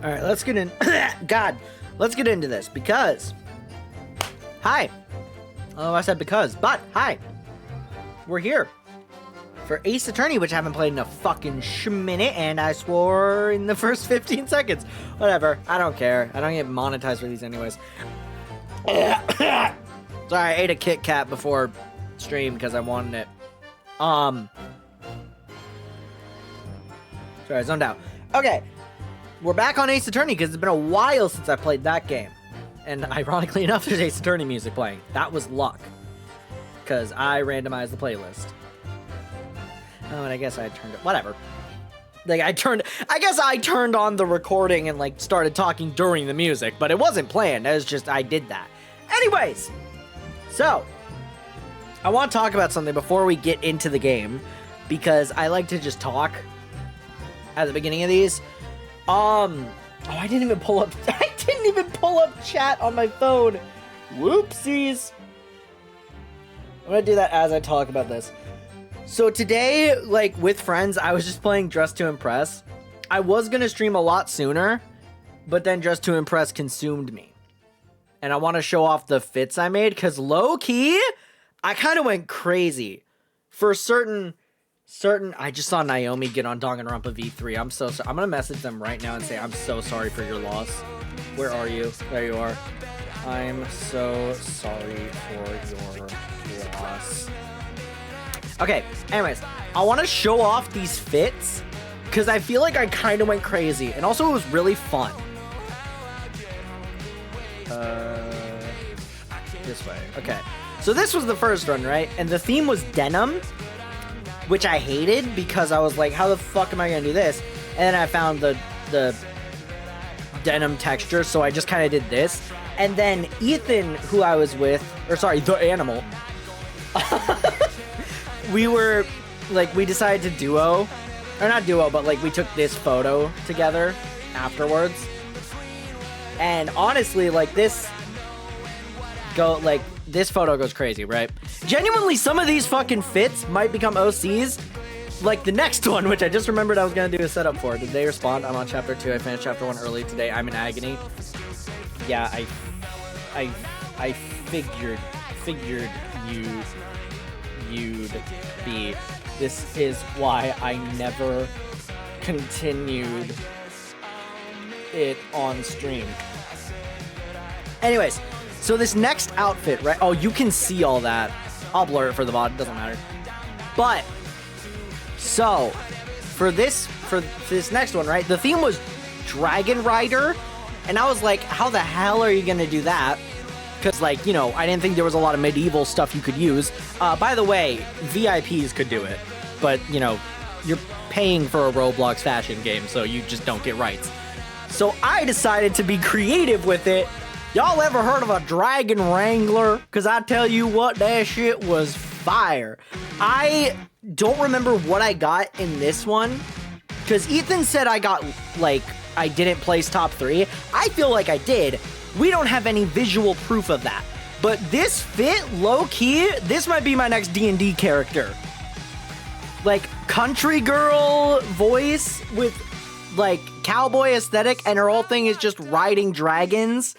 All right, let's get in. God, let's get into this because. Hi. Oh, I said because, but hi. We're here for Ace Attorney, which I haven't played in a fucking minute, and I swore in the first 15 seconds. Whatever. I don't care. I don't get monetized for these anyways. Sorry, I ate a Kit Kat before stream because I wanted it. Sorry, I zoned out. Okay. We're back on Ace Attorney because it's been a while since I played that game. And ironically enough, there's Ace Attorney music playing. That was luck. Because I randomized the playlist. Oh, and I guess I turned it. Whatever. Like, I guess I turned on the recording and, like, started talking during the music. But it wasn't planned. It was just, I did that. Anyways. So. I want to talk about something before we get into the game. Because I like to just talk at the beginning of these. Oh, I didn't even pull up chat on my phone. Whoopsies. I'm gonna do that as I talk about this. So today, like, with friends, I was just playing Dress to Impress. I was gonna stream a lot sooner, but then Dress to Impress consumed me. And I want to show off the fits I made, because low-key, I kind of went crazy. For certain, I just saw Naomi get on Danganronpa V3. I'm so sorry. I'm gonna message them right now and say I'm so sorry for your loss. Where are you? There you are. I'm so sorry for your loss. Okay, anyways, I want to show off these fits because I feel like I kind of went crazy, and also it was really fun. This way. Okay, so this was the first one, right? And the theme was denim, which I hated because I was like, how the fuck am I gonna do this? And then I found the denim texture, so I just kind of did this. And then Ethan, who I was with, or sorry, the animal, we decided to duo, or not duo, but like we took this photo together afterwards. And honestly, like this photo goes crazy, right? Genuinely, some of these fucking fits might become OCs. Like the next one, which I just remembered I was gonna do a setup for. Did they respond? I'm on chapter 2. I finished chapter 1 early today. I'm in agony. Yeah, I figured you'd be. This is why I never continued it on stream. Anyways, so this next outfit, right? Oh, you can see all that. I'll blur it for the VOD. Doesn't matter. But so for this next one, right? The theme was Dragon Rider, and I was like, how the hell are you gonna do that? Because, like, you know, I didn't think there was a lot of medieval stuff you could use. By the way, VIPs could do it, but, you know, you're paying for a Roblox fashion game, so you just don't get rights. So I decided to be creative with it. Y'all ever heard of a Dragon Wrangler? Because I tell you what, that shit was fire. I don't remember what I got in this one, because Ethan said I got, like, I didn't place top 3. I feel like I did. We don't have any visual proof of that. But this fit, low-key, this might be my next D&D character. Like, country girl voice with, like, cowboy aesthetic, and her whole thing is just riding dragons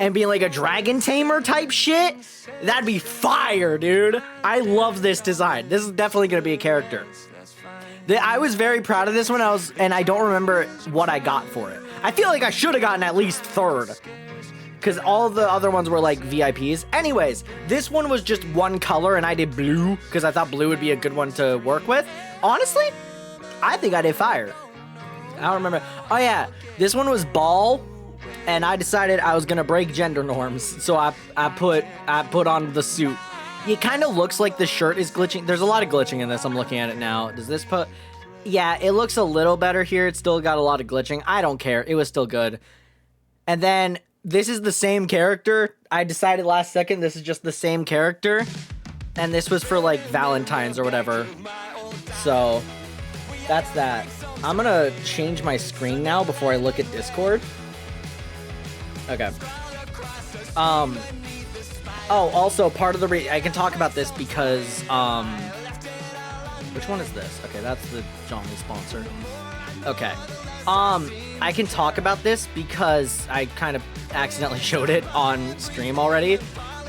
and being like a dragon tamer type shit. That'd be fire, dude. I love this design. This is definitely gonna be a character. I was very proud of this one, and I don't remember what I got for it. I feel like I should have gotten at least 3rd, because all the other ones were like VIPs. Anyways, this one was just one color, and I did blue, because I thought blue would be a good one to work with. Honestly, I think I did fire. I don't remember. Oh yeah, this one was ball, and I decided I was gonna break gender norms, so I put on the suit. It kind of looks like the shirt is glitching. There's a lot of glitching in this. I'm looking at it now. Does this put... Yeah, it looks a little better here. It's still got a lot of glitching. I don't care. It was still good. And then this is the same character. I decided last second this is just the same character. And this was for, like, Valentine's or whatever. So, that's that. I'm gonna change my screen now before I look at Discord. Okay. Oh, also, part of the I can talk about this because, which one is this? Okay, that's the Johnny sponsor. Okay. I can talk about this because I kind of accidentally showed it on stream already.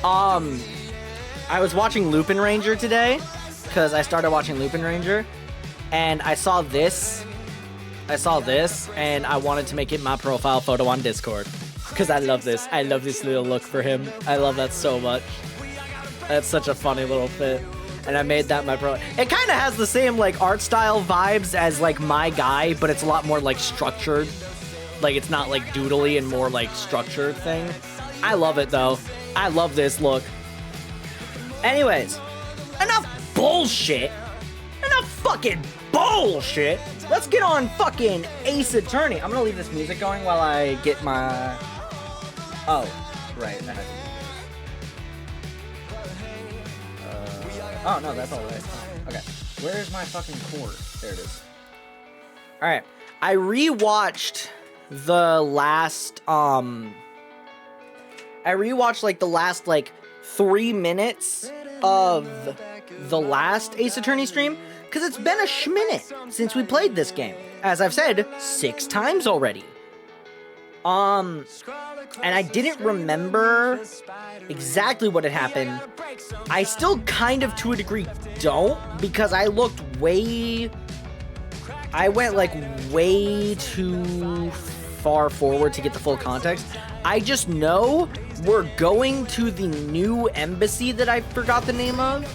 I was watching Lupin Ranger today because I started watching Lupin Ranger, and I saw this. And I wanted to make it my profile photo on Discord because I love this. I love this little look for him. I love that so much. That's such a funny little fit. And I made that my pro. It kind of has the same like art style vibes as like my guy, but it's a lot more like structured. Like it's not like doodly and more like structured thing. I love it though. I love this look. Anyways, enough bullshit. Enough fucking bullshit. Let's get on fucking Ace Attorney. I'm gonna leave this music going while I get my... Oh, right. I had to do this. Oh, no, that's all right. Okay. Where's my fucking cord? There it is. Alright. I rewatched the last, I rewatched, like, the last, like, 3 minutes of the last Ace Attorney stream, because it's been a schminute since we played this game. As I've said, 6 times already. And I didn't remember exactly what had happened. I still kind of, to a degree, don't, because I looked way... I went, like, way too far forward to get the full context. I just know we're going to the new embassy that I forgot the name of.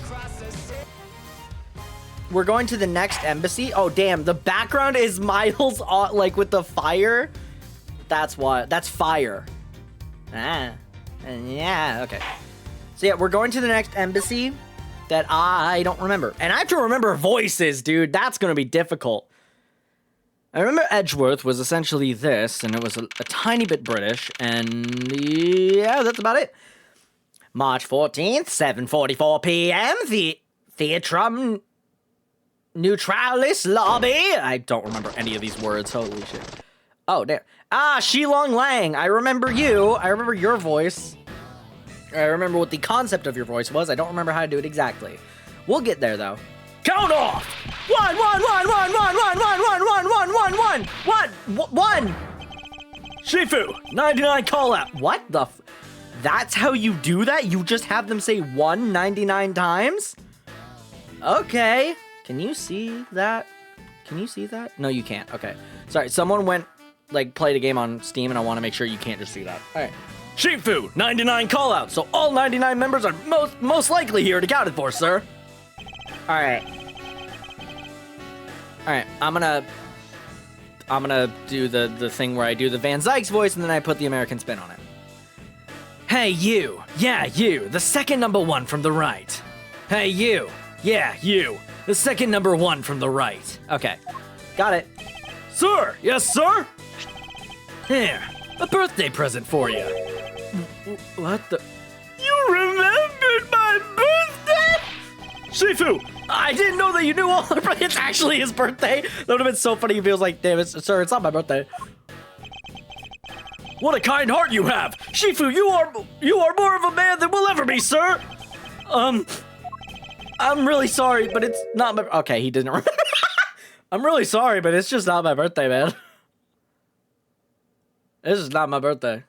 We're going to the next embassy. Oh, damn. The background is Miles, like, with the fire. That's what. That's fire. Yeah, okay. So, yeah, we're going to the next embassy that I don't remember. And I have to remember voices, dude. That's going to be difficult. I remember Edgeworth was essentially this, and it was a tiny bit British, and yeah, that's about it. March 14th, 7:44 p.m., the Theatrum Neutralis Lobby. I don't remember any of these words, holy shit. Oh, damn. Ah, Shilong Lang, I remember you. I remember your voice. I remember what the concept of your voice was. I don't remember how to do it exactly. We'll get there, though. Count off! 1, 1, 1, 1, 1, 1, 1, 1, 1, 1, 1, 1! Shifu, 99 call out. What the That's how you do that? You just have them say 1 99 times? Okay. Can you see that? Can you see that? No, you can't. Okay. Sorry, someone went, like, played a game on Steam, and I want to make sure you can't just see that. All right. Shifu, 99 call out. So all 99 members are most likely here to count it for, sir. All right. I'm gonna do the thing where I do the Van Zyk's voice and then I put the American spin on it. Hey, you. Yeah, you. The second number 1 from the right. Hey, you. Yeah, you. The second number 1 from the right. Okay. Got it. Sir. Yes, sir? Here. A birthday present for you. What the? You remembered my birthday? Shifu, I didn't know that you knew all it's actually his birthday. That would have been so funny if he was like, damn it, sir, it's not my birthday. What a kind heart you have. Shifu, you are more of a man than we'll ever be, sir. I'm really sorry, but it's not my... Okay, he didn't remember. I'm really sorry, but it's just not my birthday, man. This is not my birthday.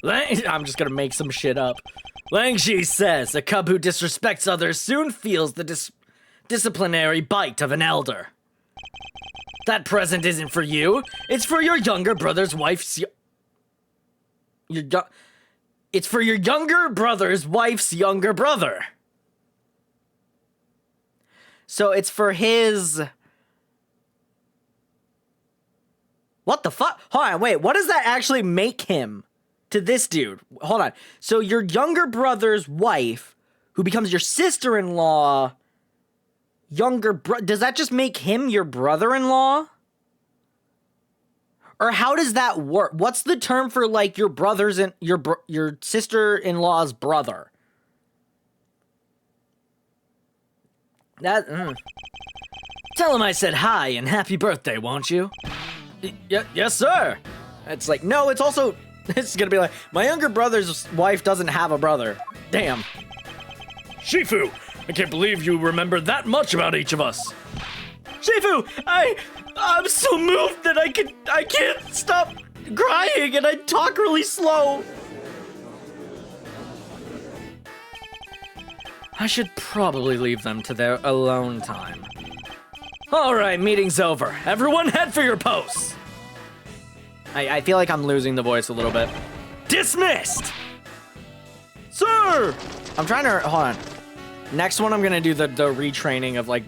I'm just gonna make some shit up. Langshi says, a cub who disrespects others soon feels the disciplinary bite of an elder. That present isn't for you. It's for your younger brother's wife's... It's for your younger brother's wife's younger brother. So it's for his... What the fuck? Hold on, wait, what does that actually make him? To this dude. Hold on. So your younger brother's wife, who becomes your sister-in-law, does that just make him your brother-in-law? Or how does that work? What's the term for, like, your brother's and your sister-in-law's brother? Tell him I said hi and happy birthday, won't you? Yes, sir. It's like, no, it's also... It's gonna be like, my younger brother's wife doesn't have a brother. Damn. Shifu, I can't believe you remember that much about each of us. Shifu, I'm so moved that I can't stop crying and I talk really slow. I should probably leave them to their alone time. All right, meeting's over. Everyone head for your posts. I feel like I'm losing the voice a little bit. Dismissed! Sir! I'm trying to, hold on. Next one, I'm gonna do the retraining of like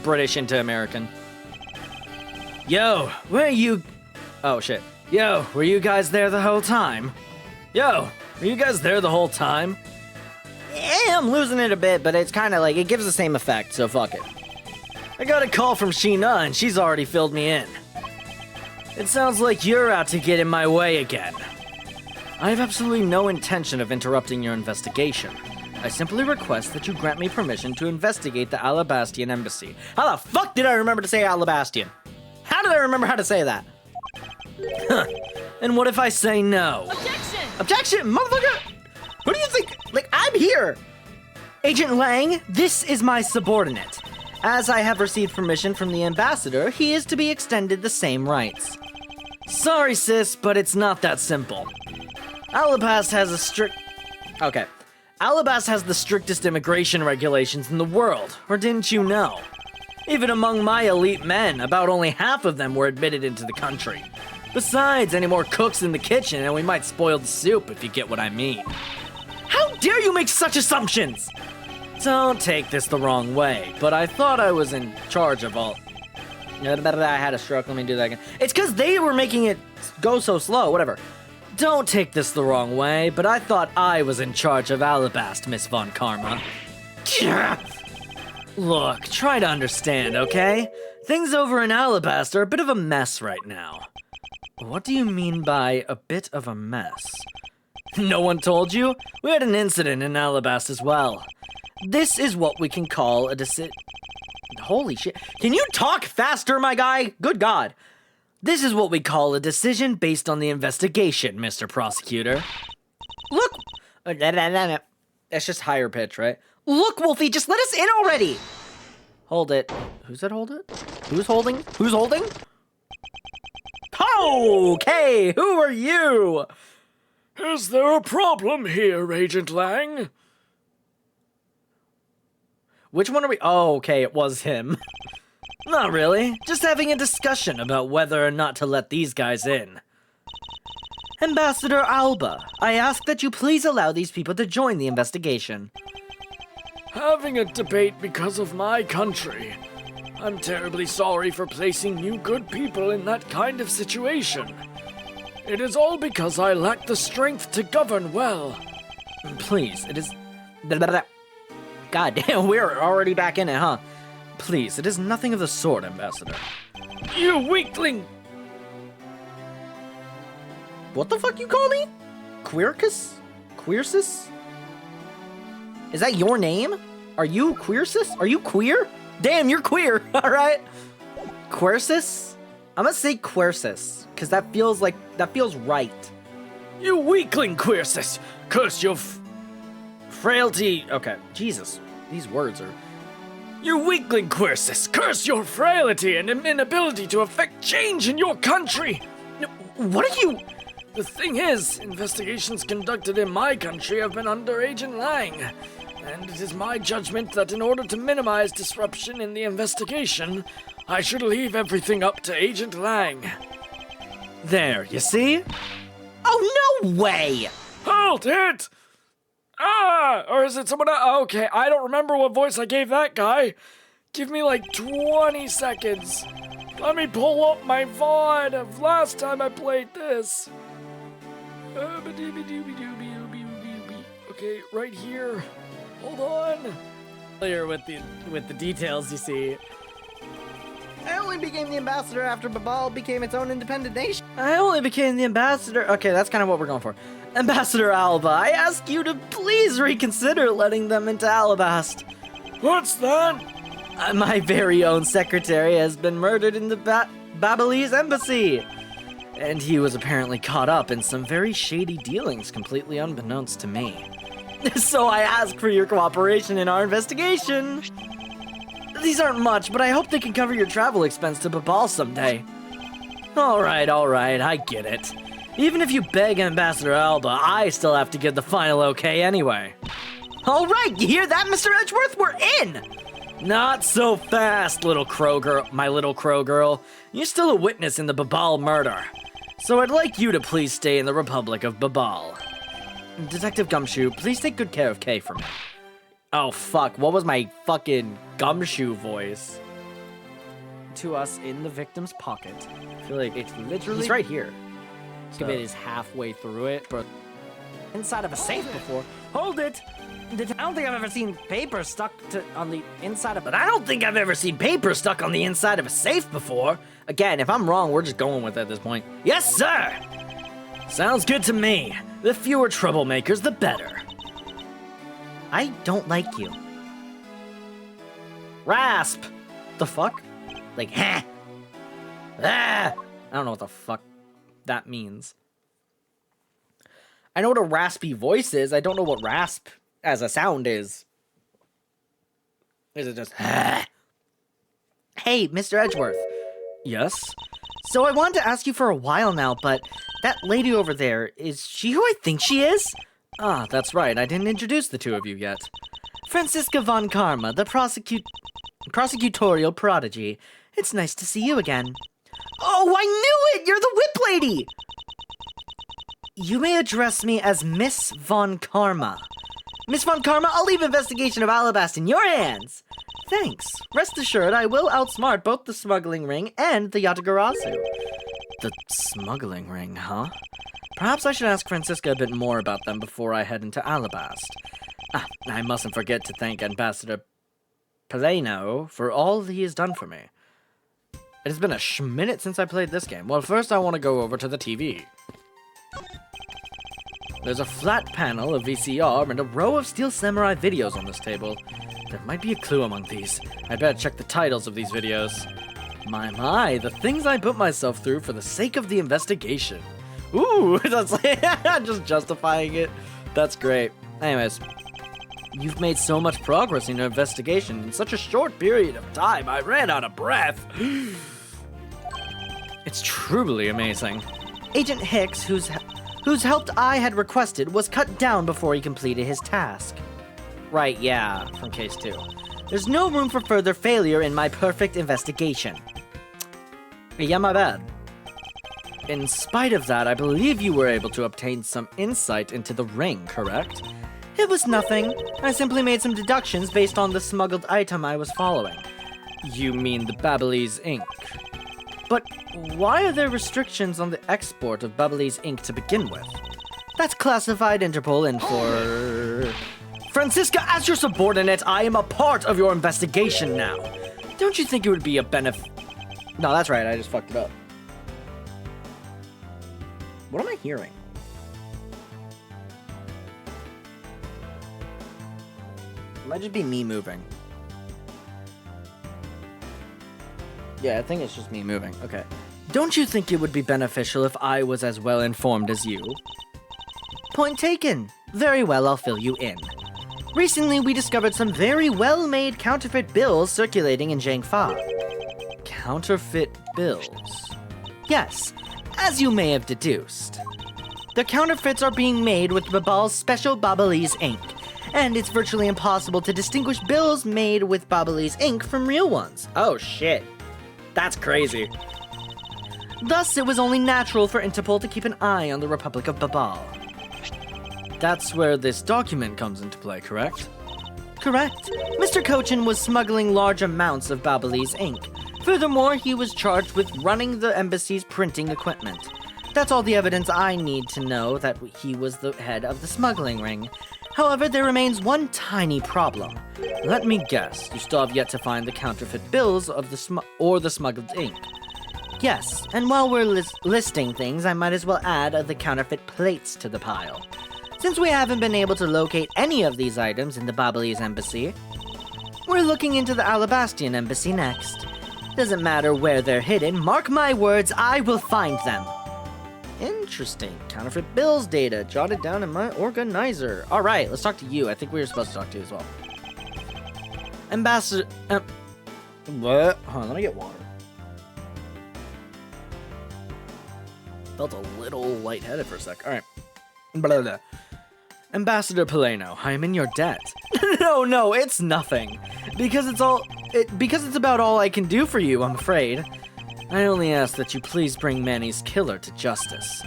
British into American. Yo, where you? Oh shit. Yo, were you guys there the whole time? Yo, were you guys there the whole time? Yeah, I'm losing it a bit, but it's kind of like, it gives the same effect, so fuck it. I got a call from Sheena and she's already filled me in. It sounds like you're out to get in my way again. I have absolutely no intention of interrupting your investigation. I simply request that you grant me permission to investigate the Alabastian embassy. How the fuck did I remember to say Alabastian? How did I remember how to say that? Huh. And what if I say no? Objection! Objection, motherfucker! Who do you think? Like, I'm here! Agent Lang, this is my subordinate. As I have received permission from the ambassador, he is to be extended the same rights. Sorry, sis, but it's not that simple. Alabast has a strict... Okay. Alabast has the strictest immigration regulations in the world, or didn't you know? Even among my elite men, about only half of them were admitted into the country. Besides, any more cooks in the kitchen and we might spoil the soup, if you get what I mean. How dare you make such assumptions? Don't take this the wrong way, but I thought I was in charge of all... I had a stroke, let me do that again. It's because they were making it go so slow, whatever. Don't take this the wrong way, but I thought I was in charge of Alabast, Miss Von Karma. Look, try to understand, okay? Things over in Alabast are a bit of a mess right now. What do you mean by a bit of a mess? No one told you? We had an incident in Alabast as well. This is what we can call a Holy shit. Can you talk faster, my guy? Good God. This is what we call a decision based on the investigation, Mr. Prosecutor. Look! That's just higher pitch, right? Look, Wolfie, just let us in already! Hold it. Who said hold it? Who's holding? Who's holding? Okay, who are you? Is there a problem here, Agent Lang? Which one are we? Oh, okay, it was him. Not really. Just having a discussion about whether or not to let these guys in. Ambassador Alba, I ask that you please allow these people to join the investigation. Having a debate because of my country. I'm terribly sorry for placing you good people in that kind of situation. It is all because I lack the strength to govern well. Please, it is... God damn, we're already back in it, huh? Please, it is nothing of the sort, Ambassador. You weakling! What the fuck you call me? Queercus? Queersis? Is that your name? Are you Queersis? Are you queer? Damn, you're queer, alright? Queersis? I'm gonna say Queersis, because that feels right. You weakling, Queersis! Curse your Frailty. Okay, Jesus, these words are... You weakling, Queersis! Curse your frailty and inability to effect change in your country! What are you... The thing is, investigations conducted in my country have been under Agent Lang, and it is my judgment that in order to minimize disruption in the investigation, I should leave everything up to Agent Lang. There, you see? Oh, no way! Hold it! Or is it someone else? Okay, I don't remember what voice I gave that guy. Give me like 20 seconds. Let me pull up my VOD of last time I played this. Okay, right here. Hold on. Clear with the details, you see. I only became the ambassador after Babal became its own independent nation. I only became the ambassador... Okay, that's kind of what we're going for. Ambassador Alba, I ask you to please reconsider letting them into Alabast. What's that? My very own secretary has been murdered in the Babalese embassy. And he was apparently caught up in some very shady dealings completely unbeknownst to me. So I ask for your cooperation in our investigation. These aren't much, but I hope they can cover your travel expense to Babal someday. Alright, I get it. Even if you beg Ambassador Alba, I still have to give the final okay anyway. Alright, you hear that, Mr. Edgeworth? We're in! Not so fast, little crow girl, my little crow girl. You're still a witness in the Babal murder. So I'd like you to please stay in the Republic of Babal. Detective Gumshoe, please take good care of Kay for me. Oh fuck, what was my fucking Gumshoe voice? To us in the victim's pocket. I feel like it's literally... He's right here. So it is halfway through it, but inside of a safe before. Hold it! I don't think I've ever seen paper stuck on the inside of... But I don't think I've ever seen paper stuck on the inside of a safe before. Again, if I'm wrong, we're just going with it at this point. Yes, sir! Sounds good to me. The fewer troublemakers, the better. I don't like you. Rasp! The fuck? Like, huh? Ah! I don't know what the fuck that means. I know what a raspy voice is. I don't know what rasp as a sound is. Is it just, ah? Hey, Mr. Edgeworth. Yes? So I wanted to ask you for a while now, but that lady over there, is she who I think she is? Ah, that's right. I didn't introduce the two of you yet. Franziska von Karma, the prosecutorial prodigy. It's nice to see you again. Oh, I knew it! You're the whip lady! You may address me as Miss von Karma. Miss von Karma, I'll leave investigation of Alabast in your hands. Thanks. Rest assured, I will outsmart both the smuggling ring and the Yatagarasu. The smuggling ring, huh? Perhaps I should ask Franziska a bit more about them before I head into Alabast. Ah, I mustn't forget to thank Ambassador Peleno for all he has done for me. It has been a minute since I played this game. Well, first I want to go over to the TV. There's a flat panel, a VCR, and a row of Steel Samurai videos on this table. There might be a clue among these. I better check the titles of these videos. My, the things I put myself through for the sake of the investigation. Ooh, that's like, just justifying it. That's great. Anyways, you've made so much progress in your investigation in such a short period of time, I ran out of breath. It's truly amazing. Agent Hicks, whose help I had requested, was cut down before he completed his task. Right, yeah, from case 2. There's no room for further failure in my perfect investigation. Yeah, my bad. In spite of that, I believe you were able to obtain some insight into the ring, correct? It was nothing. I simply made some deductions based on the smuggled item I was following. You mean the Babalese ink? But why are there restrictions on the export of Babalese ink to begin with? That's classified Interpol and for... Franziska, as your subordinate, I am a part of your investigation now. Don't you think it would be a benefit? No, that's right, I just fucked it up. What am I hearing? It might just be me moving. Yeah, I think it's just me moving. Okay. Don't you think it would be beneficial if I was as well informed as you? Point taken. Very well, I'll fill you in. Recently, we discovered some very well-made counterfeit bills circulating in Zhangfa. Counterfeit bills? Yes, as you may have deduced. The counterfeits are being made with Babal's special Babalese ink, and it's virtually impossible to distinguish bills made with Babalese ink from real ones. Oh shit. That's crazy. Thus, it was only natural for Interpol to keep an eye on the Republic of Babal. That's where this document comes into play, correct? Correct. Mr. Cochin was smuggling large amounts of Babalese ink. Furthermore, he was charged with running the embassy's printing equipment. That's all the evidence I need to know that he was the head of the smuggling ring. However, there remains one tiny problem. Let me guess, you still have yet to find the counterfeit bills of the smuggled ink. Yes, and while we're listing things, I might as well add the counterfeit plates to the pile. Since we haven't been able to locate any of these items in the Babalese embassy, we're looking into the Alabastian embassy next. Doesn't matter where they're hidden, mark my words, I will find them. Interesting. Counterfeit bills data jotted down in my organizer. All right, let's talk to you. I think we were supposed to talk to you as well. What? Hold on, let me get water. Felt a little lightheaded for a sec. All right. Blah, blah. Ambassador Paleno, I am in your debt. No, it's nothing. Because it's about all I can do for you, I'm afraid. I only ask that you please bring Manny's killer to justice.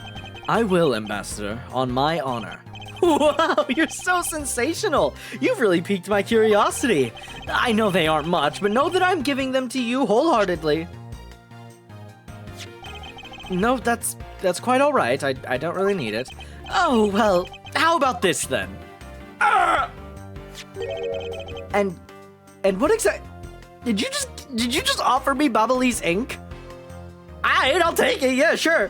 I will, Ambassador, on my honor. Wow, you're so sensational. You've really piqued my curiosity. I know they aren't much, but know that I'm giving them to you wholeheartedly. No, that's quite all right. I don't really need it. Oh, well, how about this then? And what exact? Did you just offer me Bubbly's ink? Alright, I'll take it. Yeah, sure.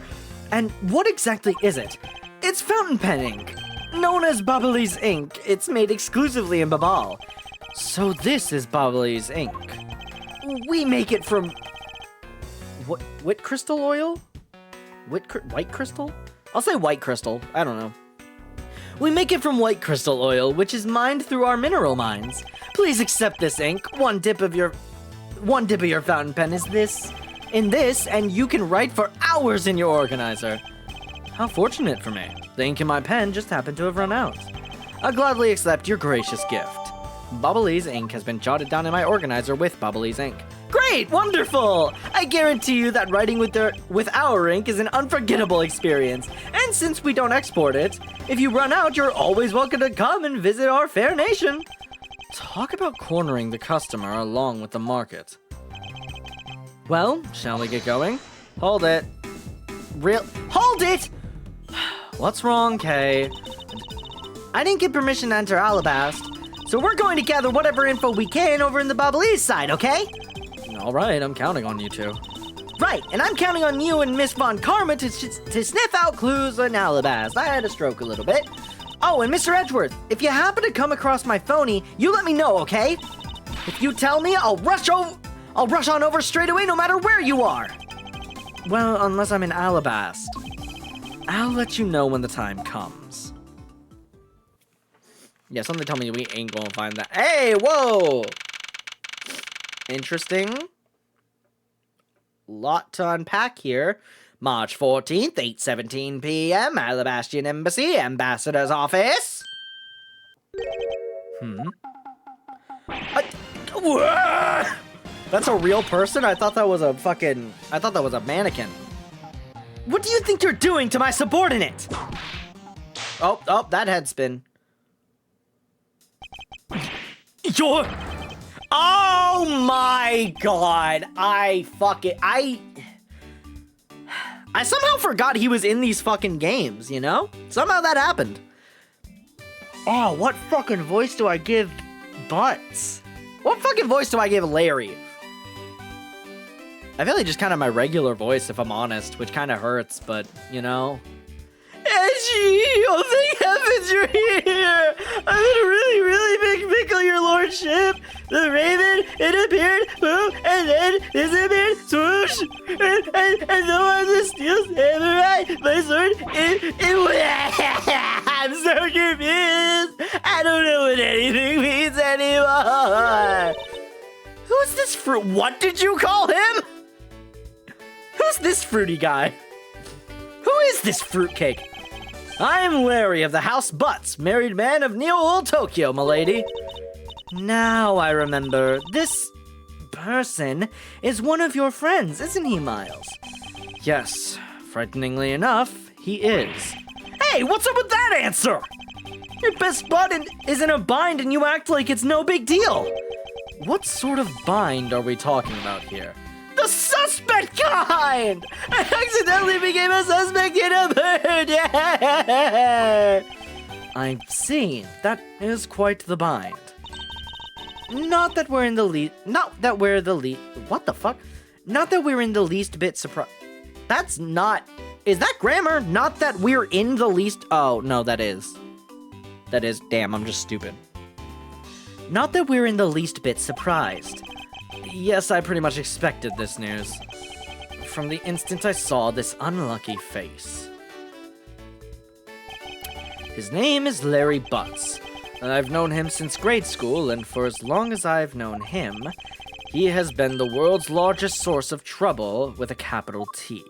And what exactly is it? It's fountain pen ink, known as Bubbly's ink. It's made exclusively in Babal. So this is Bubbly's ink. We make it from what crystal oil? White crystal? I'll say white crystal. I don't know. We make it from white crystal oil, which is mined through our mineral mines. Please accept this ink. One dip of your fountain pen is in this, and you can write for hours in your organizer. How fortunate for me. The ink in my pen just happened to have run out. I'll gladly accept your gracious gift. Bubbly's ink has been jotted down in my organizer with Bubbly's ink. Great! Wonderful! I guarantee you that writing with our ink is an unforgettable experience. And since we don't export it, if you run out, you're always welcome to come and visit our fair nation. Talk about cornering the customer along with the market. Well, shall we get going? Hold it. Hold it! What's wrong, Kay? I didn't get permission to enter Alabast, so we're going to gather whatever info we can over in the Bubbly's side, okay? Alright, I'm counting on you two. Right, and I'm counting on you and Miss Von Karma to sniff out clues on Alabast. I had a stroke a little bit. Oh, and Mr. Edgeworth, if you happen to come across my phony, you let me know, okay? If you tell me, I'll rush on over straight away no matter where you are. Well, unless I'm in Alabast. I'll let you know when the time comes. Yeah, something tell me we ain't gonna find that. Hey, whoa! Interesting. Lot to unpack here. March 14th, 8:17 p.m., Alabastian Embassy, Ambassador's Office. That's a real person? I thought that was a mannequin. What do you think you're doing to my subordinate? Oh, that head spin. Oh my god. I somehow forgot he was in these fucking games, you know? Somehow that happened. Oh, what fucking voice do I give Butts? What fucking voice do I give Larry? I feel like just kind of my regular voice, if I'm honest, which kind of hurts, but, you know. Edgy! Oh, thank heavens you're here! I'm in a really, really big pickle, your lordship! The raven, it appeared, boom, and then disappeared, swoosh! And though I'm the steel samurai, my sword, I'm so confused! I don't know what anything means anymore! Who's this fruit? What did you call him? Who's this fruity guy? Who is this fruitcake? I'm Larry of the House Butts, married man of Neo-Old Tokyo, milady. Now I remember, this person is one of your friends, isn't he, Miles? Yes, frighteningly enough, he is. Hey, what's up with that answer? Your best bud is in a bind and you act like it's no big deal. What sort of bind are we talking about here? The suspect kind! I accidentally became a suspect in a murder! I see. That is quite the bind. Not that we're in the least... What the fuck? Not that we're in the least bit surprised... That's not... Is that grammar? Not that we're in the least... Oh, no, that is. That is... Damn, I'm just stupid. Not that we're in the least bit surprised. Yes, I pretty much expected this news. From the instant I saw this unlucky face. His name is Larry Butts. I've known him since grade school, and for as long as I've known him, He has been the world's largest source of trouble with a capital T.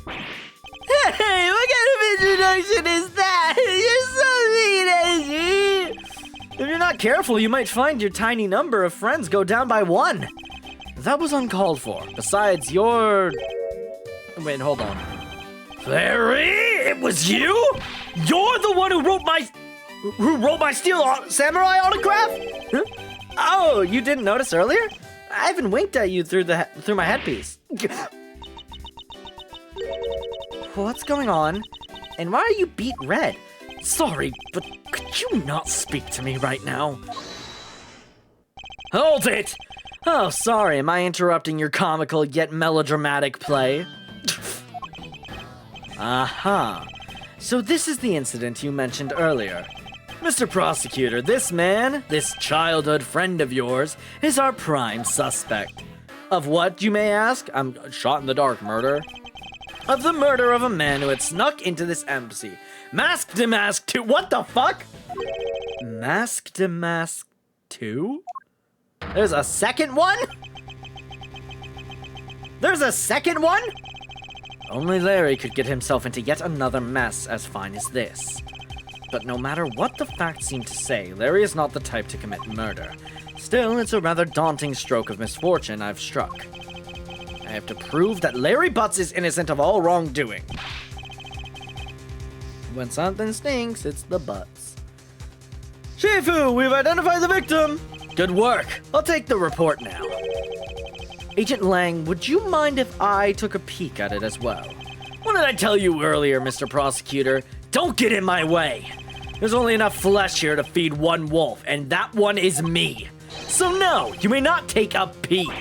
Hey, what kind of introduction is that? You're so mean, Edgy! If you're not careful, you might find your tiny number of friends go down by 1. That was uncalled for. Besides, you're... Wait, hold on. Larry, it was you? You're the one who wrote my Steel Samurai autograph? Huh? Oh, you didn't notice earlier? I haven't winked at you through my headpiece. What's going on? And why are you beet red? Sorry, but could you not speak to me right now? Hold it! Oh, sorry, am I interrupting your comical yet melodramatic play? Aha. So this is the incident you mentioned earlier. Mr. Prosecutor, this man, this childhood friend of yours, is our prime suspect. Of what, you may ask? I'm shot in the dark murder. Of the murder of a man who had snuck into this embassy. Masked to Mask 2. What the fuck? Masked to Mask 2? There's a second one? There's a second one? Only Larry could get himself into yet another mess as fine as this. But no matter what the facts seem to say, Larry is not the type to commit murder. Still, it's a rather daunting stroke of misfortune I've struck. I have to prove that Larry Butts is innocent of all wrongdoing. When something stinks, it's the butts. Shifu, we've identified the victim! Good work. I'll take the report now. Agent Lang, would you mind if I took a peek at it as well? What did I tell you earlier, Mr. Prosecutor? Don't get in my way. There's only enough flesh here to feed one wolf, and that one is me. So no, you may not take a peek.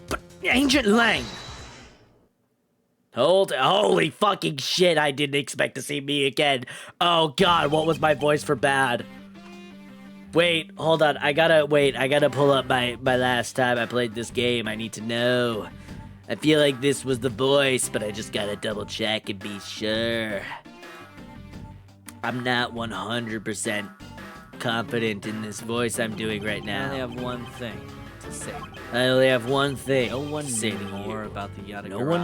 But Agent Lang. Holy fucking shit, I didn't expect to see me again. Oh god, what was my voice for bad? Wait, hold on, I gotta pull up my last time I played this game. I need to know. I feel like this was the voice, but I just gotta double check and be sure. I'm not 100% confident in this voice I'm doing right now. I only have one thing to say. No one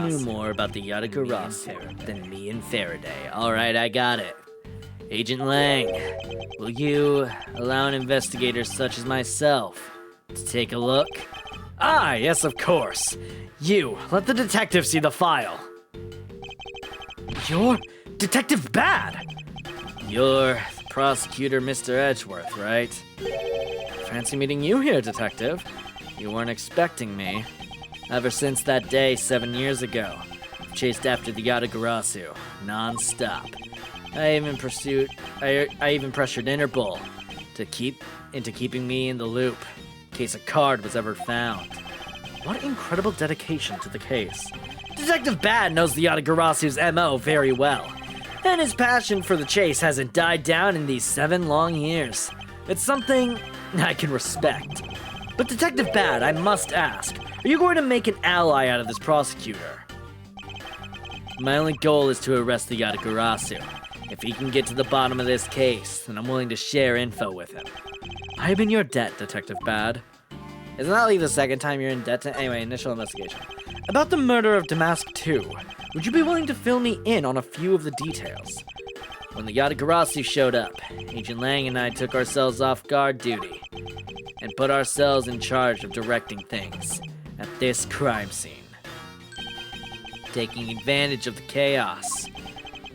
knew more about the Yatagarasu than me and Faraday. Alright, I got it. Agent Lang, will you allow an investigator such as myself to take a look? Ah, yes, of course. You, let the detective see the file. You're Detective Bad! You're Prosecutor Mr. Edgeworth, right? Fancy meeting you here, Detective. You weren't expecting me. Ever since that day 7 years ago, I've chased after the Yatagarasu, non-stop. I even pressured Interpol into keeping me in the loop, in case a card was ever found. What incredible dedication to the case. Detective Bad knows the Yatagarasu's MO very well, and his passion for the chase hasn't died down in these 7 long years. It's something I can respect. But Detective Bad, I must ask, are you going to make an ally out of this prosecutor? My only goal is to arrest the Yatagarasu. If he can get to the bottom of this case, then I'm willing to share info with him. I am in your debt, Detective Bad. Isn't that like the second time you're in debt to... Anyway, initial investigation. About the murder of Damask 2, would you be willing to fill me in on a few of the details? When the Yatagarasu showed up, Agent Lang and I took ourselves off guard duty and put ourselves in charge of directing things at this crime scene. Taking advantage of the chaos,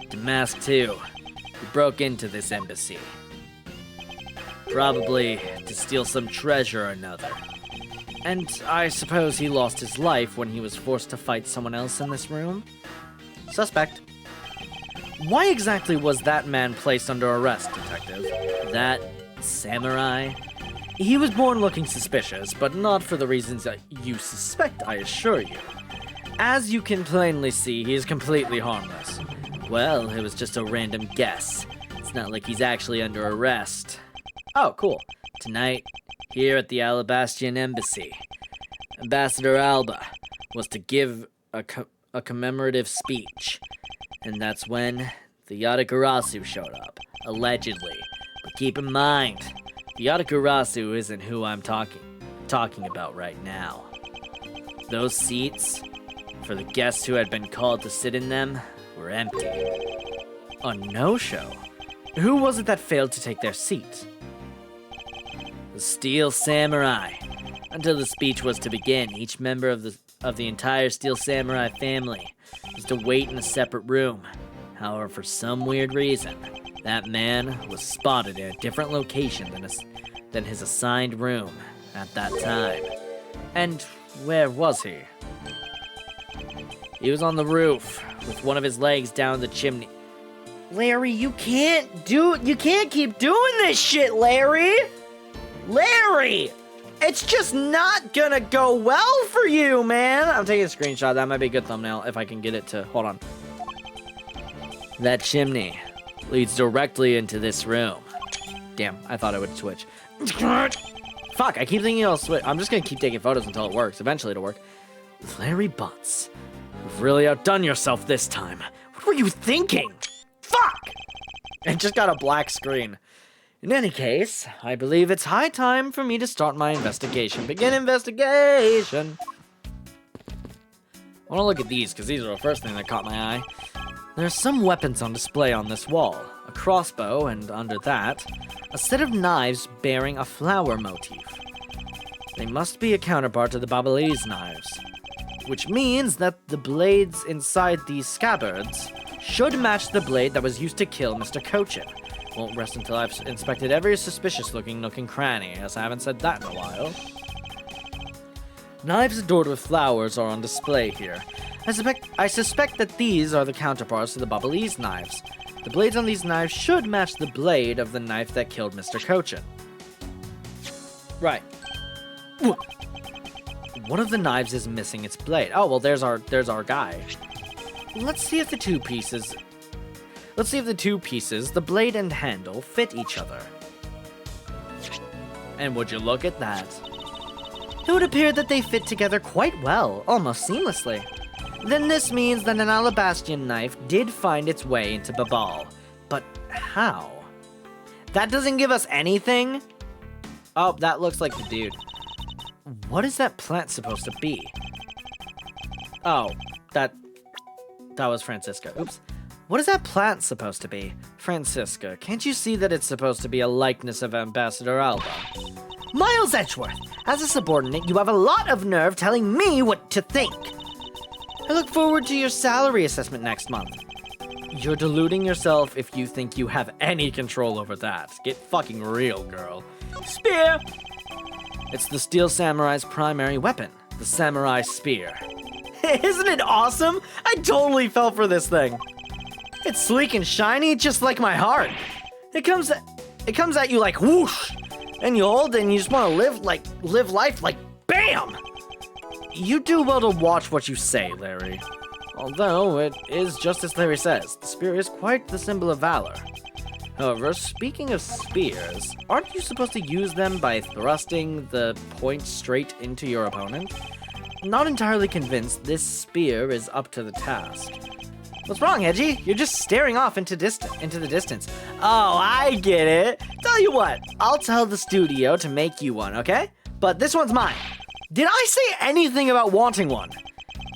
Damask 2, he broke into this embassy. Probably to steal some treasure or another. And I suppose he lost his life when he was forced to fight someone else in this room? Suspect. Why exactly was that man placed under arrest, Detective? That samurai? He was born looking suspicious, but not for the reasons that you suspect, I assure you. As you can plainly see, he is completely harmless. Well, it was just a random guess. It's not like he's actually under arrest. Oh, cool. Tonight, here at the Alabastian Embassy, Ambassador Alba was to give a commemorative speech. And that's when the Yatagarasu showed up, allegedly. But keep in mind, the Yatagarasu isn't who I'm talking talking about right now. Those seats, for the guests who had been called to sit in them, were empty. A no-show? Who was it that failed to take their seat? The Steel Samurai. Until the speech was to begin, each member of the entire Steel Samurai family was to wait in a separate room. However, for some weird reason, that man was spotted in a different location than his assigned room at that time. And where was he? He was on the roof, with one of his legs down the chimney. Larry, you can't keep doing this shit, Larry! Larry! It's just not gonna go well for you, man! I'm taking a screenshot. That might be a good thumbnail if I can get it to... Hold on. That chimney leads directly into this room. Damn, I thought it would switch. Fuck, I keep thinking it'll switch. I'm just gonna keep taking photos until it works. Eventually it'll work. Larry Butts, you've really outdone yourself this time. What were you thinking? Fuck! It just got a black screen. In any case, I believe it's high time for me to start my investigation. Begin investigation! I want to look at these, because these are the first thing that caught my eye. There are some weapons on display on this wall. A crossbow, and under that, a set of knives bearing a flower motif. They must be a counterpart to the Babalese knives, which means that the blades inside these scabbards should match the blade that was used to kill Mr. Cochin. Won't rest until I've inspected every suspicious-looking nook and cranny, as I haven't said that in a while. Knives adored with flowers are on display here. I suspect that these are the counterparts to the Babalese knives. The blades on these knives should match the blade of the knife that killed Mr. Cochin. Right. One of the knives is missing its blade. Oh, well, there's our guy. Let's see if the two pieces, the blade and handle, fit each other. And would you look at that? It would appear that they fit together quite well, almost seamlessly. Then this means that an Alabastian knife did find its way into Babal. But how? That doesn't give us anything? Oh, that looks like the dude. What is that plant supposed to be? Oh, that was Francisca. Oops. What is that plant supposed to be? Francisca, can't you see that it's supposed to be a likeness of Ambassador Alba? Miles Edgeworth, as a subordinate, you have a lot of nerve telling me what to think. I look forward to your salary assessment next month. You're deluding yourself if you think you have any control over that. Get fucking real, girl. Spear! It's the Steel Samurai's primary weapon, the Samurai Spear. Isn't it awesome? I totally fell for this thing. It's sleek and shiny, just like my heart. It comes at you like whoosh, and you hold it and you just want to live life like BAM! You do well to watch what you say, Larry. Although it is just as Larry says, the spear is quite the symbol of valor. However, speaking of spears, aren't you supposed to use them by thrusting the point straight into your opponent? Not entirely convinced this spear is up to the task. What's wrong, Edgy? You're just staring off into the distance. Oh, I get it. Tell you what, I'll tell the studio to make you one, okay? But this one's mine. Did I say anything about wanting one?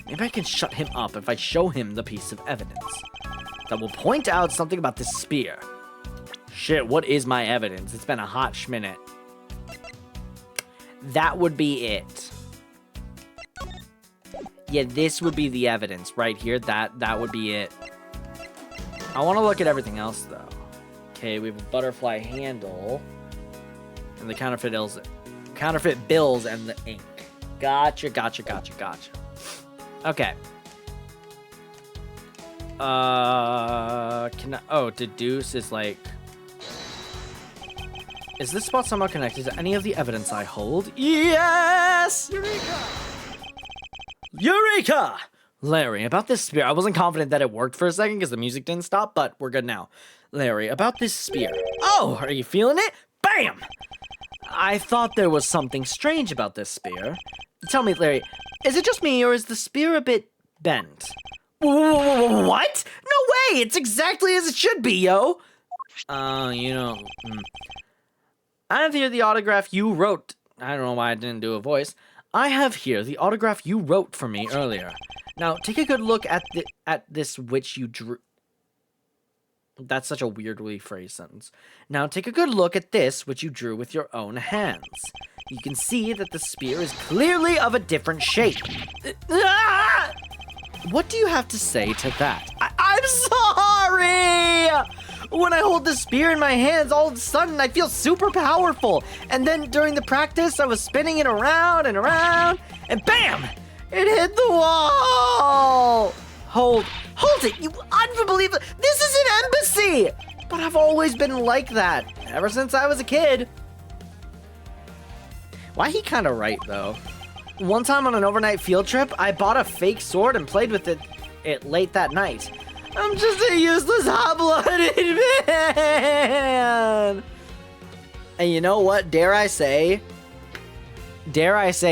Maybe I can shut him up if I show him the piece of evidence that will point out something about this spear. Shit, what is my evidence? It's been a hot schminute. That would be it. Yeah, this would be the evidence right here. That would be it. I want to look at everything else, though. Okay, we have a butterfly handle. And the counterfeit bills and the ink. Gotcha. Okay. Deduce is like... Is this spot somehow connected to any of the evidence I hold? Yes! Eureka! Larry, about this spear, I wasn't confident that it worked for a second because the music didn't stop, but we're good now. Larry, about this spear. Oh, are you feeling it? Bam! I thought there was something strange about this spear. Tell me, Larry, is it just me or is the spear a bit bent? What? No way! It's exactly as it should be, yo! I have here the autograph you wrote I don't know why I didn't do a voice. I have here the autograph you wrote for me earlier. Now, take a good look at this which you drew. That's such a weirdly phrased sentence. Now, take a good look at this which you drew with your own hands. You can see that the spear is clearly of a different shape. Ah! What do you have to say to that? I'm sorry! When I hold the spear in my hands, all of a sudden I feel super powerful. And then during the practice, I was spinning it around and around, and bam! It hit the wall! Hold it, you unbelievable! This is an embassy! But I've always been like that, ever since I was a kid. Why he kinda right, though? One time on an overnight field trip, I bought a fake sword and played with it late that night. I'm just a useless hot-blooded man! And you know what? Dare I say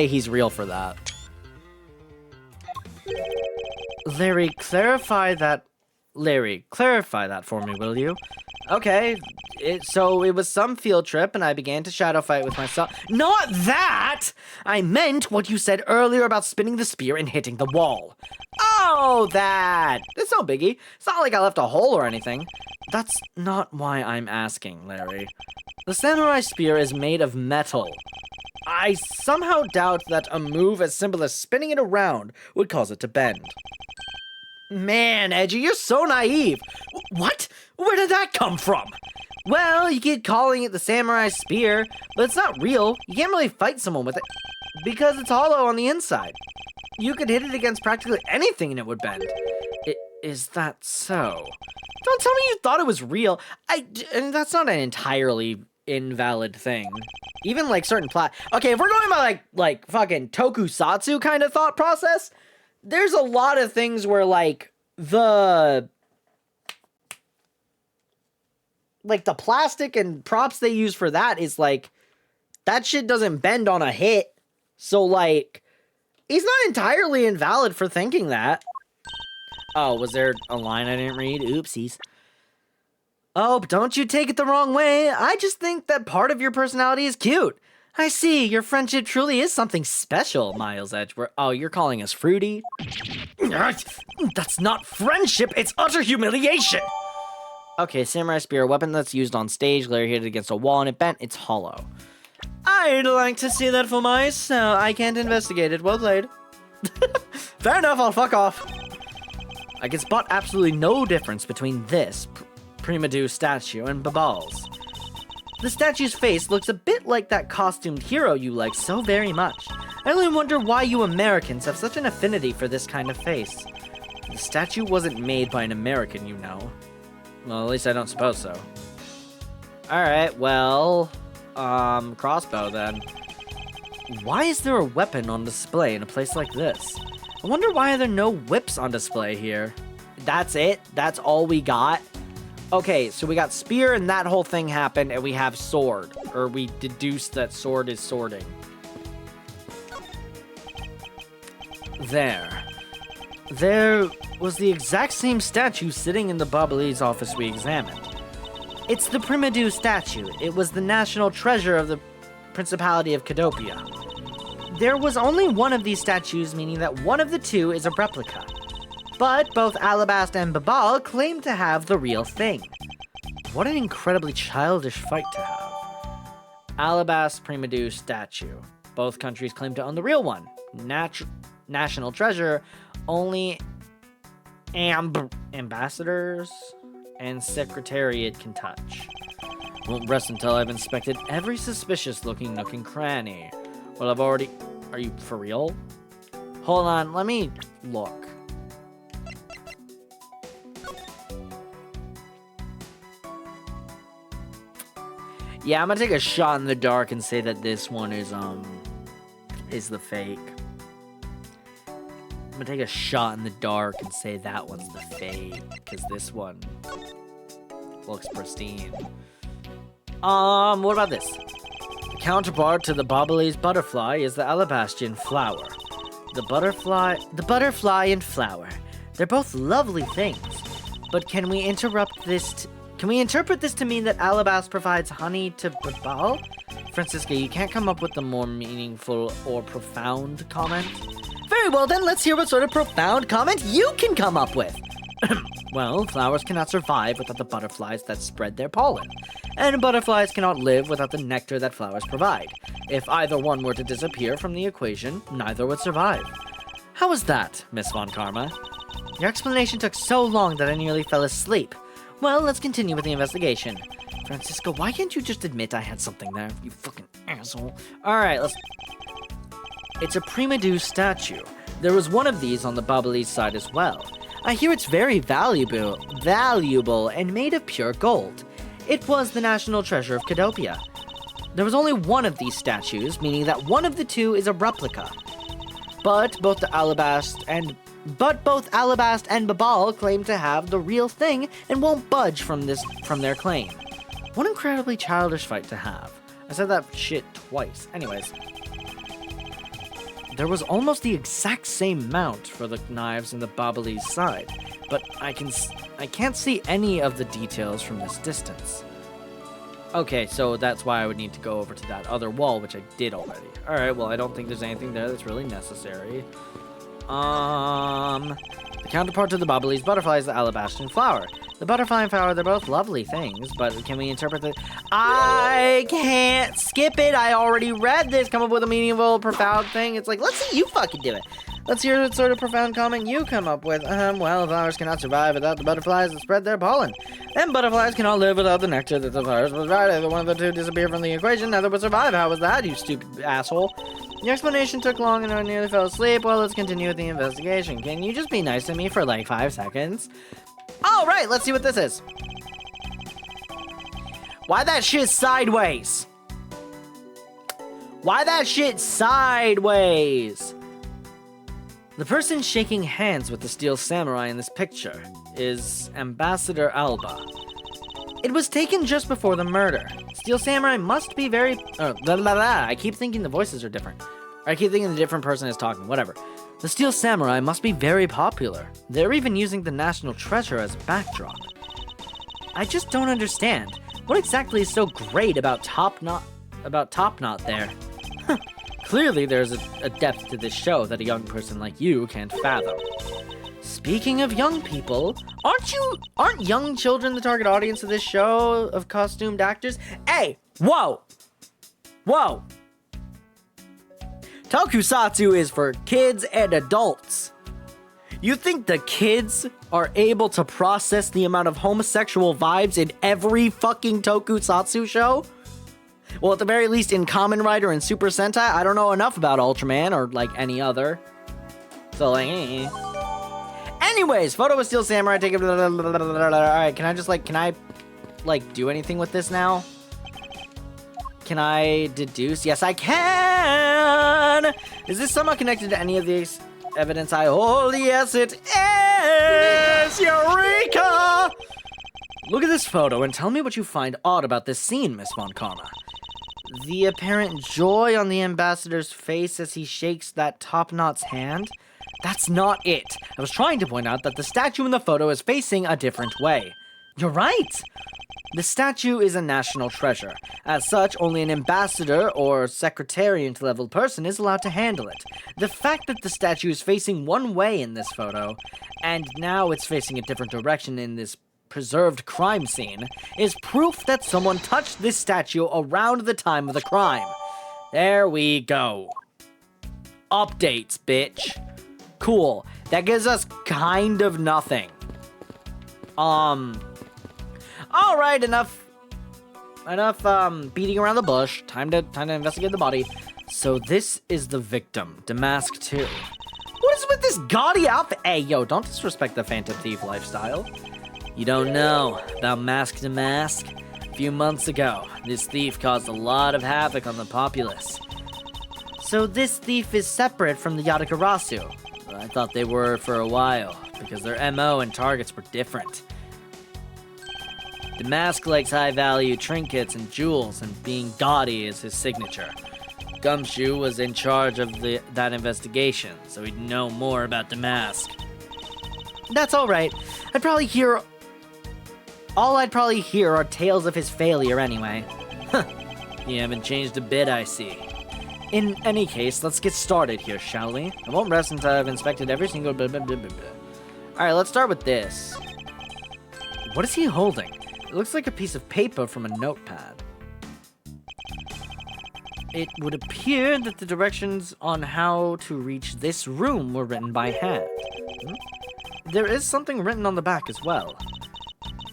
he's real for that. Larry, clarify that for me, will you? Okay, so it was some field trip and I began to shadow fight with myself. Not that! I meant what you said earlier about spinning the spear and hitting the wall. Oh, that! It's no biggie. It's not like I left a hole or anything. That's not why I'm asking, Larry. The samurai spear is made of metal. I somehow doubt that a move as simple as spinning it around would cause it to bend. Man, Edgy, you're so naive. What? Where did that come from? Well, you keep calling it the samurai spear, but it's not real. You can't really fight someone with it because it's hollow on the inside. You could hit it against practically anything and it would bend. Is that so? Don't tell me you thought it was real. And that's not an entirely invalid thing. Even like certain okay, if we're going by like fucking tokusatsu kind of thought process, there's a lot of things where like the plastic and props they use for that is like that shit doesn't bend on a hit. So like he's not entirely invalid for thinking that. Oh, was there a line I didn't read? Oopsies. Oh, but don't you take it the wrong way. I just think that part of your personality is cute. I see, your friendship truly is something special, Miles Edgeworth. Oh, you're calling us fruity? That's not friendship, it's utter humiliation! Okay, samurai spear, a weapon that's used on stage. Larry hit it against a wall and it bent. It's hollow. I'd like to see that for myself. I can't investigate it. Well played. Fair enough, I'll fuck off. I can spot absolutely no difference between this Prima Do statue and Babal's. The statue's face looks a bit like that costumed hero you like so very much. I only wonder why you Americans have such an affinity for this kind of face. The statue wasn't made by an American, you know. Well, at least I don't suppose so. Alright, well, crossbow then. Why is there a weapon on display in a place like this? I wonder why there are no whips on display here. That's it? That's all we got? Okay, so we got spear and that whole thing happened, and we have sword. Or we deduced that sword is swording. There was the exact same statue sitting in the Babali's office we examined. It's the Prima Do statue. It was the national treasure of the Principality of Cadopia. There was only one of these statues, meaning that one of the two is a replica. But both Alabast and Babal claim to have the real thing. What an incredibly childish fight to have. Alabast Prima Do statue. Both countries claim to own the real one. National treasure. Only ambassadors and secretariat can touch. Won't rest until I've inspected every suspicious-looking nook and cranny. Well, I've already... Are you for real? Hold on, let me look. Yeah, I'm gonna take a shot in the dark and say that this one is the fake. I'm gonna take a shot in the dark and say that one's the fake, because this one looks pristine. What about this? The counterpart to the Babali's butterfly is the Alabastian flower. The butterfly and flower. They're both lovely things. But can we interpret this to mean that Alabast provides honey to Babal? Francisca, you can't come up with a more meaningful or profound comment? Very well then, let's hear what sort of profound comment you can come up with. Well, flowers cannot survive without the butterflies that spread their pollen, and butterflies cannot live without the nectar that flowers provide. If either one were to disappear from the equation, neither would survive. How was that, Miss Von Karma? Your explanation took so long that I nearly fell asleep. Well, let's continue with the investigation. Francisco, why can't you just admit I had something there, you fucking asshole? Alright, It's a prima due statue. There was one of these on the Babalis side as well. I hear it's very valuable and made of pure gold. It was the national treasure of Cadopia. There was only one of these statues, meaning that one of the two is a replica. But both Alabast and Babal claim to have the real thing and won't budge from their claim. What incredibly childish fight to have. I said that shit twice. Anyways. There was almost the exact same mount for the knives in the Babalis side, but I can't see any of the details from this distance. Okay, so that's why I would need to go over to that other wall, which I did already. Alright, well, I don't think there's anything there that's really necessary. The counterpart to the Babalis butterfly is the Alabastine flower. The butterfly and flower, they're both lovely things, but can we interpret the... I can't skip it! I already read this! Come up with a meaningful, profound thing. It's like, let's see you fucking do it! Let's hear what sort of profound comment you come up with. Well, flowers cannot survive without the butterflies that spread their pollen. And butterflies cannot live without the nectar that the flowers provide. Either one of the two disappear from the equation, neither would survive. How was that, you stupid asshole? Your explanation took long and I nearly fell asleep. Well, let's continue with the investigation. Can you just be nice to me for like 5 seconds? Alright, let's see what this is. Why that shit sideways? Why that shit sideways? The person shaking hands with the Steel Samurai in this picture is Ambassador Alba. It was taken just before the murder. Steel Samurai must be very... I keep thinking the voices are different. Or I keep thinking the different person is talking, whatever. The Steel Samurai must be very popular. They're even using the national treasure as a backdrop. I just don't understand. What exactly is so great about Top Knot there? Clearly there's a depth to this show that a young person like you can't fathom. Speaking of young people, aren't young children the target audience of this show of costumed actors? Hey, whoa! Whoa! Tokusatsu is for kids and adults. You think the kids are able to process the amount of homosexual vibes in every fucking Tokusatsu show? Well, at the very least in Kamen Rider and Super Sentai, I don't know enough about Ultraman or like any other. So like, Anyways, photo of Steel Samurai, take it. Alright, can I do anything with this now? Can I deduce? Yes, I can! Is this somehow connected to any of the evidence I hold? Yes, it is! Eureka! Look at this photo and tell me what you find odd about this scene, Miss Von Karma. The apparent joy on the ambassador's face as he shakes that Top-Knot's hand? That's not it. I was trying to point out that the statue in the photo is facing a different way. You're right! The statue is a national treasure. As such, only an ambassador or secretariat-level person is allowed to handle it. The fact that the statue is facing one way in this photo, and now it's facing a different direction in this preserved crime scene, is proof that someone touched this statue around the time of the crime. There we go. Updates, bitch. Cool. That gives us kind of nothing. Alright, enough beating around the bush. Time to investigate the body. So this is the victim, Damask 2. What is with this gaudy outfit? Hey, yo, don't disrespect the Phantom Thief lifestyle. You don't know about Mask Damask? A few months ago, this thief caused a lot of havoc on the populace. So this thief is separate from the Yatagarasu. I thought they were for a while, because their MO and targets were different. Damask likes high-value trinkets and jewels, and being gaudy is his signature. Gumshoe was in charge of that investigation, so he'd know more about Damask. That's alright. All I'd probably hear are tales of his failure anyway. You haven't changed a bit, I see. In any case, let's get started here, shall we? I won't rest until I've inspected every single blah, blah, blah, blah, blah. Alright, let's start with this. What is he holding? It looks like a piece of paper from a notepad. It would appear that the directions on how to reach this room were written by hand. There is something written on the back as well.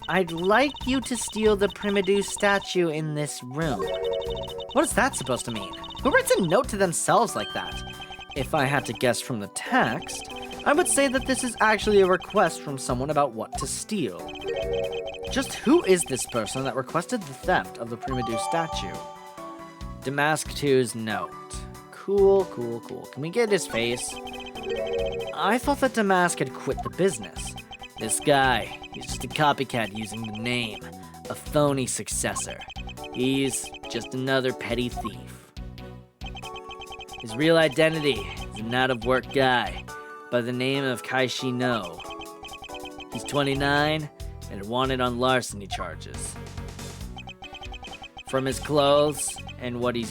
I'd like you to steal the Primadou statue in this room. What is that supposed to mean? Who writes a note to themselves like that? If I had to guess from the text, I would say that this is actually a request from someone about what to steal. Just who is this person that requested the theft of the Primadou statue? Damask 2's note. Cool. Can we get his face? I thought that Damask had quit the business. This guy, he's just a copycat using the name. A phony successor. He's just another petty thief. His real identity is an out-of-work guy by the name of Kaishi No. He's 29 and wanted on larceny charges. From his clothes and what he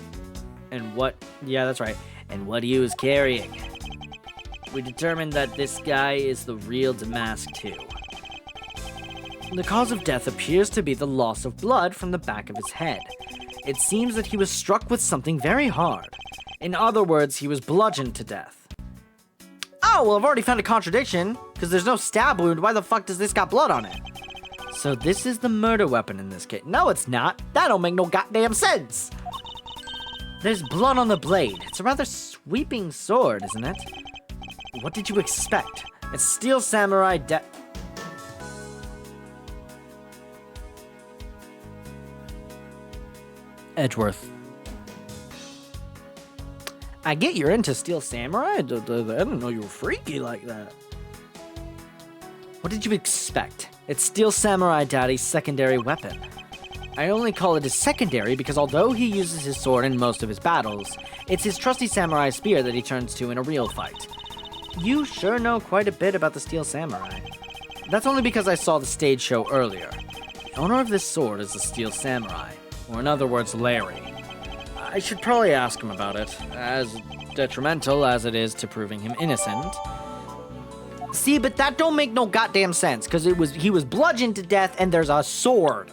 was carrying, we determined that this guy is the real Damask 2. The cause of death appears to be the loss of blood from the back of his head. It seems that he was struck with something very hard. In other words, he was bludgeoned to death. Oh, well, I've already found a contradiction, because there's no stab wound. Why the fuck does this got blood on it? So this is the murder weapon in this case. No, it's not. That don't make no goddamn sense. There's blood on the blade. It's a rather sweeping sword, isn't it? What did you expect? It's Steel Samurai Edgeworth. I get you're into Steel Samurai. I didn't know you were freaky like that. What did you expect? It's Steel Samurai Daddy's secondary weapon. I only call it his secondary because although he uses his sword in most of his battles, it's his trusty samurai spear that he turns to in a real fight. You sure know quite a bit about the Steel Samurai. That's only because I saw the stage show earlier. The owner of this sword is the Steel Samurai, or in other words, Larry. I should probably ask him about it, as detrimental as it is to proving him innocent. See, but that don't make no goddamn sense, because he was bludgeoned to death and there's a sword.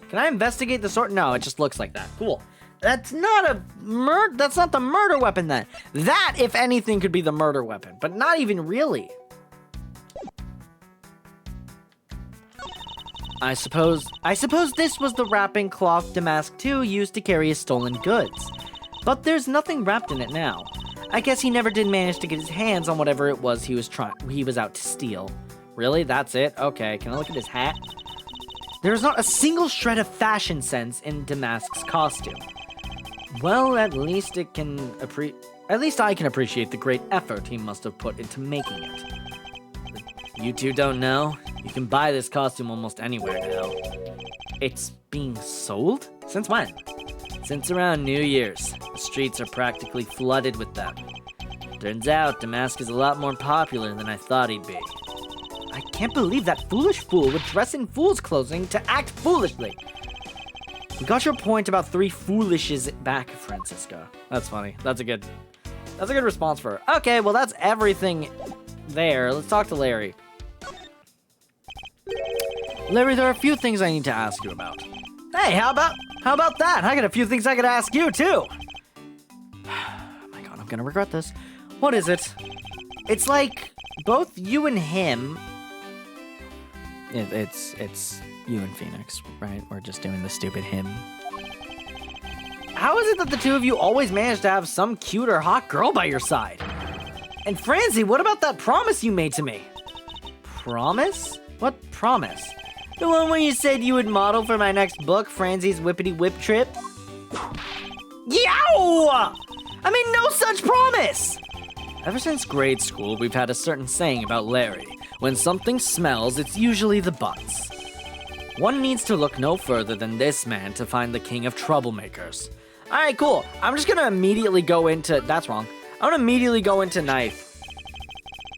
Can I investigate the sword? No, it just looks like that. Cool. That's not the murder weapon then. That, if anything, could be the murder weapon, but not even really. I suppose this was the wrapping cloth Damask 2 used to carry his stolen goods. But there's nothing wrapped in it now. I guess he never did manage to get his hands on whatever it was he was out to steal. Really? That's it? Okay, can I look at his hat? There's not a single shred of fashion sense in Damask's costume. Well, at least I can appreciate the great effort he must have put into making it. You two don't know? You can buy this costume almost anywhere now. It's being sold? Since when? Since around New Year's. The streets are practically flooded with them. Turns out, Damask is a lot more popular than I thought he'd be. I can't believe that foolish fool would dress in fool's clothing to act foolishly. We got your point about 3 foolishes back, Francisco. That's funny. That's a good response for her. Okay, well that's everything there. Let's talk to Larry. Larry, there are a few things I need to ask you about. Hey, how about that? I got a few things I could ask you too. Oh my god, I'm gonna regret this. What is it? It's like both you and him. It's you and Phoenix, right? We're just doing the stupid him. How is it that the two of you always manage to have some cute or hot girl by your side? And Francie, what about that promise you made to me? Promise? What promise? The one where you said you would model for my next book, Francie's Whippity Whip Trip? Yow! I made no such promise! Ever since grade school, we've had a certain saying about Larry. When something smells, it's usually the butts. One needs to look no further than this man to find the king of troublemakers. Alright, cool. I'm just gonna immediately go into... That's wrong. I'm gonna immediately go into knife.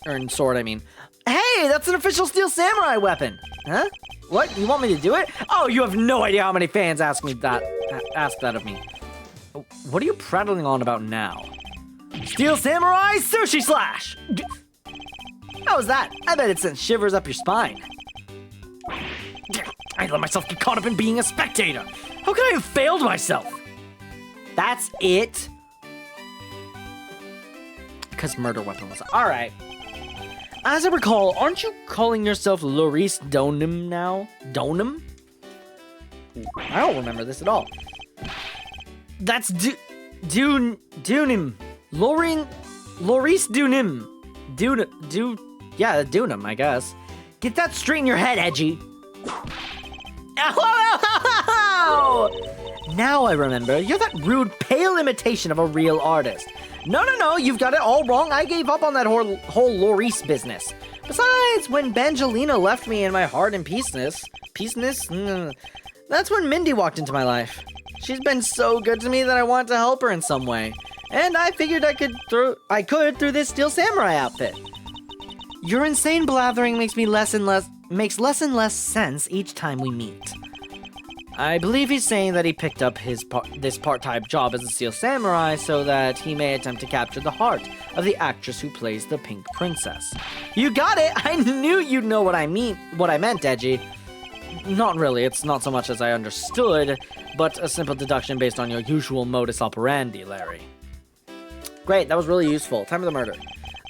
Or sword, I mean. Hey, that's an official Steel Samurai weapon! Huh? What? You want me to do it? Oh, you have no idea how many fans ask that of me. What are you prattling on about now? Steel Samurai Sushi Slash! How was that? I bet it sent shivers up your spine. I let myself get caught up in being a spectator. How could I have failed myself? That's it? Because murder weapon was... Alright. As I recall, aren't you calling yourself Loris Donim now? Donim? I don't remember this at all. That's Dunim. Loris Dunim. Yeah, Dunim, I guess. Get that straight in your head, Edgy. Ow! Now I remember. You're that rude, pale imitation of a real artist. No, you've got it all wrong. I gave up on that whole Loris business. Besides, when Bangelina left me in my heart in peaceness, that's when Mindy walked into my life. She's been so good to me that I want to help her in some way. And I figured I could through this Steel Samurai outfit. Your insane blathering makes less and less sense each time we meet. I believe he's saying that he picked up this part-time job as a Steel Samurai so that he may attempt to capture the heart of the actress who plays the Pink Princess. You got it! I knew you'd know what I meant, Edgy. Not really, it's not so much as I understood, but a simple deduction based on your usual modus operandi, Larry. Great, that was really useful. Time for the murder.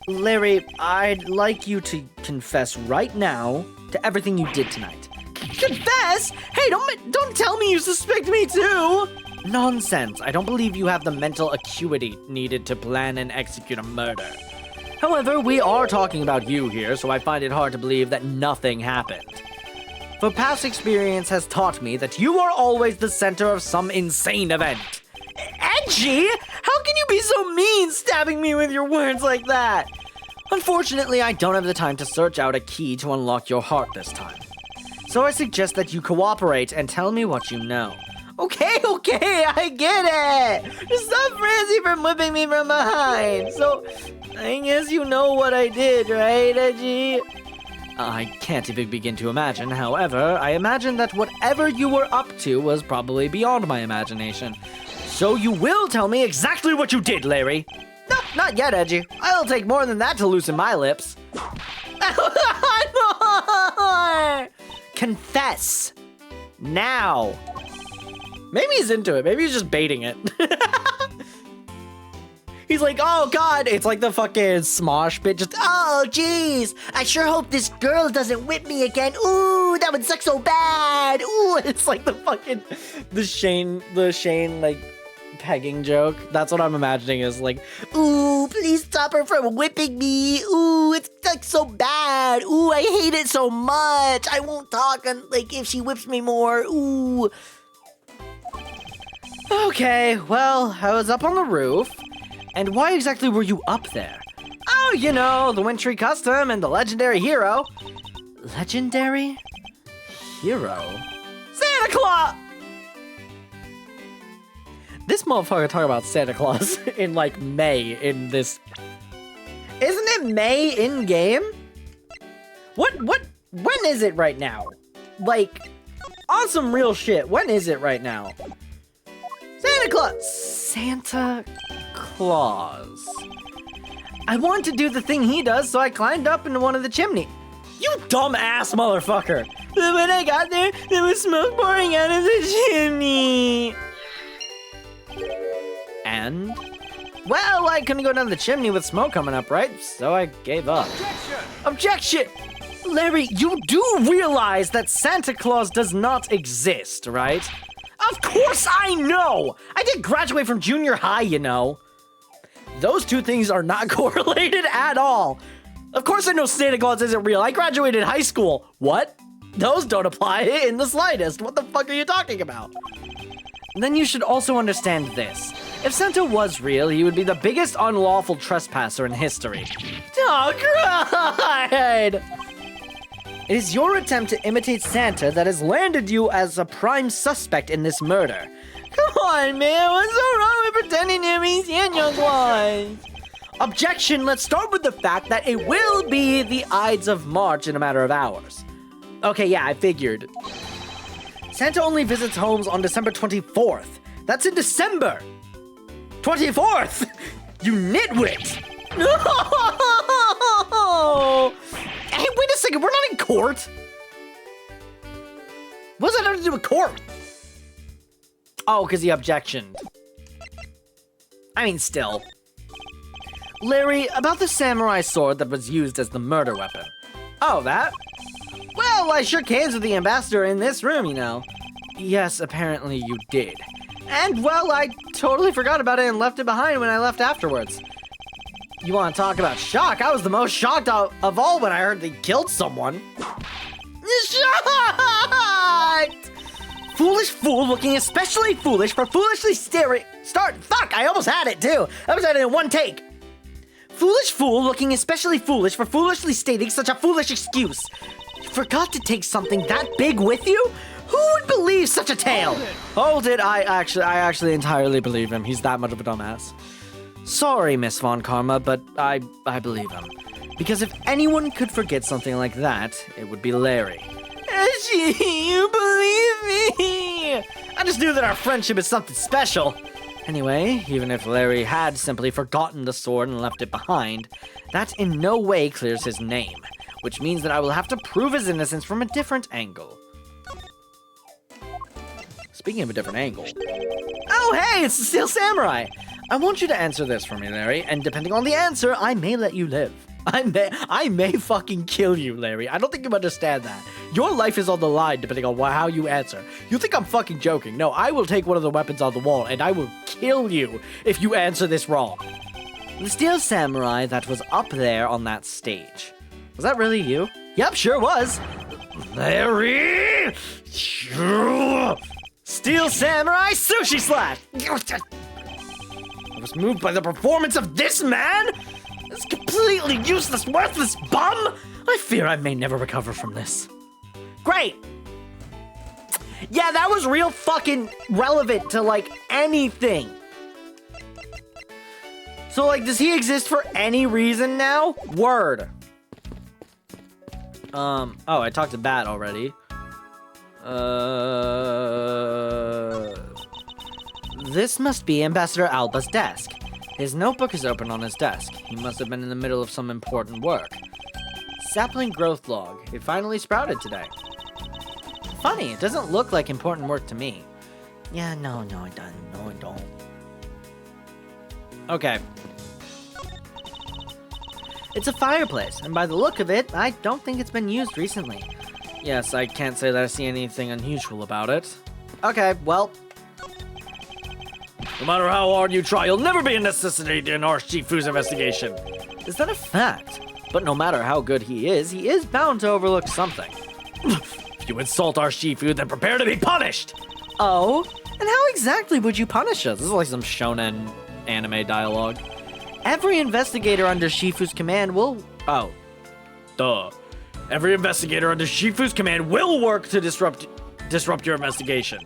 Larry, I'd like you to confess right now to everything you did tonight. Confess? Hey, don't tell me you suspect me too! Nonsense. I don't believe you have the mental acuity needed to plan and execute a murder. However, we are talking about you here, so I find it hard to believe that nothing happened. For past experience has taught me that you are always the center of some insane event. Edgy? How can you be so mean, stabbing me with your words like that? Unfortunately, I don't have the time to search out a key to unlock your heart this time. So I suggest that you cooperate and tell me what you know. Okay, I get it! Stop Francie from whipping me from behind! So, I guess you know what I did, right, Edgy? I can't even begin to imagine. However, I imagine that whatever you were up to was probably beyond my imagination. So you will tell me exactly what you did, Larry. No, not yet, Edgy. I'll take more than that to loosen my lips. Confess. Now. Maybe he's into it. Maybe he's just baiting it. He's like, oh god, it's like the fucking Smosh bit, just, oh jeez, I sure hope this girl doesn't whip me again. Ooh, that would suck so bad. Ooh, it's like the fucking, the Shane, like, pegging joke. That's what I'm imagining is like, ooh, please stop her from whipping me. Ooh, it's like so bad. Ooh, I hate it so much. I won't talk like if she whips me more. Ooh. Okay, well, I was up on the roof. And why exactly were you up there? Oh, you know, the Wintry Custom and the legendary hero. Legendary? Hero? Santa Claus! This motherfucker talking about Santa Claus in, like, May in this... Isn't it May in-game? When is it right now? Like, on some real shit, when is it right now? Santa Claus. I wanted to do the thing he does, so I climbed up into one of the chimneys. You dumb ass motherfucker! But when I got there, there was smoke pouring out of the chimney. And? Well, I couldn't go down the chimney with smoke coming up, right? So I gave up. Objection! Larry, you do realize that Santa Claus does not exist, right? Of course I know! I did graduate from junior high, you know. Those two things are not correlated at all. Of course I know Santa Claus isn't real. I graduated high school. What? Those don't apply in the slightest. What the fuck are you talking about? Then you should also understand this. If Santa was real, he would be the biggest unlawful trespasser in history. Oh, God! It is your attempt to imitate Santa that has landed you as a prime suspect in this murder. Come on, man, what's so wrong with pretending to be Santa Claus? Objection, let's start with the fact that it will be the Ides of March in a matter of hours. Okay, yeah, I figured. Santa only visits homes on December 24th. That's in December! 24th! You nitwit! No! Hey, wait a second, we're not in court! What does that have to do with court? Oh, because he objectioned. I mean, still. Larry, about the samurai sword that was used as the murder weapon. Oh, that? Well, I shook hands with the ambassador in this room, you know. Yes, apparently you did. And, well, I totally forgot about it and left it behind when I left afterwards. You want to talk about shock? I was the most shocked of all when I heard they killed someone. Shocked! Foolish fool looking especially foolish for foolishly Fuck, I almost had it, too. I almost had it in one take. Foolish fool looking especially foolish for foolishly stating such a foolish excuse. You forgot to take something that big with you? Who would believe such a tale? Hold it. I actually entirely believe him. He's that much of a dumbass. Sorry, Miss Von Karma, but I believe him. Because if anyone could forget something like that, it would be Larry. You believe me? I just knew that our friendship is something special. Anyway, even if Larry had simply forgotten the sword and left it behind, that in no way clears his name, which means that I will have to prove his innocence from a different angle. Speaking of a different angle. Oh, hey, it's the Steel Samurai! I want you to answer this for me, Larry, and depending on the answer, I may let you live. I may fucking kill you, Larry. I don't think you understand that. Your life is on the line depending on how you answer. You think I'm fucking joking. No, I will take one of the weapons on the wall and I will kill you if you answer this wrong. The Steel Samurai that was up there on that stage. Was that really you? Yep, sure was. Larry! Steel Samurai Sushi Slash! I was moved by the performance of this man? This completely useless, worthless bum? I fear I may never recover from this. Great! Yeah, that was real fucking relevant to, like, anything. So, like, does he exist for any reason now? Word. Oh, I talked to Bat already. This must be Ambassador Alba's desk. His notebook is open on his desk. He must have been in the middle of some important work. Sapling growth log. It finally sprouted today. Funny, it doesn't look like important work to me. Yeah, no, it doesn't. No, it don't. Okay. It's a fireplace, and by the look of it, I don't think it's been used recently. Yes, I can't say that I see anything unusual about it. Okay, well. No matter how hard you try, you'll never be a necessity in our Shifu's investigation. Is that a fact? But no matter how good he is bound to overlook something. If you insult our Shifu, then prepare to be punished! Oh? And how exactly would you punish us? This is like some shonen anime dialogue. Every investigator under Shifu's command will... Oh. Duh. Every investigator under Shifu's command will work to disrupt your investigation.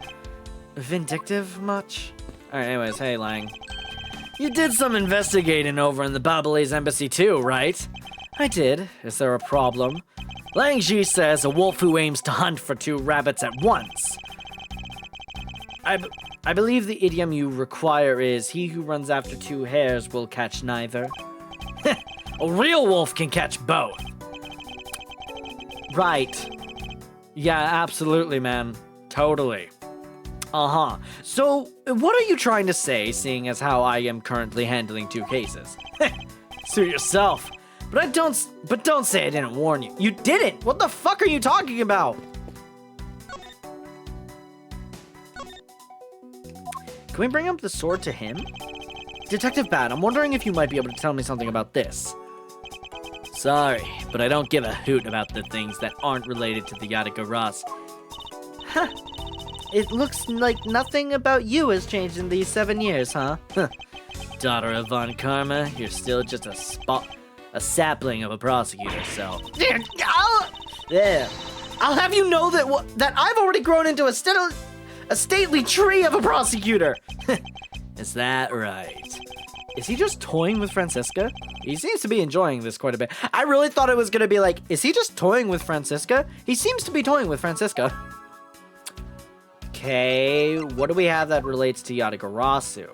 Vindictive much? Alright, anyways, hey, Lang. You did some investigating over in the Babalese embassy too, right? I did. Is there a problem? Lang Ji says a wolf who aims to hunt for two rabbits at once. I believe the idiom you require is, he who runs after two hares will catch neither. A real wolf can catch both. Right. Yeah, absolutely, man. Totally. Uh-huh. So, what are you trying to say, seeing as how I am currently handling two cases? Suit yourself. But don't say I didn't warn you. You didn't! What the fuck are you talking about? Can we bring up the sword to him? Detective Bat, I'm wondering if you might be able to tell me something about this. Sorry, but I don't give a hoot about the things that aren't related to the Yatagarasu. Huh. It looks like nothing about you has changed in these 7 years, huh? Daughter of Von Karma, you're still just a sapling of a prosecutor, so... I'll have you know that I've already grown into a stately tree of a prosecutor! Is that right? Is he just toying with Francisca? He seems to be enjoying this quite a bit. I really thought it was going to be like, is he just toying with Francisca? He seems to be toying with Francisca. Okay, what do we have that relates to Yatagarasu?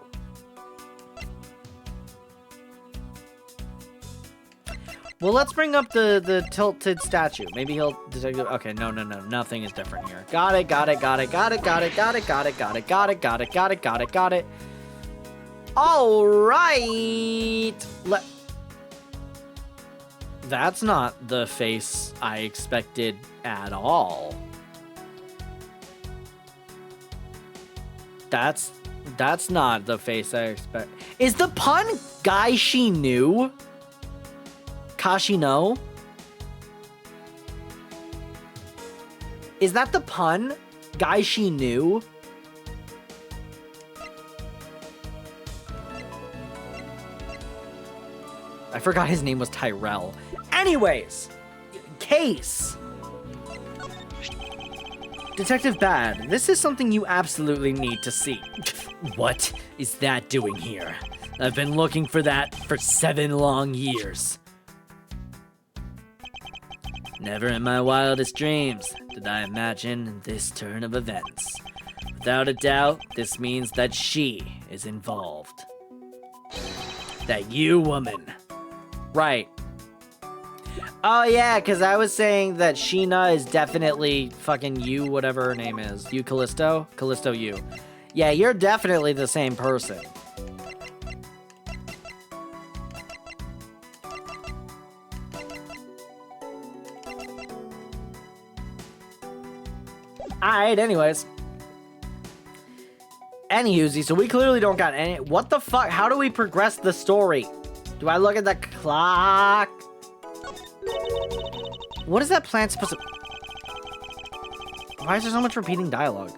Well, let's bring up the tilted statue. Maybe he'll detect. Okay, no, nothing is different here. Got it. All right. That's not the face I expected at all. That's not the face I expect. Is the pun guy she knew? Kashino? Is that the pun? Guy she knew? I forgot his name was Tyrell. Anyways, case. Detective Bad, this is something you absolutely need to see. What is that doing here? I've been looking for that for 7 long years. Never in my wildest dreams did I imagine this turn of events. Without a doubt, this means that she is involved. That you, woman. Right. Oh yeah, because I was saying that Sheena is definitely fucking you, whatever her name is. You Callisto? Callisto you. Yeah, you're definitely the same person. Alright, anyways. Anywho, so we clearly don't got any... What the fuck? How do we progress the story? Do I look at the clock? What is that plant supposed to... Why is there so much repeating dialogue?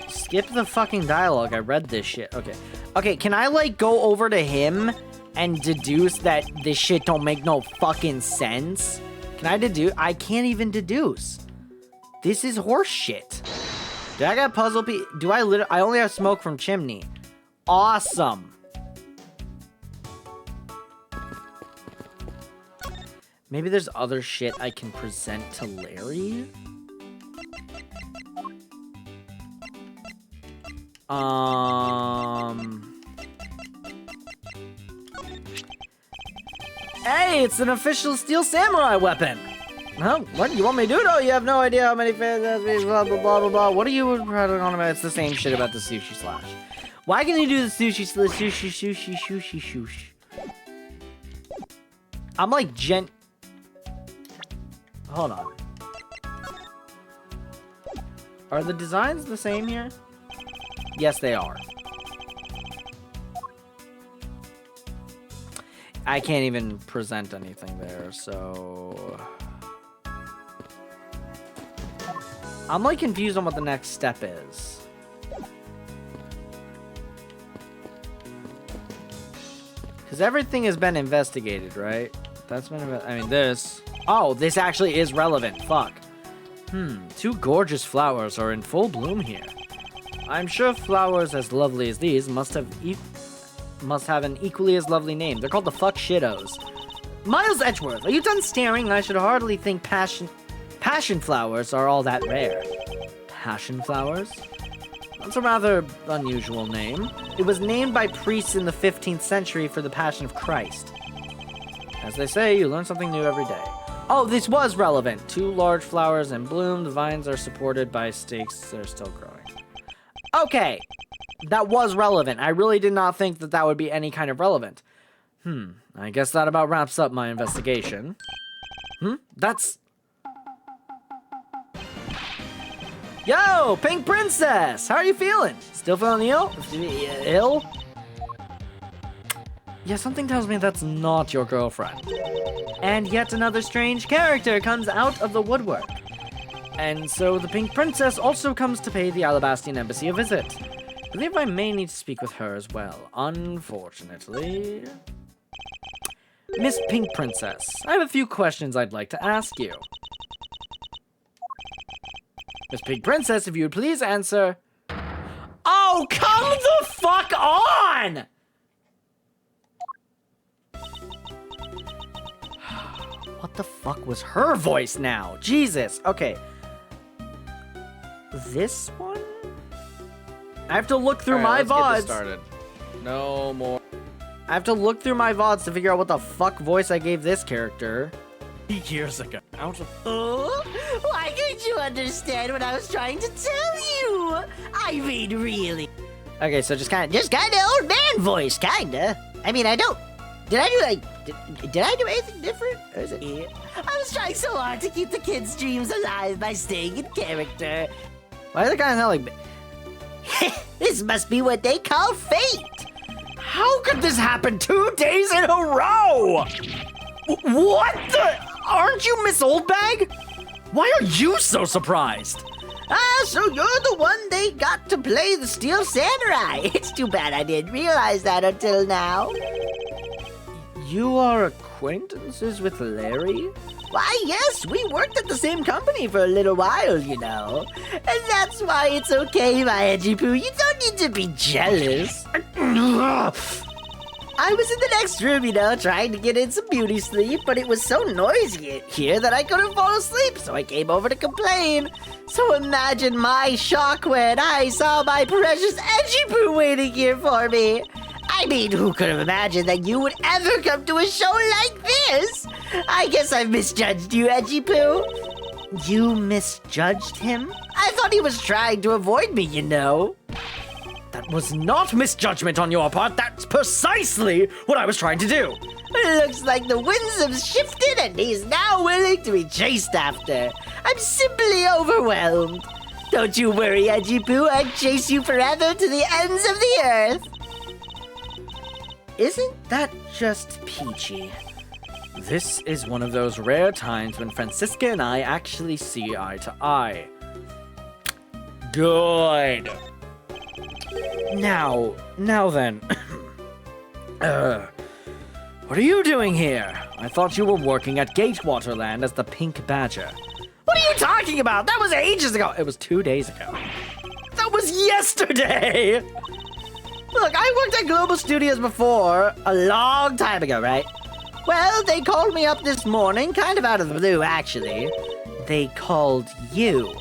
Skip the fucking dialogue. I read this shit. Okay. Okay, can I, like, go over to him and deduce that this shit don't make no fucking sense? Can I deduce? I can't even deduce. This is horse shit. Do I got puzzle piece? Do I literally... I only have smoke from chimney. Awesome. Maybe there's other shit I can present to Larry? Hey, it's an official Steel Samurai weapon. Huh? What? You want me to do it? Oh, you have no idea how many fans, blah, blah, blah, blah, blah. What are you on about? It's the same shit about the sushi slash. Why can you do the sushi? I'm like Hold on. Are the designs the same here? Yes, they are. I can't even present anything there, so... I'm like confused on what the next step is. Because everything has been investigated, right? That's been... I mean, this... Oh, this actually is relevant. Fuck. 2 gorgeous flowers are in full bloom here. I'm sure flowers as lovely as these must have an equally as lovely name. They're called the fuck shittos. Miles Edgeworth, are you done staring? I should hardly think passion flowers are all that rare. Passion flowers? That's a rather unusual name. It was named by priests in the 15th century for the Passion of Christ. As they say, you learn something new every day. Oh, this was relevant. 2 large flowers in bloom. The vines are supported by stakes. They're still growing. Okay. That was relevant. I really did not think that that would be any kind of relevant. I guess that about wraps up my investigation. That's... Yo, Pink Princess! How are you feeling? Still feeling ill? Yeah, something tells me that's not your girlfriend. And yet another strange character comes out of the woodwork. And so the Pink Princess also comes to pay the Alabastian Embassy a visit. I believe I may need to speak with her as well, unfortunately. Miss Pink Princess, I have a few questions I'd like to ask you. Miss Pig Princess, if you would please answer. Oh, come the fuck on! What the fuck was her voice now? Jesus. Okay. This one? I have to look through my Let's get VODs. this started. No more. I have to look through my VODs to figure out what the fuck voice I gave this character. Years ago. Out of. Oh, why couldn't you understand what I was trying to tell you? I mean, really. Okay, so just kind of Old man voice, kinda. I mean, I don't. Did I do anything different? Or is it? I was trying so hard to keep the kids' dreams alive by staying in character. Why does it kind of sound like? This must be what they call fate. How could this happen 2 days in a row? What the? Aren't you Miss Oldbag? Why are you so surprised? So you're the one they got to play the Steel Samurai. It's too bad I didn't realize that until now. You are acquaintances with Larry? Why, yes, we worked at the same company for a little while, you know. And that's why it's okay, my edgy poo. You don't need to be jealous. I was in the next room, you know, trying to get in some beauty sleep, but it was so noisy here that I couldn't fall asleep, so I came over to complain. So imagine my shock when I saw my precious edgy poo waiting here for me. I mean, who could have imagined that you would ever come to a show like this? I guess I've misjudged you, Edgy Poo. You misjudged him? I thought he was trying to avoid me, you know. That was not misjudgment on your part. That's precisely what I was trying to do. It looks like the winds have shifted and he's now willing to be chased after. I'm simply overwhelmed. Don't you worry, Edgy Poo. I'd chase you forever to the ends of the earth. Isn't that just peachy? This is one of those rare times when Francisca and I actually see eye to eye. Good. Now then. What are you doing here? I thought you were working at Gatewaterland as the Pink Badger. What are you talking about? That was ages ago. It was 2 days ago. That was yesterday. Look, I worked at Global Studios before, a long time ago, right? Well, they called me up this morning, kind of out of the blue, actually. They called you.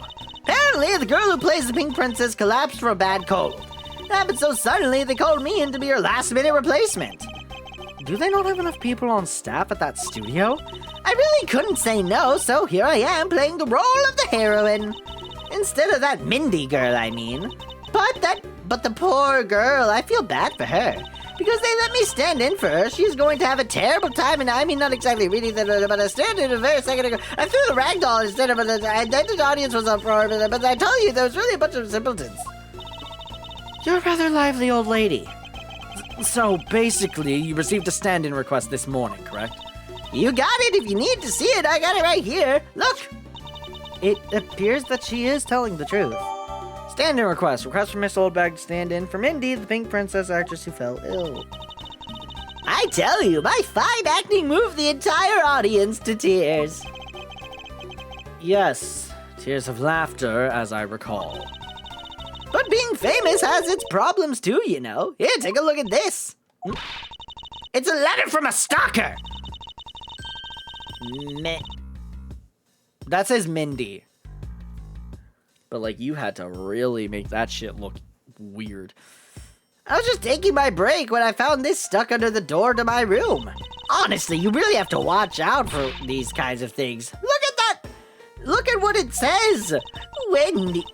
Apparently, the girl who plays the Pink Princess collapsed from a bad cold. It happened so suddenly, they called me in to be her last-minute replacement. Do they not have enough people on staff at that studio? I really couldn't say no, so here I am playing the role of the heroine. Instead of that Mindy girl, I mean. But the poor girl, I feel bad for her. Because they let me stand in for her. She's going to have a terrible time, and I mean, not exactly reading the, but I stand in a very second ago. I threw the ragdoll instead of the intended audience was up for her, but I tell you, there was really a bunch of simpletons. You're a rather lively old lady. So, basically, you received a stand-in request this morning, correct? You got it. If you need to see it, I got it right here. Look. It appears that she is telling the truth. Stand-in request. Request from Miss Oldbag to stand in for Mindy, the Pink Princess actress who fell ill. I tell you, my fine acting moved the entire audience to tears. Yes, tears of laughter, as I recall. But being famous has its problems too, you know. Here, take a look at this. It's a letter from a stalker. That says Mindy. But, like, you had to really make that shit look weird. I was just taking my break when I found this stuck under the door to my room. Honestly, you really have to watch out for these kinds of things. Look at that! Look at what it says! Wendy.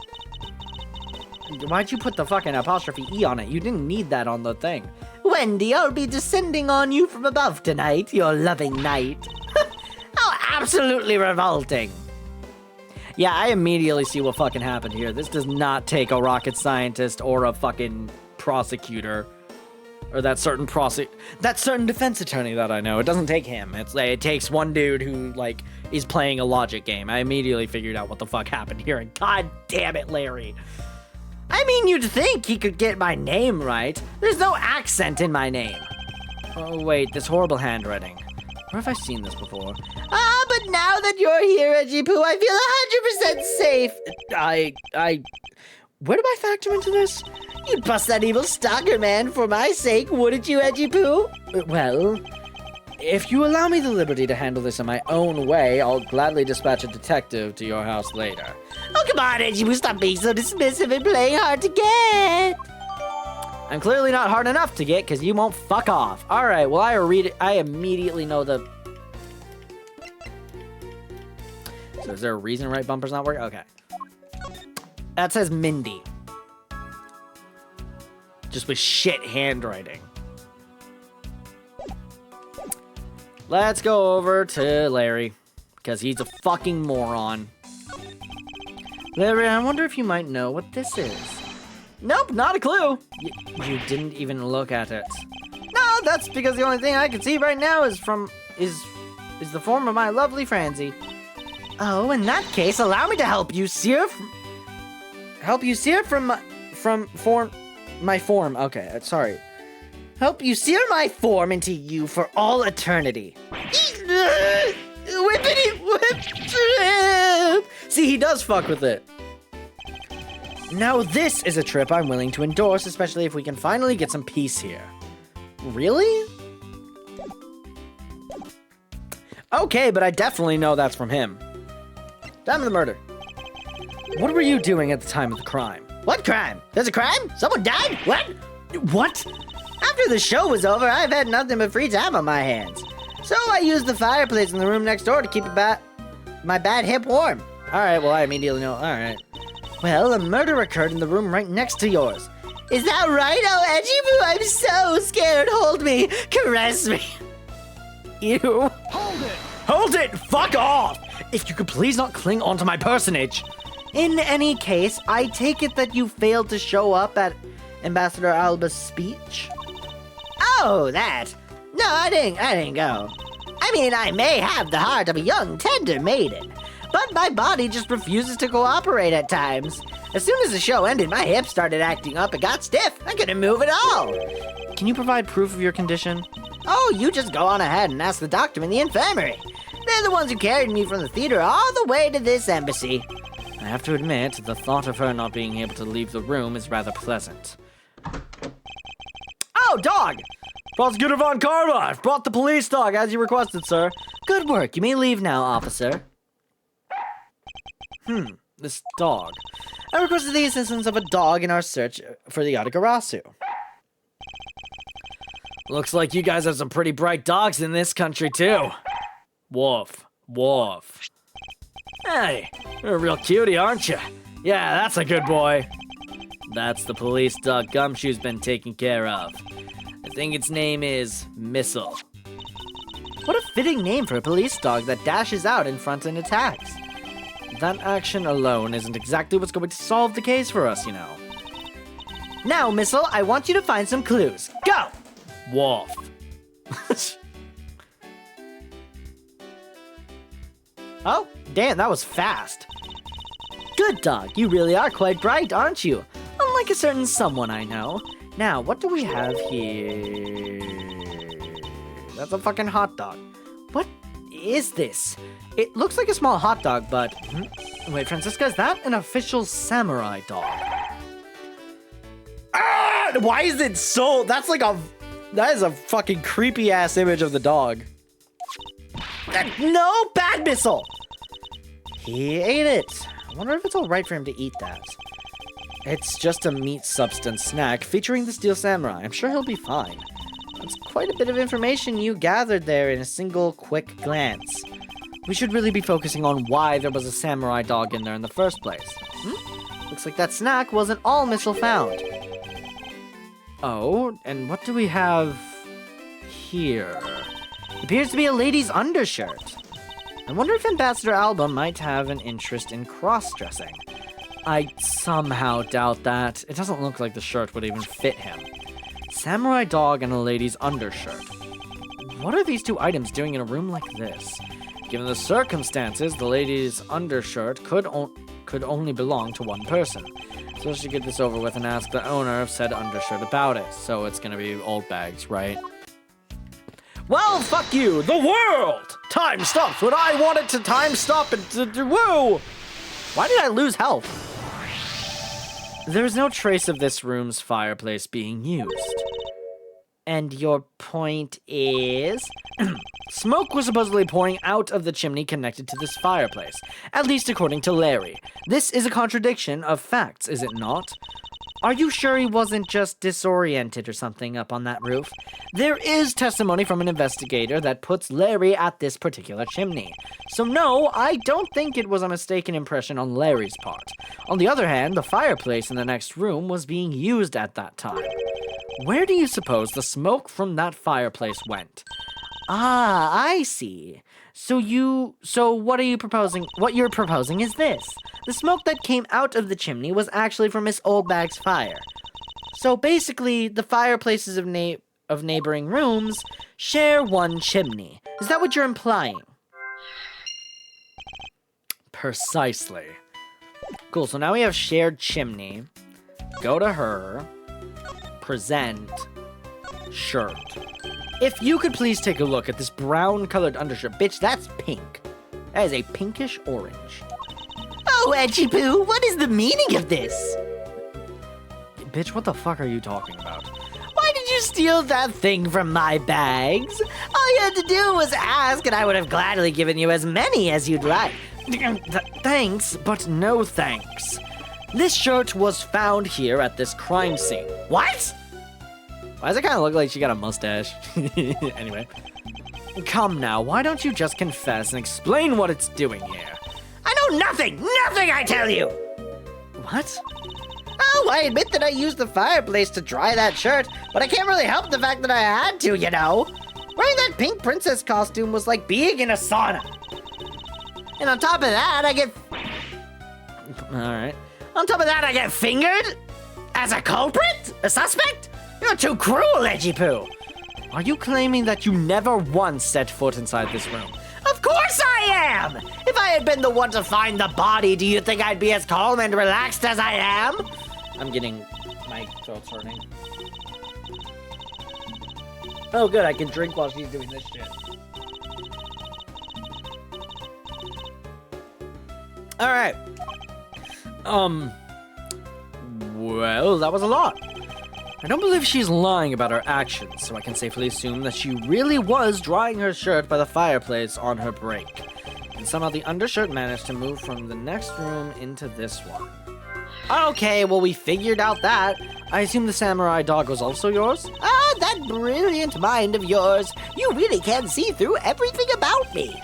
Why'd you put the fucking apostrophe E on it? You didn't need that on the thing. Wendy, I'll be descending on you from above tonight, your loving knight. How absolutely revolting. Yeah, I immediately see what fucking happened here. This does not take a rocket scientist or a fucking prosecutor. Or that certain defense attorney that I know. It doesn't take him. It takes one dude who, like, is playing a logic game. I immediately figured out what the fuck happened here, and god damn it, Larry. I mean, you'd think he could get my name right. There's no accent in my name. Oh, wait, this horrible handwriting. Where have I seen this before? but now that you're here, Edgy Poo, I feel 100% safe. Where do I factor into this? You'd bust that evil stalker man for my sake, wouldn't you, Edgy Poo? Well, if you allow me the liberty to handle this in my own way, I'll gladly dispatch a detective to your house later. Oh, come on, Edgy Poo, stop being so dismissive and playing hard to get. I'm clearly not hard enough to get, because you won't fuck off. Alright, well, I immediately know the... So is there a reason right bumper's not working? Okay. That says Mindy. Just with shit handwriting. Let's go over to Larry, because he's a fucking moron. Larry, I wonder if you might know what this is. Nope, not a clue. You didn't even look at it. No, that's because the only thing I can see right now is the form of my lovely Francie. Oh, in that case, allow me to help you sear my form. Okay, sorry. Help you sear my form into you for all eternity. Whippity whip trip! See, he does fuck with it. Now this is a trip I'm willing to endorse, especially if we can finally get some peace here. Really? Okay, but I definitely know that's from him. Time of the murder. What were you doing at the time of the crime? What crime? There's a crime? Someone died? What? What? After the show was over, I've had nothing but free time on my hands. So I used the fireplace in the room next door to keep my bad hip warm. Alright, well, I immediately know. Alright. Well, a murder occurred in the room right next to yours. Is that right? Oh, Edgy Poo, I'm so scared. Hold me. Caress me. Ew. Hold it! Hold it! Fuck off! If you could please not cling onto my personage. In any case, I take it that you failed to show up at Ambassador Alba's speech? Oh, that. No, I didn't go. I mean, I may have the heart of a young, tender maiden, but my body just refuses to cooperate at times. As soon as the show ended, my hips started acting up. It got stiff. I couldn't move at all. Can you provide proof of your condition? Oh, you just go on ahead and ask the doctor in the infirmary. They're the ones who carried me from the theater all the way to this embassy. I have to admit, the thought of her not being able to leave the room is rather pleasant. Oh, dog! Prosecutor Von Karma, I've brought the police dog as you requested, sir. Good work. You may leave now, officer. This dog. I requested the assistance of a dog in our search for the Yatagarasu. Looks like you guys have some pretty bright dogs in this country, too. Woof. Woof. Hey, you're a real cutie, aren't you? Yeah, that's a good boy. That's the police dog Gumshoe's been taken care of. I think its name is Missile. What a fitting name for a police dog that dashes out in front and attacks. That action alone isn't exactly what's going to solve the case for us, you know. Now, Missile, I want you to find some clues. Go! Wolf. Oh, damn, that was fast. Good dog, you really are quite bright, aren't you? Unlike a certain someone I know. Now, what do we have here? That's a fucking hot dog. What is this? It looks like a small hot dog, but... Wait, Francisca, is that an official samurai dog? Ah! Why is it so... That is a fucking creepy-ass image of the dog. No, bad Missile! He ate it. I wonder if it's alright for him to eat that. It's just a meat substance snack featuring the Steel Samurai. I'm sure he'll be fine. That's quite a bit of information you gathered there in a single quick glance. We should really be focusing on why there was a samurai dog in there in the first place. Looks like that snack wasn't all Missile found. Oh, and what do we have here? Appears to be a lady's undershirt. I wonder if Ambassador Alba might have an interest in cross-dressing. I somehow doubt that. It doesn't look like the shirt would even fit him. Samurai dog and a lady's undershirt. What are these two items doing in a room like this? Given the circumstances, the lady's undershirt could only belong to one person. So she get this over with and ask the owner of said undershirt about it. So it's gonna be old bags, right? Well, fuck you! The world! Time stops when I want it to time stop and woo! Why did I lose health? There is no trace of this room's fireplace being used. And your point is? Smoke was supposedly pouring out of the chimney connected to this fireplace, at least according to Larry. This is a contradiction of facts, is it not? Are you sure he wasn't just disoriented or something up on that roof? There is testimony from an investigator that puts Larry at this particular chimney. So no, I don't think it was a mistaken impression on Larry's part. On the other hand, the fireplace in the next room was being used at that time. Where do you suppose the smoke from that fireplace went? Ah, I see. So what you're proposing is this. The smoke that came out of the chimney was actually from Miss Oldbag's fire. So basically, the fireplaces of neighboring rooms share one chimney. Is that what you're implying? Precisely. Cool, so now we have shared chimney. Go to her. Present. Shirt. If you could please take a look at this brown-colored undershirt. Bitch, that's pink. That is a pinkish orange. Oh, Edgy Poo, what is the meaning of this? Bitch, what the fuck are you talking about? Why did you steal that thing from my bags? All you had to do was ask, and I would have gladly given you as many as you'd like. Thanks, but no thanks. This shirt was found here at this crime scene. What? Why does it kind of look like she got a mustache? Anyway. Come now, why don't you just confess and explain what it's doing here? I know nothing! Nothing, I tell you! What? Oh, I admit that I used the fireplace to dry that shirt, but I can't really help the fact that I had to, you know? Wearing that pink princess costume was like being in a sauna. And on top of that, I get... Alright. On top of that, I get fingered? As a culprit? A suspect? You're too cruel, Edgy Poo. Are you claiming that you never once set foot inside this room? Of course I am! If I had been the one to find the body, do you think I'd be as calm and relaxed as I am? I'm getting... my throat's hurting. Oh good, I can drink while she's doing this shit. Alright. Well, that was a lot. I don't believe she's lying about her actions, so I can safely assume that she really was drying her shirt by the fireplace on her break. And somehow the undershirt managed to move from the next room into this one. Okay, well we figured out that. I assume the samurai dog was also yours? Ah, that brilliant mind of yours. You really can see through everything about me.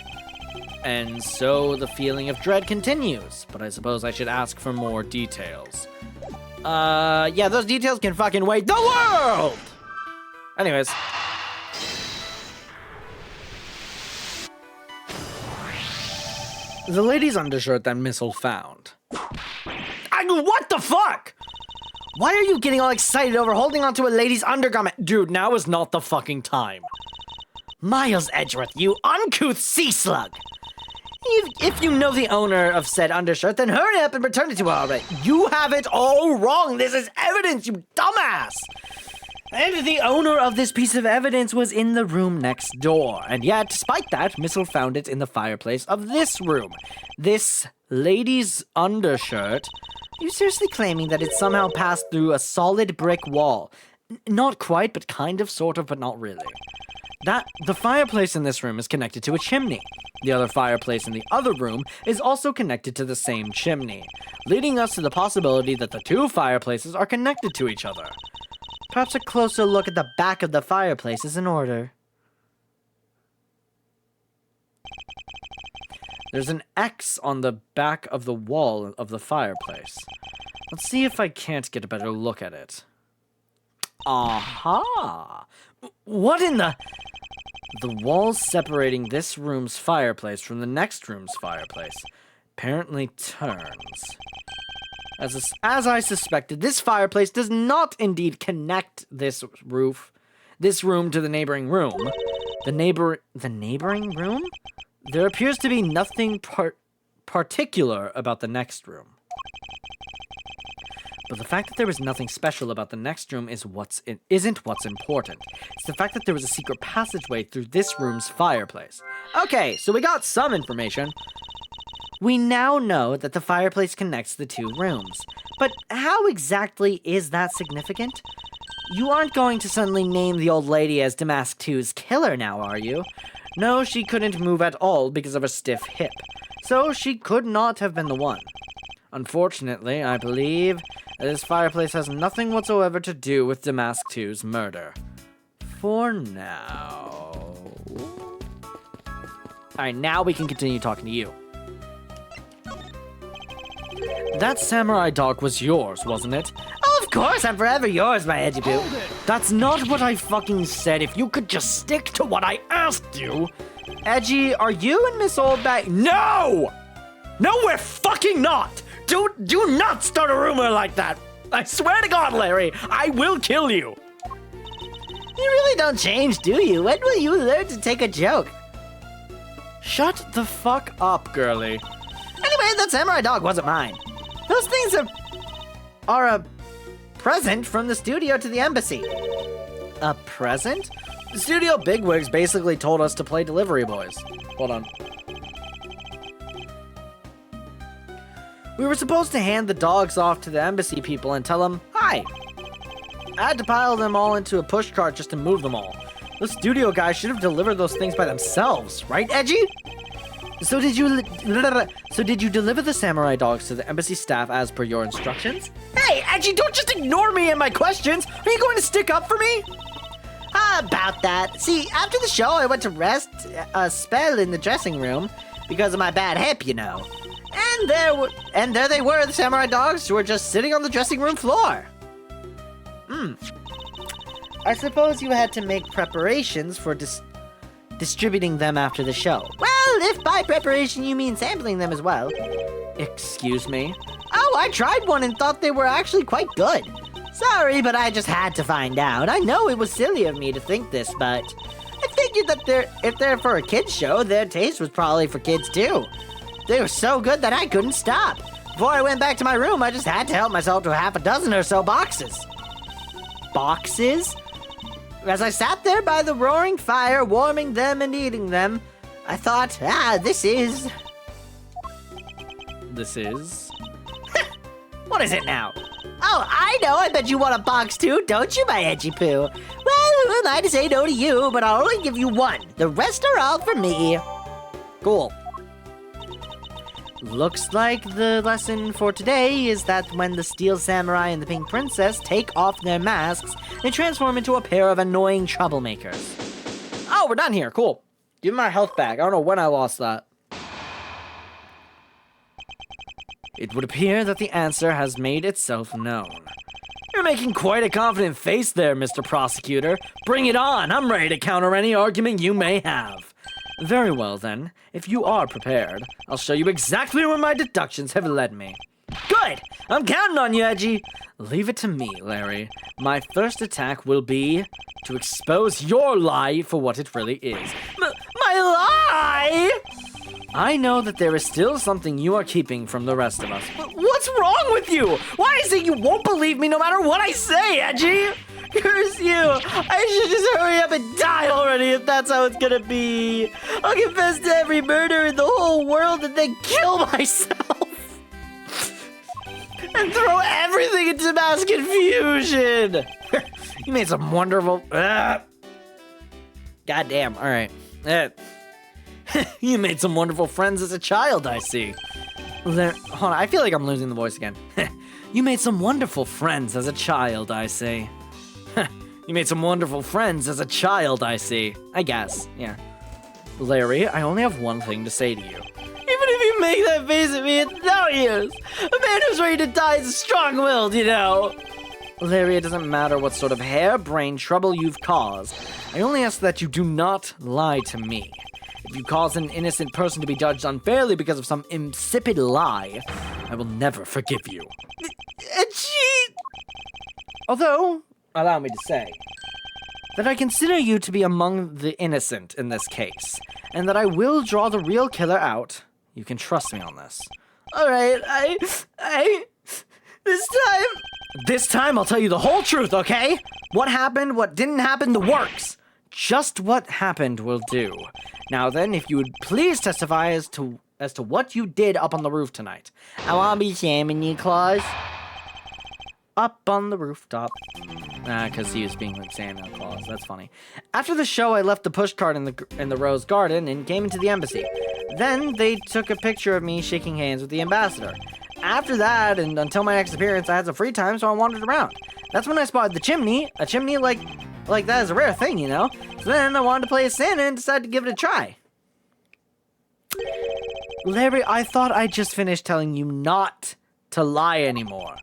And so the feeling of dread continues, but I suppose I should ask for more details. Yeah, those details can fucking wait the world! Anyways. The lady's undershirt that Missile found. What the fuck? Why are you getting all excited over holding onto a lady's undergarment? Dude, now is not the fucking time. Miles Edgeworth, you uncouth sea slug! If you know the owner of said undershirt, then hurry up and return it to her already. You have it all wrong. This is evidence, you dumbass. And the owner of this piece of evidence was in the room next door. And yet, despite that, Missile found it in the fireplace of this room. This lady's undershirt. Are you seriously claiming that it somehow passed through a solid brick wall? Not quite, but kind of, sort of, but not really. The fireplace in this room is connected to a chimney. The other fireplace in the other room is also connected to the same chimney, leading us to the possibility that the two fireplaces are connected to each other. Perhaps a closer look at the back of the fireplace is in order. There's an X on the back of the wall of the fireplace. Let's see if I can't get a better look at it. Aha! What in the... The wall separating this room's fireplace from the next room's fireplace apparently turns. As I suspected, this fireplace does not indeed connect this room to the neighboring room. The neighboring room? There appears to be nothing particular about the next room. But the fact that there is nothing special about the next room isn't what's important. It's the fact that there was a secret passageway through this room's fireplace. Okay, so we got some information. We now know that the fireplace connects the two rooms. But how exactly is that significant? You aren't going to suddenly name the old lady as Damask 2's killer now, are you? No, she couldn't move at all because of a stiff hip. So she could not have been the one. Unfortunately, I believe that this fireplace has nothing whatsoever to do with Damask 2's murder. For now. Alright, now we can continue talking to you. That samurai dog was yours, wasn't it? Oh, of course, I'm forever yours, my edgy poo. That's not what I fucking said. If you could just stick to what I asked you. Edgy, are you and Miss Oldbag? No! No, we're fucking not! Do not start a rumor like that! I swear to God, Larry, I will kill you! You really don't change, do you? When will you learn to take a joke? Shut the fuck up, girly. Anyway, that samurai dog wasn't mine. Those things are a present from the studio to the embassy. A present? The studio bigwigs basically told us to play delivery boys. Hold on. We were supposed to hand the dogs off to the embassy people and tell them, hi. I had to pile them all into a pushcart just to move them all. The studio guys should have delivered those things by themselves, right, Edgy? So did you deliver the samurai dogs to the embassy staff as per your instructions? Hey, Edgy, don't just ignore me and my questions. Are you going to stick up for me? About that. See, after the show, I went to rest a spell in the dressing room because of my bad hip, you know. And there they were, the samurai dogs, who were just sitting on the dressing room floor. I suppose you had to make preparations for distributing them after the show. Well, if by preparation you mean sampling them as well. Excuse me? Oh, I tried one and thought they were actually quite good. Sorry, but I just had to find out. I know it was silly of me to think this, but I figured that if they're for a kids show, their taste was probably for kids too. They were so good that I couldn't stop. Before I went back to my room, I just had to help myself to half a dozen or so boxes. Boxes? As I sat there by the roaring fire, warming them and eating them, I thought, this is... This is? What is it now? Oh, I know, I bet you want a box too, don't you, my edgy poo? Well, who am I to say no to you, but I'll only give you one. The rest are all for me. Cool. Looks like the lesson for today is that when the Steel Samurai and the Pink Princess take off their masks, they transform into a pair of annoying troublemakers. Oh, we're done here. Cool. Give me my health back. I don't know when I lost that. It would appear that the answer has made itself known. You're making quite a confident face there, Mr. Prosecutor. Bring it on. I'm ready to counter any argument you may have. Very well, then. If you are prepared, I'll show you exactly where my deductions have led me. Good! I'm counting on you, Edgy. Leave it to me, Larry. My first attack will be to expose your lie for what it really is. My lie? I know that there is still something you are keeping from the rest of us. What's wrong with you? Why is it you won't believe me no matter what I say, Edgy? Curse you! I should just hurry up and die already if that's how it's gonna be. I'll confess to every murder in the whole world and then kill myself. And throw everything into mass confusion. You made some wonderful... Goddamn, alright. You made some wonderful friends as a child, I see. Hold on, I feel like I'm losing the voice again. You made some wonderful friends as a child, I see. You made some wonderful friends as a child, I see. I guess, yeah. Larry, I only have one thing to say to you. Even if you make that face at me, it's no use. A man who's ready to die is strong-willed, you know. Larry, it doesn't matter what sort of harebrained trouble you've caused. I only ask that you do not lie to me. If you cause an innocent person to be judged unfairly because of some insipid lie, I will never forgive you. Although, allow me to say, that I consider you to be among the innocent in this case, and that I will draw the real killer out. You can trust me on this. All right, This time I'll tell you the whole truth, okay? What happened, what didn't happen, the works. Just what happened will do. Now then, if you would please testify as to what you did up on the roof tonight. I wanna be shaming you, Claus. Up on the rooftop. Because he was being like Santa Claus. That's funny. After the show, I left the pushcart in the Rose Garden and came into the embassy. Then they took a picture of me shaking hands with the ambassador. After that, and until my next appearance, I had some free time, so I wandered around. That's when I spotted the chimney. A chimney like that is a rare thing, you know? So then I wanted to play as Santa and decided to give it a try. Larry, I thought I just finished telling you not to lie anymore.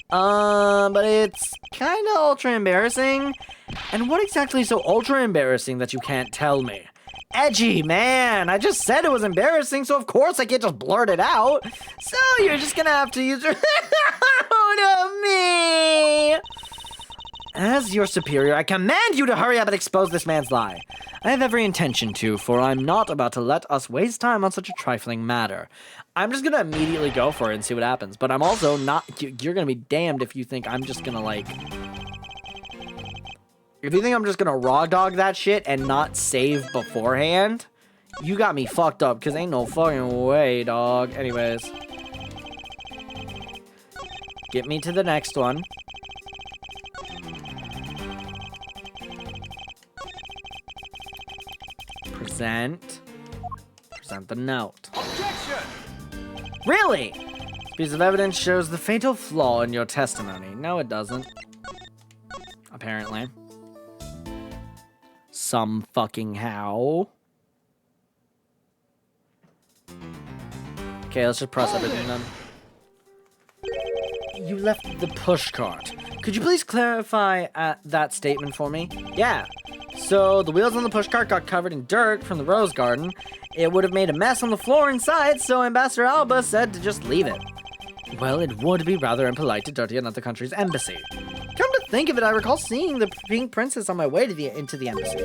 But it's kind of ultra embarrassing. And what exactly is so ultra embarrassing that you can't tell me? Edgy, man. I just said it was embarrassing, so of course I can't just blurt it out. So you're just gonna have to use your out of me. As your superior, I command you to hurry up and expose this man's lie. I have every intention to, for I'm not about to let us waste time on such a trifling matter. I'm just gonna immediately go for it and see what happens, but I'm also not. You're gonna be damned if you think I'm just gonna if you think I'm just gonna raw dog that shit and not save beforehand, you got me fucked up, because ain't no fucking way, dog. Anyways. Get me to the next one. Present the note. Objection! Really? This piece of evidence shows the fatal flaw in your testimony. No, it doesn't. Apparently. Some fucking how. Okay, let's just press everything then. You left the pushcart. Could you please clarify that statement for me? Yeah. So, the wheels on the pushcart got covered in dirt from the rose garden. It would have made a mess on the floor inside, so Ambassador Alba said to just leave it. Well, it would be rather impolite to dirty another country's embassy. Come to think of it, I recall seeing the pink princess on my way to into the embassy.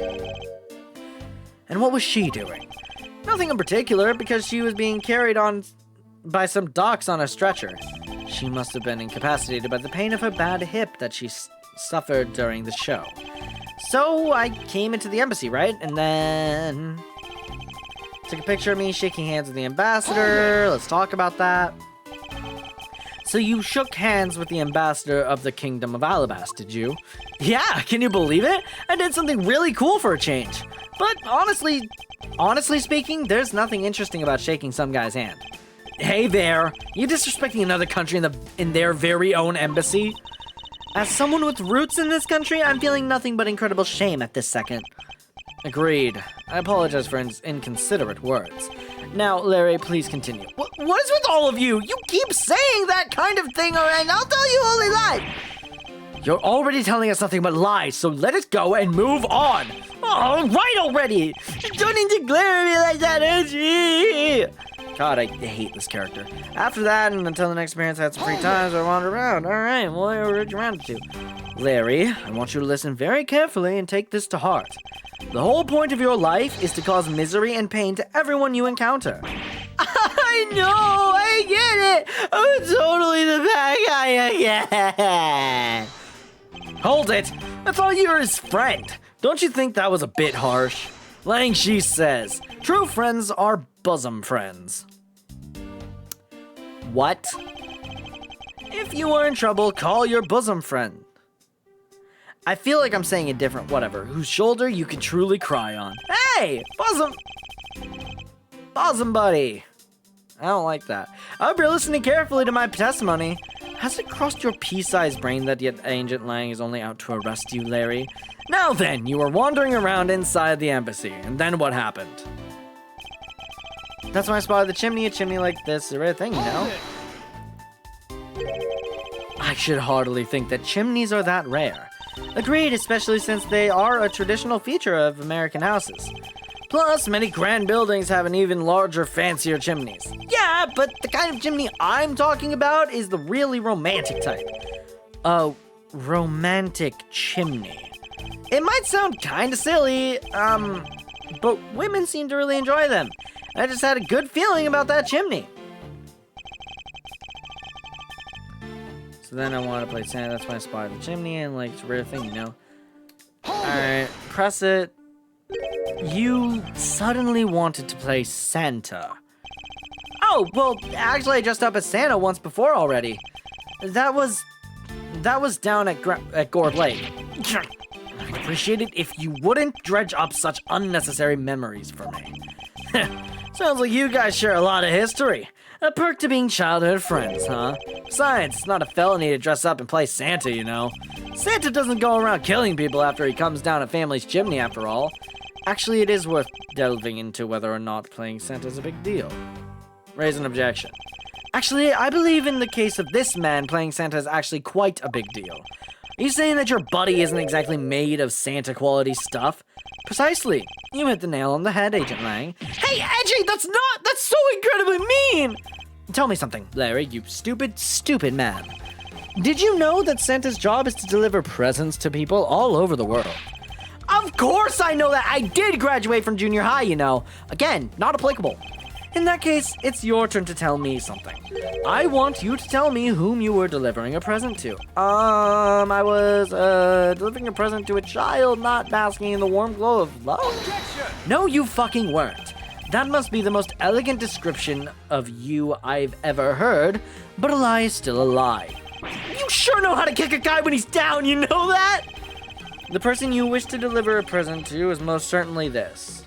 And what was she doing? Nothing in particular, because she was being carried on by some docs on a stretcher. She must have been incapacitated by the pain of her bad hip that she suffered during the show. So I came into the embassy, right? And then took a picture of me shaking hands with the ambassador. Let's talk about that. So you shook hands with the ambassador of the Kingdom of Alabast, did you? Yeah, can you believe it? I did something really cool for a change. But honestly speaking, there's nothing interesting about shaking some guy's hand. Hey there, you disrespecting another country in their very own embassy? As someone with roots in this country, I'm feeling nothing but incredible shame at this second. Agreed. I apologize for inconsiderate words. Now, Larry, please continue. What is with all of you? You keep saying that kind of thing, and I'll tell you only lies. You're already telling us nothing but lies, so let it go and move on. Oh, right already. You don't need to glare at me like that, Edgy. God, I hate this character. After that, and until the next appearance, I had some free time, so I wandered around. Alright, well, what are you around to? Larry, I want you to listen very carefully and take this to heart. The whole point of your life is to cause misery and pain to everyone you encounter. I know, I get it. I'm totally the bad guy again. Hold it. I thought you were his friend. Don't you think that was a bit harsh? Lang Shi says, true friends are bosom friends. What? If you are in trouble, call your bosom friend. I feel like I'm saying it different, whatever. Whose shoulder you can truly cry on. Hey! Bosom buddy. I don't like that. I hope you're listening carefully to my testimony. Has it crossed your pea-sized brain that yet Agent Lang is only out to arrest you, Larry? Now then, you were wandering around inside the embassy, and then what happened? That's when I spotted the chimney. A chimney like this is a rare thing, you know? I should hardly think that chimneys are that rare. Agreed, especially since they are a traditional feature of American houses. Plus, many grand buildings have an even larger, fancier chimneys. Yeah, but the kind of chimney I'm talking about is the really romantic type. A romantic chimney. It might sound kinda silly, but women seem to really enjoy them. I just had a good feeling about that chimney. So So then I want to play Santa. That's why I spotted the chimney, and like it's a rare thing, you know. Alright, press it. You suddenly wanted to play Santa. Oh, well, actually I dressed up as Santa once before already. That was down at Gourd Lake. I'd appreciate it if you wouldn't dredge up such unnecessary memories for me. Sounds like you guys share a lot of history. A perk to being childhood friends, huh? Besides, it's not a felony to dress up and play Santa, you know. Santa doesn't go around killing people after he comes down a family's chimney, after all. Actually, it is worth delving into whether or not playing Santa is a big deal. Raise an objection. Actually, I believe in the case of this man, playing Santa is actually quite a big deal. Are you saying that your buddy isn't exactly made of Santa-quality stuff? Precisely. You hit the nail on the head, Agent Lang. Hey, Edgy, that's so incredibly mean! Tell me something, Larry, you stupid, stupid man. Did you know that Santa's job is to deliver presents to people all over the world? Of course I know that! I did graduate from junior high, you know. Again, not applicable. In that case, it's your turn to tell me something. I want you to tell me whom you were delivering a present to. I was, delivering a present to a child, not basking in the warm glow of love. Objection! No, you fucking weren't. That must be the most elegant description of you I've ever heard, but a lie is still a lie. You sure know how to kick a guy when he's down, you know that? The person you wish to deliver a present to is most certainly this.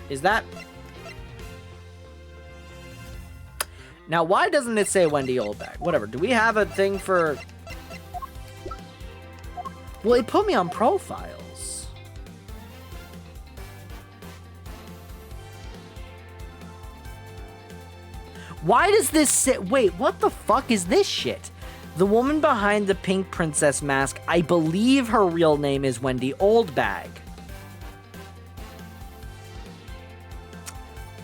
Is that... Now, why doesn't it say Wendy Oldbag? Whatever, do we have a thing for... Well, it put me on profiles. Why does this say... Wait, what the fuck is this shit? The woman behind the pink princess mask, I believe her real name is Wendy Oldbag.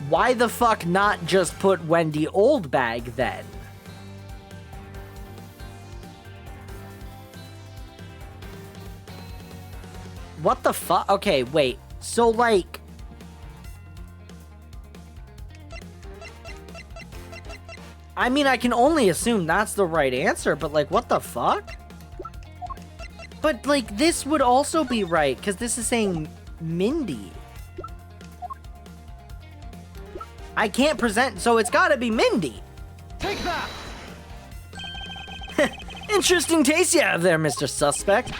Why the fuck not just put Wendy Oldbag then? What the fuck? Okay, wait. So, like... I mean, I can only assume that's the right answer, but, like, what the fuck? But, like, this would also be right, because this is saying Mindy. I can't present, so it's gotta be Mindy. Take that! Interesting taste you have there, Mr. Suspect.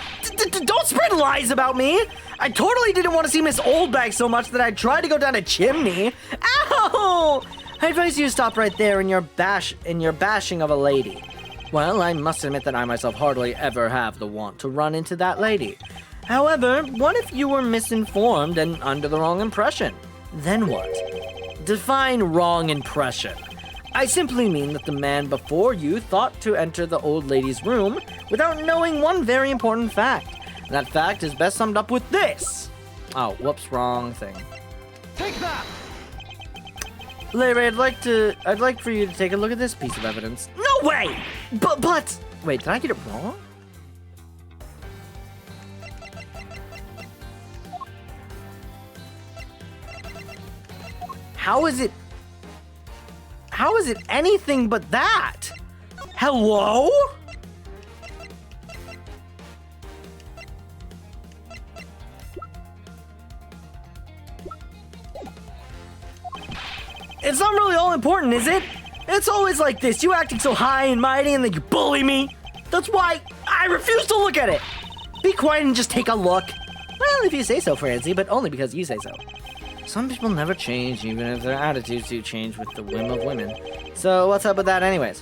Don't spread lies about me! I totally didn't want to see Miss Oldbag so much that I tried to go down a chimney. Ow! I advise you to stop right there in your bashing of a lady. Well, I must admit that I myself hardly ever have the want to run into that lady. However, what if you were misinformed and under the wrong impression? Then what? Define wrong impression. I simply mean that the man before you thought to enter the old lady's room without knowing one very important fact. That fact is best summed up with this. Oh, whoops, wrong thing. Take that! Larry, I'd like for you to take a look at this piece of evidence. No way! But, wait, did I get it wrong? How is it anything but that? Hello? It's not really all important, is it? It's always like this, you acting so high and mighty and then you bully me. That's why I refuse to look at it. Be quiet and just take a look. Well, if you say so, Francie, but only because you say so. Some people never change, even if their attitudes do change with the whim of women. So what's up with that anyways?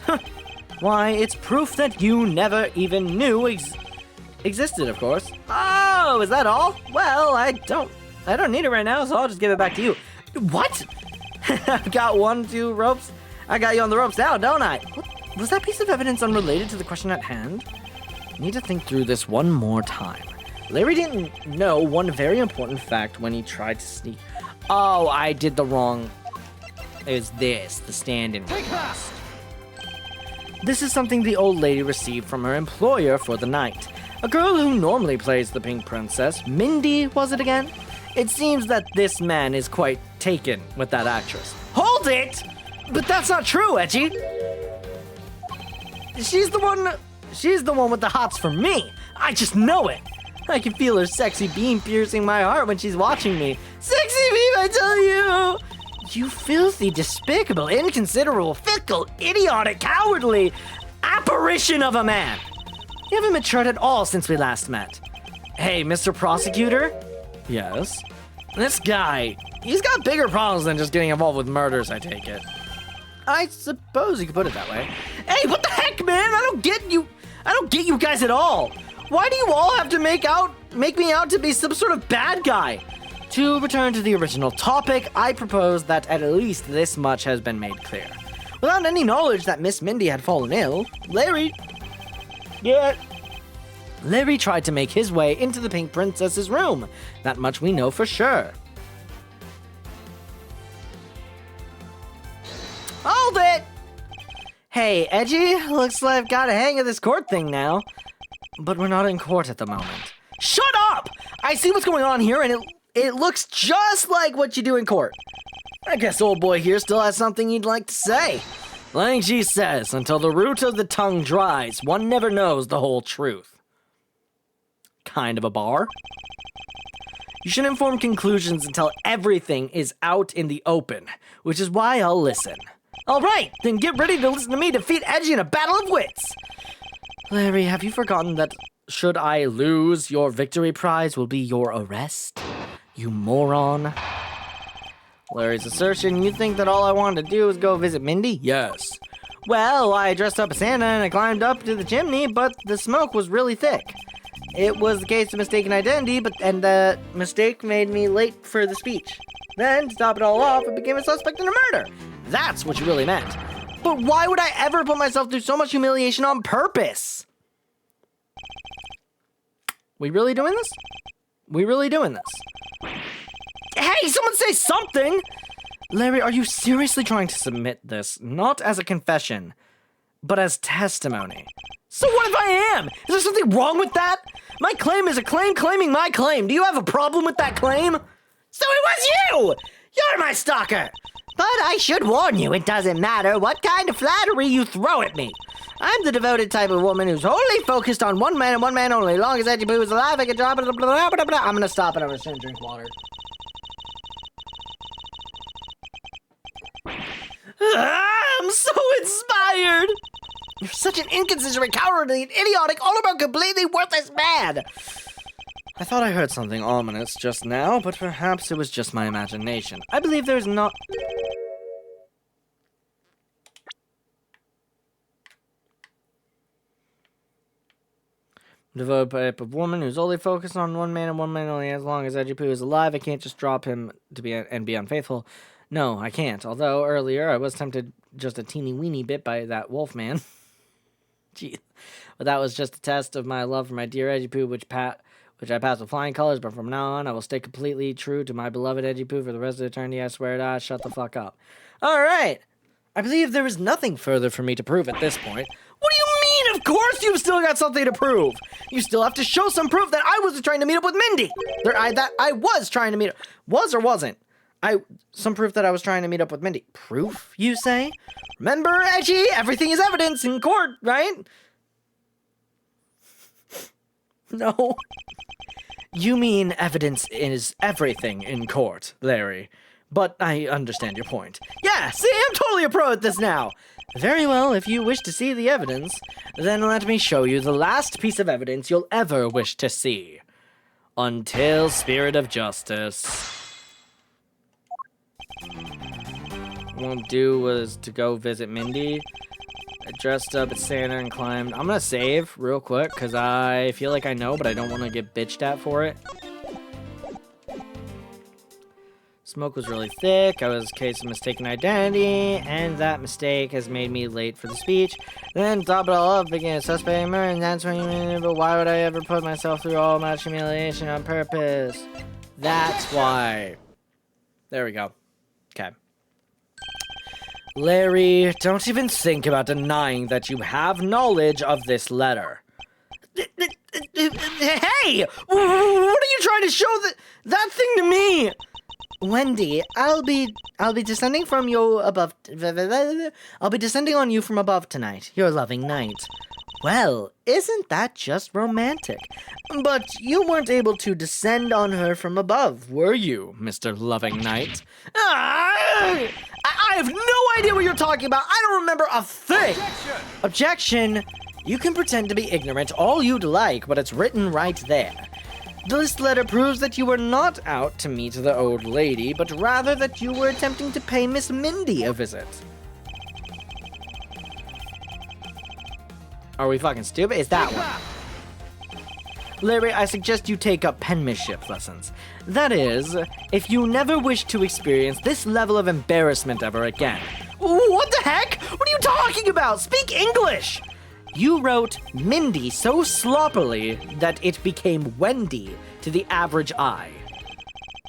Why, it's proof that you never even knew existed, of course. Oh, is that all? Well, I don't need it right now, so I'll just give it back to you. What? I've got 1, 2 ropes. I got you on the ropes now, don't I? What? Was that piece of evidence unrelated to the question at hand? Need to think through this one more time. Larry didn't know one very important fact when he tried to sneak. Oh, I did the wrong. It was this, the stand-in request. This is something the old lady received from her employer for the night. A girl who normally plays the Pink Princess, Mindy, was it again? It seems that this man is quite taken with that actress. Hold it! But that's not true, Edgy! She's the one She's the one with the hots for me. I just know it. I can feel her sexy beam piercing my heart when she's watching me. Sexy beam, I tell you! You filthy, despicable, inconsiderate, fickle, idiotic, cowardly apparition of a man. You haven't matured at all since we last met. Hey, Mr. Prosecutor? Yes? This guy, he's got bigger problems than just getting involved with murders, I take it. I suppose you could put it that way. Hey, what the heck, man? I don't get you guys at all. Why do you all have to make me out to be some sort of bad guy? To return to the original topic, I propose that at least this much has been made clear. Without any knowledge that Miss Mindy had fallen ill, Larry tried to make his way into the Pink Princess's room. That much we know for sure. Hold it! Hey, Edgy, looks like I've got a hang of this court thing now. But we're not in court at the moment. Shut up! I see what's going on here, and it looks just like what you do in court. I guess old boy here still has something he'd like to say. Lang Ji says, until the root of the tongue dries, one never knows the whole truth. Kind of a bar. You shouldn't form conclusions until everything is out in the open, which is why I'll listen. All right, then get ready to listen to me defeat Edgy in a battle of wits. Larry, have you forgotten that should I lose, your victory prize will be your arrest? You moron. Larry's assertion, you think that all I wanted to do was go visit Mindy? Yes. Well, I dressed up as Santa and I climbed up to the chimney, but the smoke was really thick. It was the case of mistaken identity, and the mistake made me late for the speech. Then, to top it all off, I became a suspect in a murder. That's what you really meant. But why would I ever put myself through so much humiliation on purpose? We really doing this? We really doing this? Hey, someone say something! Larry, are you seriously trying to submit this, not as a confession, but as testimony? So what if I am? Is there something wrong with that? My claim is a claim claiming my claim. Do you have a problem with that claim? So it was you! You're my stalker! But I should warn you, it doesn't matter what kind of flattery you throw at me. I'm the devoted type of woman who's wholly focused on one man and one man only. As long as Edgy Poo is alive, I can drop it. I'm gonna stop it. I'm just gonna drink water. I'm so inspired! You're such an inconsiderate, cowardly, and idiotic, all about completely worthless man! I thought I heard something ominous just now, but perhaps it was just my imagination. I believe there's not... Devoted type of woman who's only focused on one man and one man only. As long as Edgy Poo is alive, I can't just drop him to be unfaithful. No, I can't. Although earlier I was tempted just a teeny weeny bit by that wolf man. Gee, but that was just a test of my love for my dear Edgy Poo, which I passed with flying colors. But from now on, I will stay completely true to my beloved Edgy Poo for the rest of eternity. I swear to God. Shut the fuck up. All right. I believe there is nothing further for me to prove at this point. What do you mean? Of course you've still got something to prove. You still have to show some proof that I was trying to meet up with Mindy. That I was trying to meet up. Was or wasn't? Some proof that I was trying to meet up with Mindy. Proof, you say? Remember, Edgy, everything is evidence in court, right? No. You mean evidence is everything in court, Larry. But I understand your point. Yeah, see, I'm totally a pro at this now. Very well, if you wish to see the evidence, then let me show you the last piece of evidence you'll ever wish to see. Until Spirit of Justice. Won't do was to go visit Mindy. I dressed up as Santa and climbed. I'm gonna save real quick, because I feel like I know, but I don't want to get bitched at for it. Smoke was really thick, I was a case of mistaken identity, and that mistake has made me late for the speech. Then, top it all up, became a suspect in murder, and that's when you but why would I ever put myself through all much humiliation on purpose? That's why. There we go. Okay. Larry, don't even think about denying that you have knowledge of this letter. Hey! What are you trying to show that thing to me? Wendy, I'll be descending from you above. I'll be descending on you from above tonight. Your loving knight. Well, isn't that just romantic? But you weren't able to descend on her from above, were you, Mr. Loving Knight? I have no idea what you're talking about. I don't remember a thing. Objection! You can pretend to be ignorant all you'd like, but it's written right there. This letter proves that you were not out to meet the old lady, but rather that you were attempting to pay Miss Mindy a visit. Are we fucking stupid? It's that one. Larry, I suggest you take up penmanship lessons. That is, if you never wish to experience this level of embarrassment ever again. What the heck? What are you talking about? Speak English! You wrote Mindy so sloppily that it became Wendy to the average eye.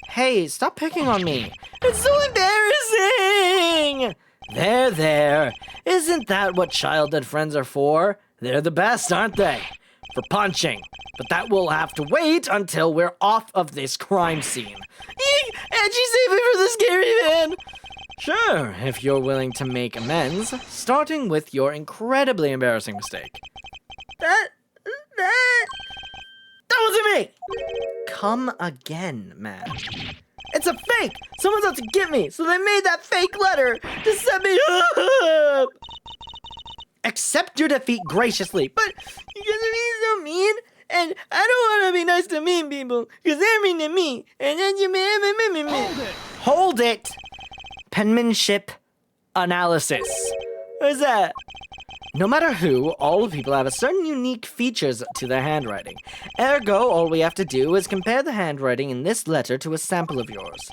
Hey, stop picking on me. It's so embarrassing! There. Isn't that what childhood friends are for? They're the best, aren't they? For punching. But that will have to wait until we're off of this crime scene. Eek! Angie, save me from the scary man! Sure, if you're willing to make amends, starting with your incredibly embarrassing mistake. That wasn't me! Come again, man. It's a fake! Someone's out to get me, so they made that fake letter to set me up! Accept your defeat graciously, but you guys are being so mean, and I don't want to be nice to mean people, because they're mean to me, and then you Hold it! Penmanship analysis. What is that? No matter who, all people have a certain unique features to their handwriting. Ergo, all we have to do is compare the handwriting in this letter to a sample of yours.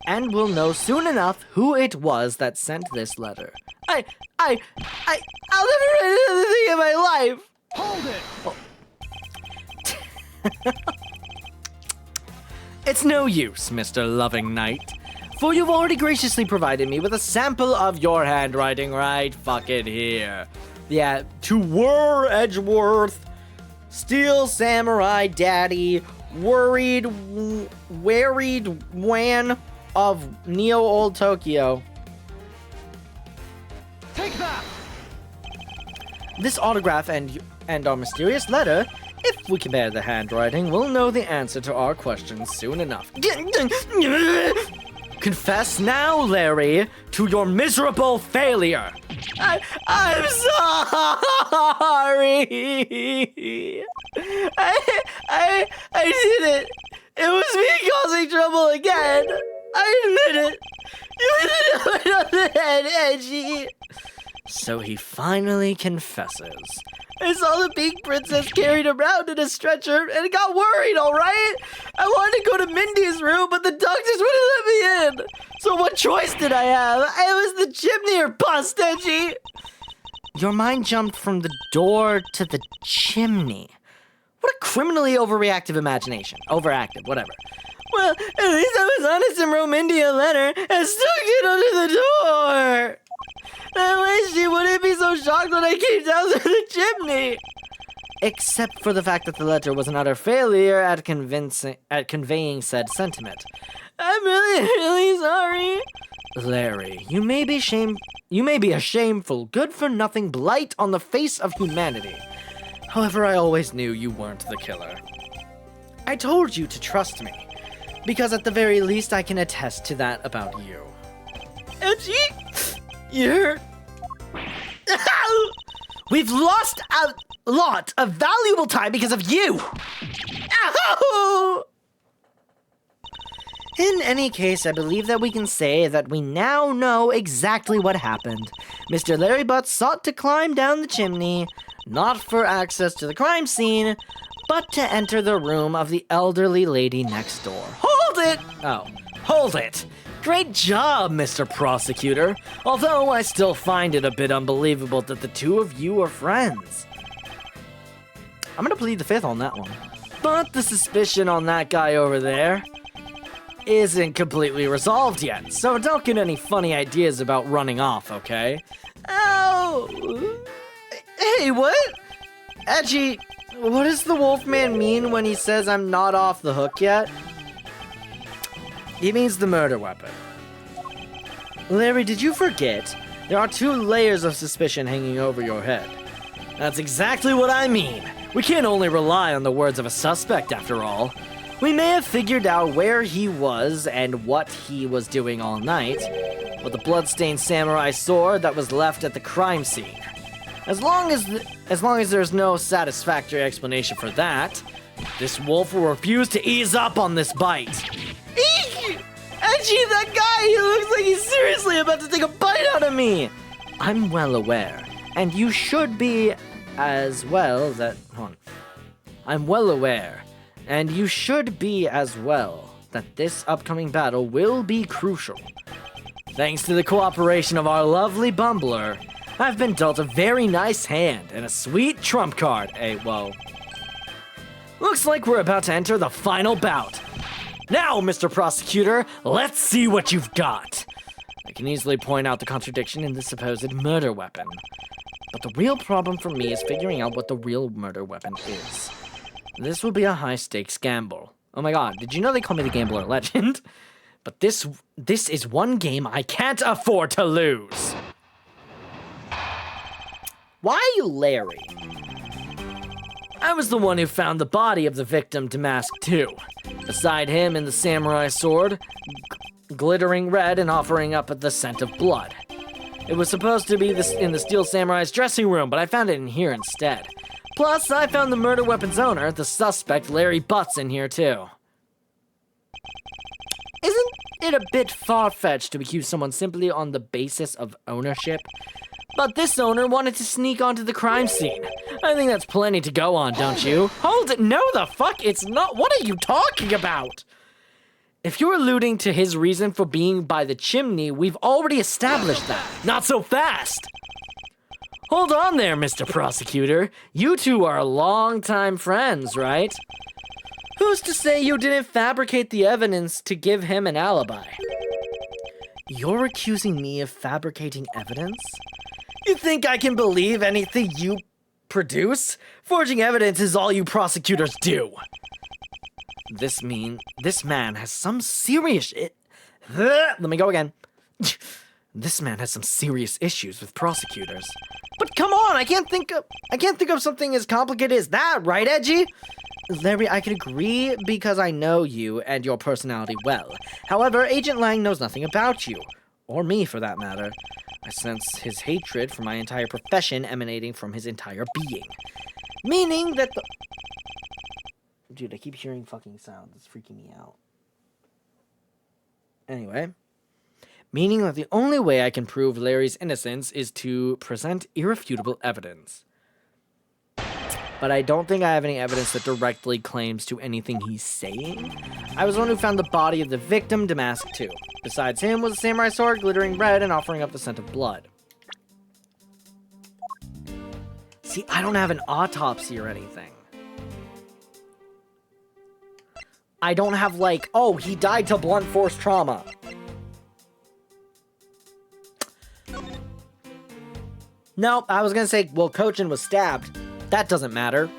And we'll know soon enough who it was that sent this letter. I'll never write another thing in my life! Hold it! It's no use, Mr. Loving Knight. For you've already graciously provided me with a sample of your handwriting right fucking here. Yeah, to Wur Edgeworth, Steel Samurai Daddy, worried Wan of Neo Old Tokyo. Take that! This autograph and our mysterious letter, if we compare the handwriting, we'll know the answer to our questions soon enough. Confess now, Larry, to your miserable failure. I'm sorry. I did it. It was me causing trouble again. I admit it. You hit it on the head, Edgy. So he finally confesses. I saw the pink princess carried around in a stretcher and got worried, alright? I wanted to go to Mindy's room, but the doctors wouldn't let me in. So what choice did I have? It was the chimney or bust, Edgy. Your mind jumped from the door to the chimney. What a criminally overreactive imagination. Overactive, whatever. Well, at least I was honest and wrote Mindy a letter and stuck it under the door. I wish she wouldn't be so shocked when I came down through the chimney. Except for the fact that the letter was an utter failure at conveying said sentiment. I'm really sorry. Larry, you may be a shameful, good-for-nothing blight on the face of humanity. However, I always knew you weren't the killer. I told you to trust me, because at the very least I can attest to that about you. Edgy? You're... We've lost a lot of valuable time because of you! Ow! In any case, I believe that we can say that we now know exactly what happened. Mr. Larry Butts sought to climb down the chimney, not for access to the crime scene, but to enter the room of the elderly lady next door. Hold it! Oh, hold it! Great job, Mr. Prosecutor, although I still find it a bit unbelievable that the two of you are friends. I'm gonna plead the fifth on that one. But the suspicion on that guy over there isn't completely resolved yet, so don't get any funny ideas about running off, okay? Ow! Hey, what? Edgy, what does the Wolfman mean when he says I'm not off the hook yet? He means the murder weapon. Larry, did you forget? There are 2 layers of suspicion hanging over your head. That's exactly what I mean. We can't only rely on the words of a suspect, after all. We may have figured out where he was and what he was doing all night, with the bloodstained samurai sword that was left at the crime scene. As long as there's no satisfactory explanation for that, this wolf will refuse to ease up on this bite. Eek! Edgy, that guy, he looks like he's seriously about to take a bite out of me! I'm well aware, and you should be as well that... Hold on. I'm well aware, and you should be as well, that this upcoming battle will be crucial. Thanks to the cooperation of our lovely bumbler, I've been dealt a very nice hand and a sweet trump card. Hey, whoa. Looks like we're about to enter the final bout. Now, Mr. Prosecutor, let's see what you've got. I can easily point out the contradiction in the supposed murder weapon. But the real problem for me is figuring out what the real murder weapon is. This will be a high-stakes gamble. Oh my god, did you know they call me the Gambler Legend? But this is one game I can't afford to lose. Why Larry? I was the one who found the body of the victim damasked too. Beside him in the samurai sword, glittering red and offering up the scent of blood. It was supposed to be in the Steel Samurai's dressing room, but I found it in here instead. Plus, I found the murder weapon's owner, the suspect Larry Butts, in here too. Isn't it a bit far-fetched to accuse someone simply on the basis of ownership? But this owner wanted to sneak onto the crime scene. I think that's plenty to go on, don't you? Hold it, no the fuck, it's not. What are you talking about? If you're alluding to his reason for being by the chimney, we've already established that. Not so fast! Hold on there, Mr. Prosecutor. You two are longtime friends, right? Who's to say you didn't fabricate the evidence to give him an alibi? You're accusing me of fabricating evidence? You think I can believe anything you produce? Forging evidence is all you prosecutors do. This man has some serious let me go again. This man has some serious issues with prosecutors. But come on, I can't think of something as complicated as that, right, Edgy? Larry, I can agree because I know you and your personality well. However, Agent Lang knows nothing about you. Or me, for that matter. I sense his hatred for my entire profession emanating from his entire being. Meaning that the... Dude, I keep hearing fucking sounds. It's freaking me out. Anyway. Meaning that the only way I can prove Larry's innocence is to present irrefutable evidence. But I don't think I have any evidence that directly claims to anything he's saying. I was the one who found the body of the victim, Damask too. Besides him was a samurai sword, glittering red and offering up the scent of blood. See, I don't have an autopsy or anything. I don't have like, oh, he died to blunt force trauma. Nope, I was gonna say, well, Kochin was stabbed. That doesn't matter.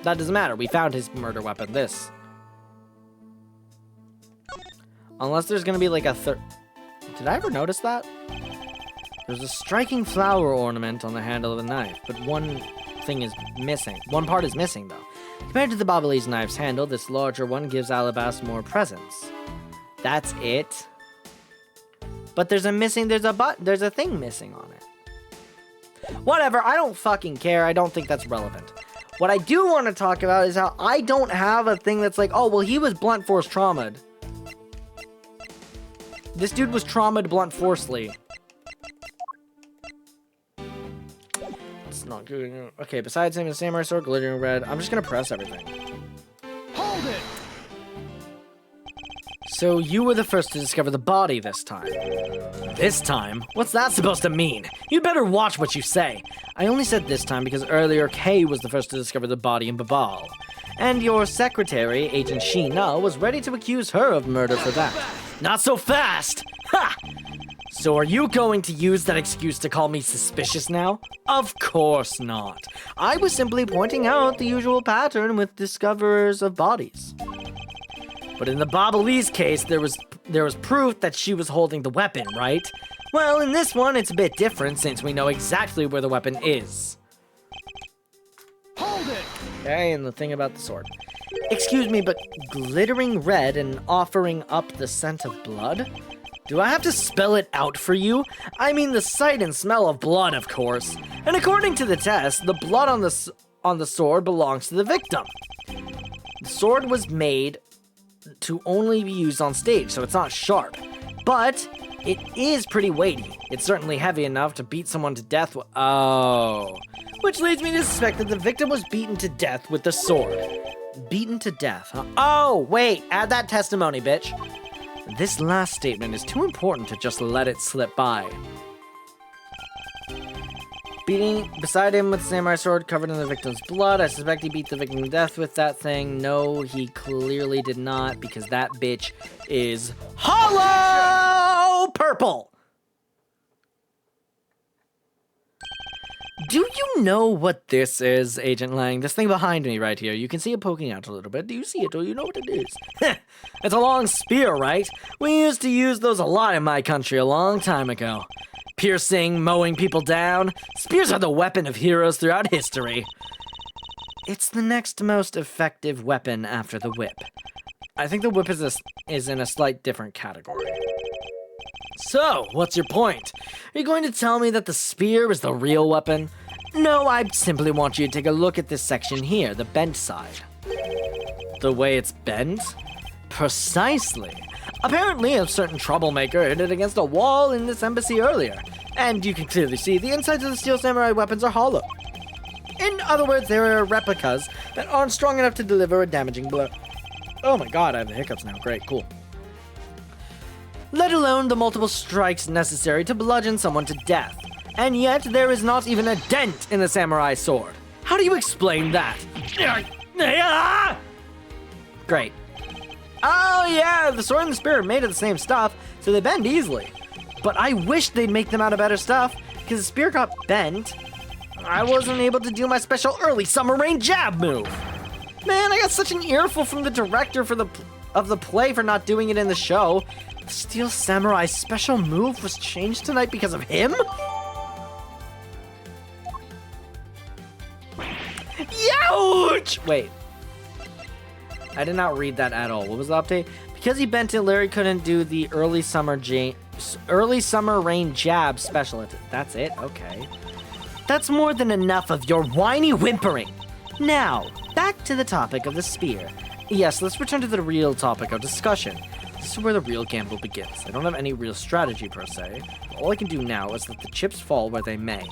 That doesn't matter. We found his murder weapon. This. Unless there's gonna be like a third... Did I ever notice that? There's a striking flower ornament on the handle of the knife, but one thing is missing. One part is missing, though. Compared to the Babalese knife's handle, this larger one gives Alabas more presence. That's it. But there's a thing missing on it. Whatever, I don't fucking care. I don't think that's relevant. What I do want to talk about is how I don't have a thing that's like, oh, well, he was blunt force traumatized. This dude was traumatized blunt forcely. It's not good. Okay, besides him, the samurai sword, glittering red. I'm just gonna press everything. Hold it! So you were the first to discover the body this time. This time? What's that supposed to mean? You'd better watch what you say. I only said this time because earlier Kay was the first to discover the body in Babal. And your secretary, Agent Sheena, was ready to accuse her of murder for that. Not so fast! Ha! So are you going to use that excuse to call me suspicious now? Of course not. I was simply pointing out the usual pattern with discoverers of bodies. But in the Babalese case, there was proof that she was holding the weapon, right? Well, in this one, it's a bit different since we know exactly where the weapon is. Okay, and the thing about the sword. Excuse me, but glittering red and offering up the scent of blood? Do I have to spell it out for you? I mean the sight and smell of blood, of course. And according to the test, the blood on the sword belongs to the victim. The sword was made to only be used on stage, so it's not sharp. But it is pretty weighty. It's certainly heavy enough to beat someone to death with— Oh. Which leads me to suspect that the victim was beaten to death with the sword. Beaten to death, huh? Oh, wait, add that testimony, bitch. This last statement is too important to just let it slip by. Beating beside him with the samurai sword covered in the victim's blood. I suspect he beat the victim to death with that thing. No, he clearly did not, because that bitch is hollow purple. Do you know what this is, Agent Lang? This thing behind me right here. You can see it poking out a little bit. Do you see it? Do you know what it is? It's a long spear, right? We used to use those a lot in my country a long time ago. Piercing, mowing people down. Spears are the weapon of heroes throughout history. It's the next most effective weapon after the whip. I think the whip is in a slight different category. So, what's your point? Are you going to tell me that the spear is the real weapon? No, I simply want you to take a look at this section here, the bent side. The way it's bent? Precisely. Apparently, a certain troublemaker hit it against a wall in this embassy earlier, and you can clearly see the insides of the steel samurai weapons are hollow. In other words, there are replicas that aren't strong enough to deliver a damaging blow. Oh my god, I have the hiccups now. Great, cool. Let alone the multiple strikes necessary to bludgeon someone to death. And yet, there is not even a dent in the samurai sword. How do you explain that? Great. Oh yeah, the sword and the spear are made of the same stuff, so they bend easily. But I wish they'd make them out of better stuff, because the spear got bent. I wasn't able to do my special early summer rain jab move. Man, I got such an earful from the director of the play for not doing it in the show. The Steel Samurai's special move was changed tonight because of him? Youch! Wait. I did not read that at all. What was the update? Because he bent it, Larry couldn't do the early summer rain jab special. That's it? Okay. That's more than enough of your whiny whimpering. Now, back to the topic of the spear. Yes, let's return to the real topic of discussion. This is where the real gamble begins. I don't have any real strategy per se. All I can do now is let the chips fall where they may.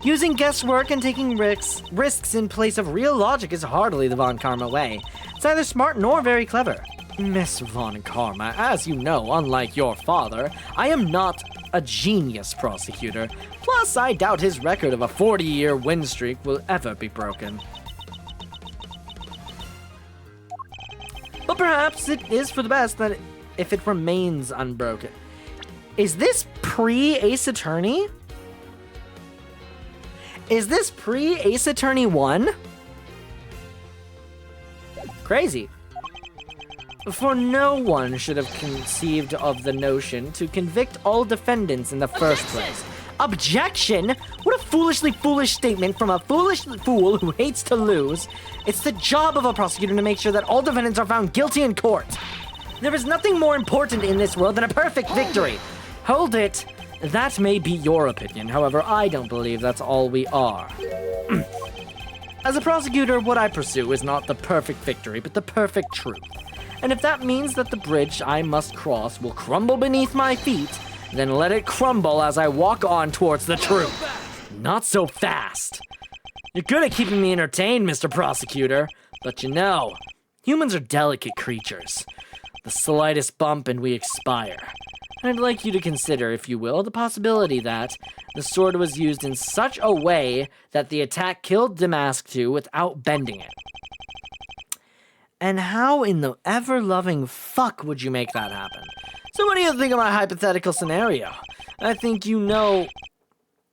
Using guesswork and taking risks in place of real logic is hardly the Von Karma way. It's neither smart nor very clever. Miss Von Karma, as you know, unlike your father, I am not a genius prosecutor. Plus, I doubt his record of a 40-year win streak will ever be broken. But perhaps it is for the best that if it remains unbroken. Is this pre-Ace Attorney? Is this pre-Ace Attorney 1? Crazy. For no one should have conceived of the notion to convict all defendants in the first place. Objection? What a foolishly foolish statement from a foolish fool who hates to lose. It's the job of a prosecutor to make sure that all defendants are found guilty in court. There is nothing more important in this world than a perfect victory. Hold it. That may be your opinion. However, I don't believe that's all we are. As a prosecutor, what I pursue is not the perfect victory, but the perfect truth. And if that means that the bridge I must cross will crumble beneath my feet, then let it crumble as I walk on towards the truth. Not so fast. You're good at keeping me entertained, Mr. Prosecutor, but you know, humans are delicate creatures. The slightest bump and we expire. I'd like you to consider, if you will, the possibility that the sword was used in such a way that the attack killed Damask II without bending it. And how in the ever-loving fuck would you make that happen? So what do you think of my hypothetical scenario? I think you know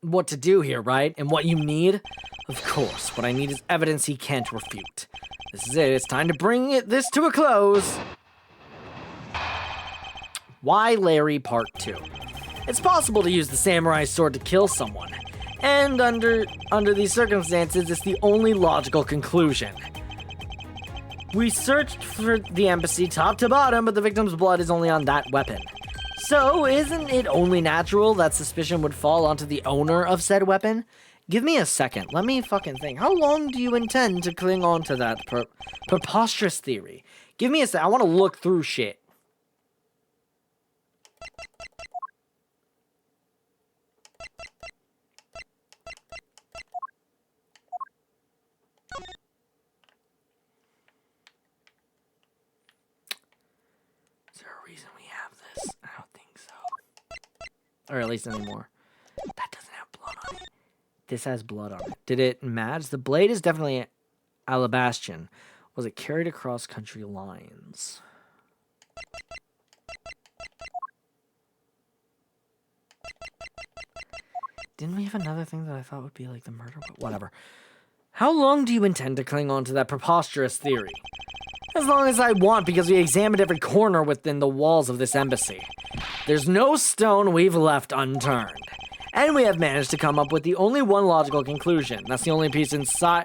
what to do here, right? And what you need? Of course, what I need is evidence he can't refute. This is it. It's time to bring this to a close. Why Larry Part 2? It's possible to use the samurai sword to kill someone. And under these circumstances, it's the only logical conclusion. We searched for the embassy top to bottom, but the victim's blood is only on that weapon. So, isn't it only natural that suspicion would fall onto the owner of said weapon? Give me a second. Let me fucking think. How long do you intend to cling on to that preposterous theory? Give me a sec. I want to look through shit. Is there a reason we have this? I don't think so. Or at least anymore. That doesn't have blood on it. This has blood on it. Did it match? The blade is definitely alabastrian. Was it carried across country lines? Didn't we have another thing that I thought would be like the murder? But whatever. How long do you intend to cling on to that preposterous theory? As long as I want, because we examined every corner within the walls of this embassy. There's no stone we've left unturned. And we have managed to come up with the only one logical conclusion. That's the only place inside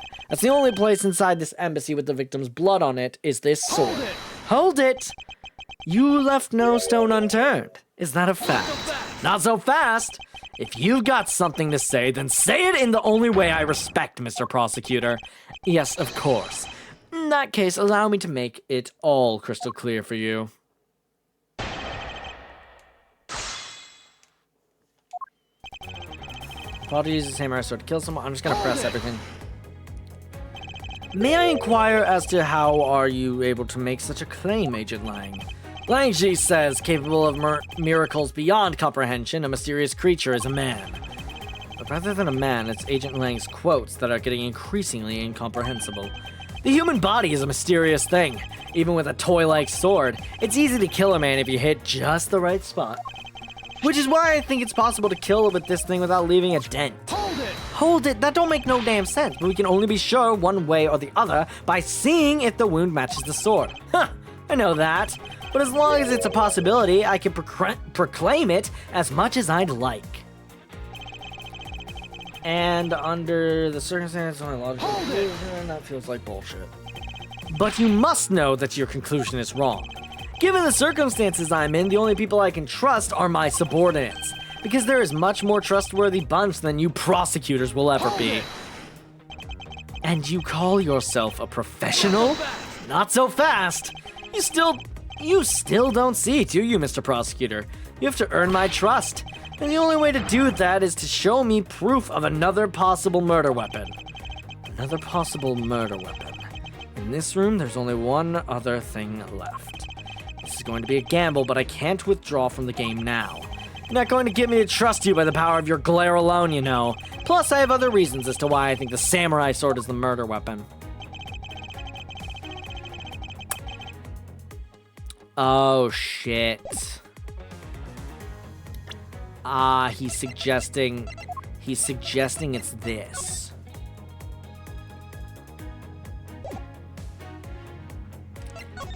this embassy with the victim's blood on it is this sword. Hold it! You left no stone unturned. Is that a fact? Not so fast! If you've got something to say, then say it in the only way I respect, Mr. Prosecutor. Yes, of course. In that case, allow me to make it all crystal clear for you. I'll use the samurai sword to kill someone. I'm just gonna press everything. May I inquire as to how are you able to make such a claim, Agent Lang? Langji says, capable of miracles beyond comprehension, a mysterious creature is a man. But rather than a man, it's Agent Lang's quotes that are getting increasingly incomprehensible. The human body is a mysterious thing. Even with a toy-like sword, it's easy to kill a man if you hit just the right spot. Which is why I think it's possible to kill with this thing without leaving a dent. Hold it! Hold it! That don't make no damn sense, but we can only be sure one way or the other by seeing if the wound matches the sword. Huh, I know that. But as long as it's a possibility, I can proclaim it as much as I'd like. And under the circumstances, only logical conclusion, that feels like bullshit. But you must know that your conclusion is wrong. Given the circumstances I'm in, the only people I can trust are my subordinates. Because they're a much more trustworthy bunch than you prosecutors will ever be. And you call yourself a professional? Not so fast! You still don't see, do you, Mr. Prosecutor? You have to earn my trust. And the only way to do that is to show me proof of another possible murder weapon. Another possible murder weapon. In this room, there's only one other thing left. This is going to be a gamble, but I can't withdraw from the game now. You're not going to get me to trust you by the power of your glare alone, you know. Plus, I have other reasons as to why I think the samurai sword is the murder weapon. Oh, shit. He's suggesting it's this.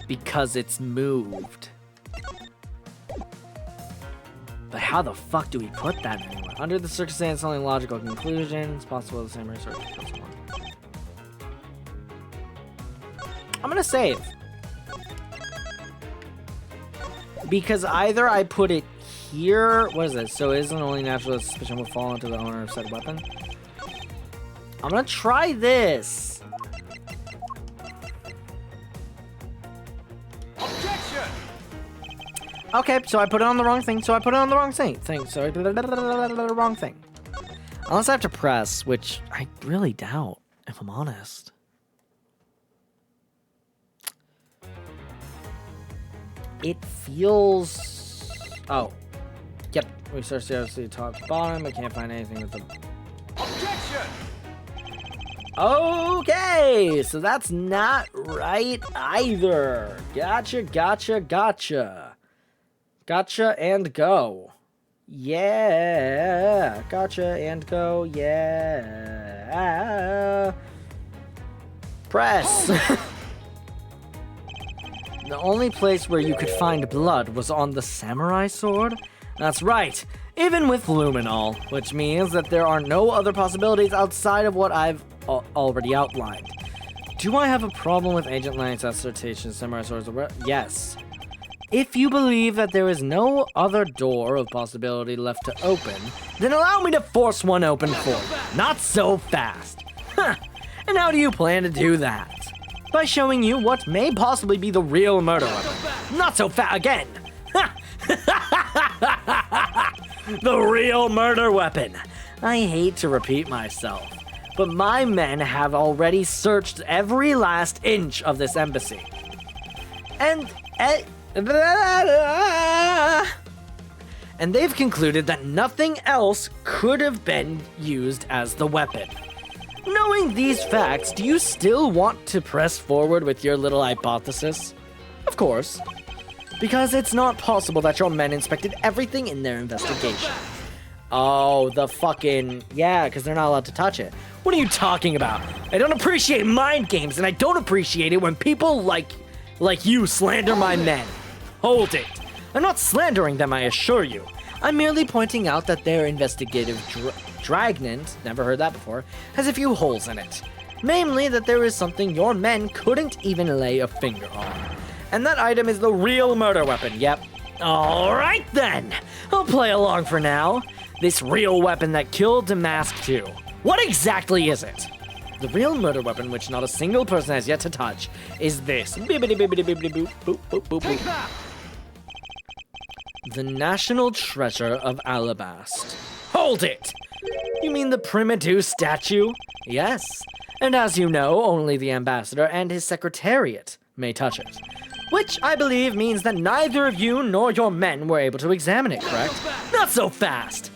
Because it's moved. But how the fuck do we put that anywhere? Under the circumstance, only logical conclusion. It's possible the samurai sword kills someone. I'm gonna save. Because either I put it here, what is this? So isn't only natural that suspicion will fall into the owner of said weapon? I'm gonna try this. Objection! Okay, so I put it on the wrong thing, So I put the wrong thing. Unless I have to press, which I really doubt, if I'm honest. It feels... Oh. Yep. We searched the top to bottom. I can't find anything with the... Objection! Okay! So that's not right either. Gotcha. Gotcha and go. Yeah. Gotcha and go. Yeah. Press. The only place where you could find blood was on the samurai sword? That's right, even with luminol, which means that there are no other possibilities outside of what I've already outlined. Do I have a problem with Agent Lang's assertion? Yes. If you believe that there is no other door of possibility left to open, then allow me to force one open for you. Not so fast. Huh. And how do you plan to do that? By showing you what may possibly be the real murder weapon. Not so fast again. The real murder weapon. I hate to repeat myself, but my men have already searched every last inch of this embassy. And they've concluded that nothing else could have been used as the weapon. Knowing these facts, do you still want to press forward with your little hypothesis? Of course. Because it's not possible that your men inspected everything in their investigation. Oh, the fucking... Yeah, because they're not allowed to touch it. What are you talking about? I don't appreciate mind games, and I don't appreciate it when people like you slander my men. Hold it. I'm not slandering them, I assure you. I'm merely pointing out that their investigative dragnet, never heard that before, has a few holes in it. Namely, that there is something your men couldn't even lay a finger on. And that item is the real murder weapon, yep. Alright then, I'll play along for now. This real weapon that killed Damask II. What exactly is it? The real murder weapon, which not a single person has yet to touch, is this. Bibbidi-bibbidi-bibbidi-boop, boop, boop, boop, boop. The National Treasure of Alabast. Hold it! You mean the Primadou statue? Yes. And as you know, only the ambassador and his secretariat may touch it. Which I believe means that neither of you nor your men were able to examine it, correct? Not so fast!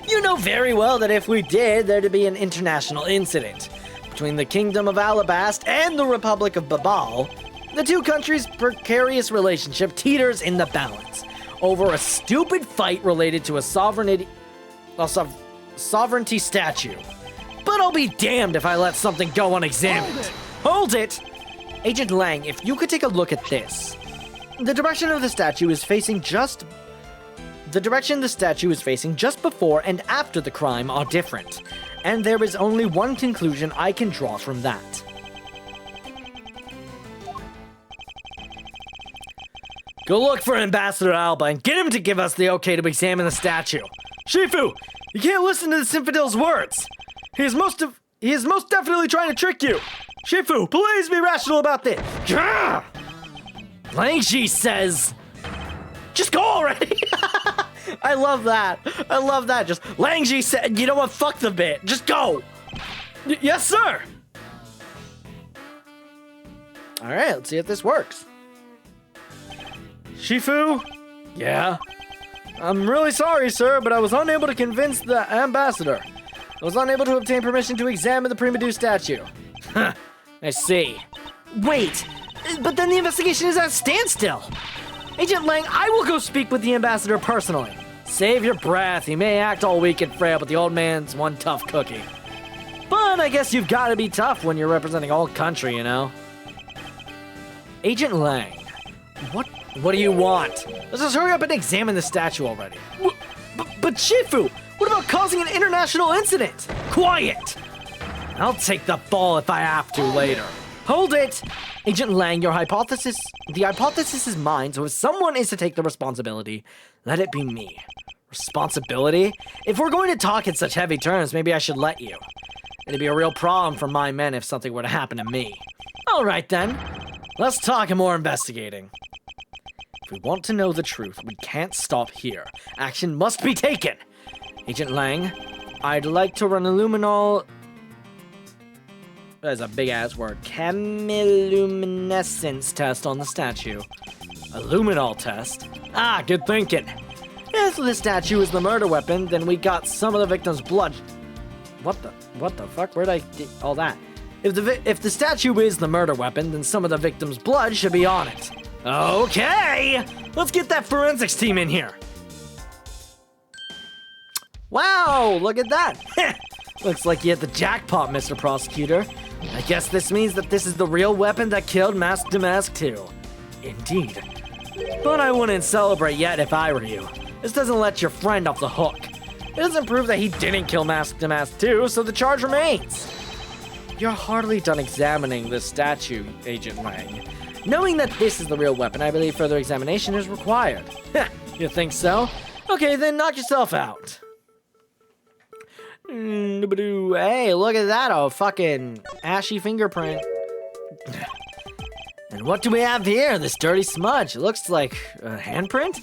You know very well that if we did, there'd be an international incident. Between the Kingdom of Alabast and the Republic of Babal, the two countries' precarious relationship teeters in the balance over a stupid fight related to a sovereignty statue. But I'll be damned if I let something go unexamined. Hold it! Agent Lang, if you could take a look at this. The direction the statue is facing just before and after the crime are different. And there is only one conclusion I can draw from that. Go look for Ambassador Alba and get him to give us the okay to examine the statue. Shifu, you can't listen to this infidel's words. He is most definitely trying to trick you. Shifu, please be rational about this. Grr! Langji says, just go already. I love that. I love that. Just Langji said, you know what? Fuck the bit. Just go. Yes, sir. All right, let's see if this works. Shifu? Yeah? I'm really sorry, sir, but I was unable to convince the ambassador. I was unable to obtain permission to examine the Primadou statue. Huh, I see. Wait, but then the investigation is at a standstill. Agent Lang, I will go speak with the ambassador personally. Save your breath. He may act all weak and frail, but the old man's one tough cookie. But I guess you've got to be tough when you're representing all country, you know? Agent Lang, what do you want? Let's just hurry up and examine the statue already. But Shifu, what about causing an international incident? Quiet! I'll take the fall if I have to later. Hold it! Agent Lang, the hypothesis is mine, so if someone is to take the responsibility, let it be me. Responsibility? If we're going to talk in such heavy terms, maybe I should let you. It'd be a real problem for my men if something were to happen to me. All right then, let's talk more investigating. If we want to know the truth, we can't stop here. Action must be taken. Agent Lang, I'd like to run a luminol... That's a big-ass word. Chemiluminescence test on the statue. A luminol test? Ah, good thinking. If the statue is the murder weapon, then we got some of the victim's blood. What the fuck? Where'd I get all that? If the statue is the murder weapon, then some of the victim's blood should be on it. Okay! Let's get that forensics team in here. Wow, look at that. Looks like you hit the jackpot, Mr. Prosecutor. I guess this means that this is the real weapon that killed Master Damask II. Indeed. But I wouldn't celebrate yet if I were you. This doesn't let your friend off the hook. It doesn't prove that he didn't kill Mask to Mask 2, so the charge remains. You're hardly done examining this statue, Agent Wang. Knowing that this is the real weapon, I believe further examination is required. You think so? Okay, then knock yourself out. Hey, look at that, a fucking ashy fingerprint. And what do we have here? This dirty smudge. It looks like a handprint?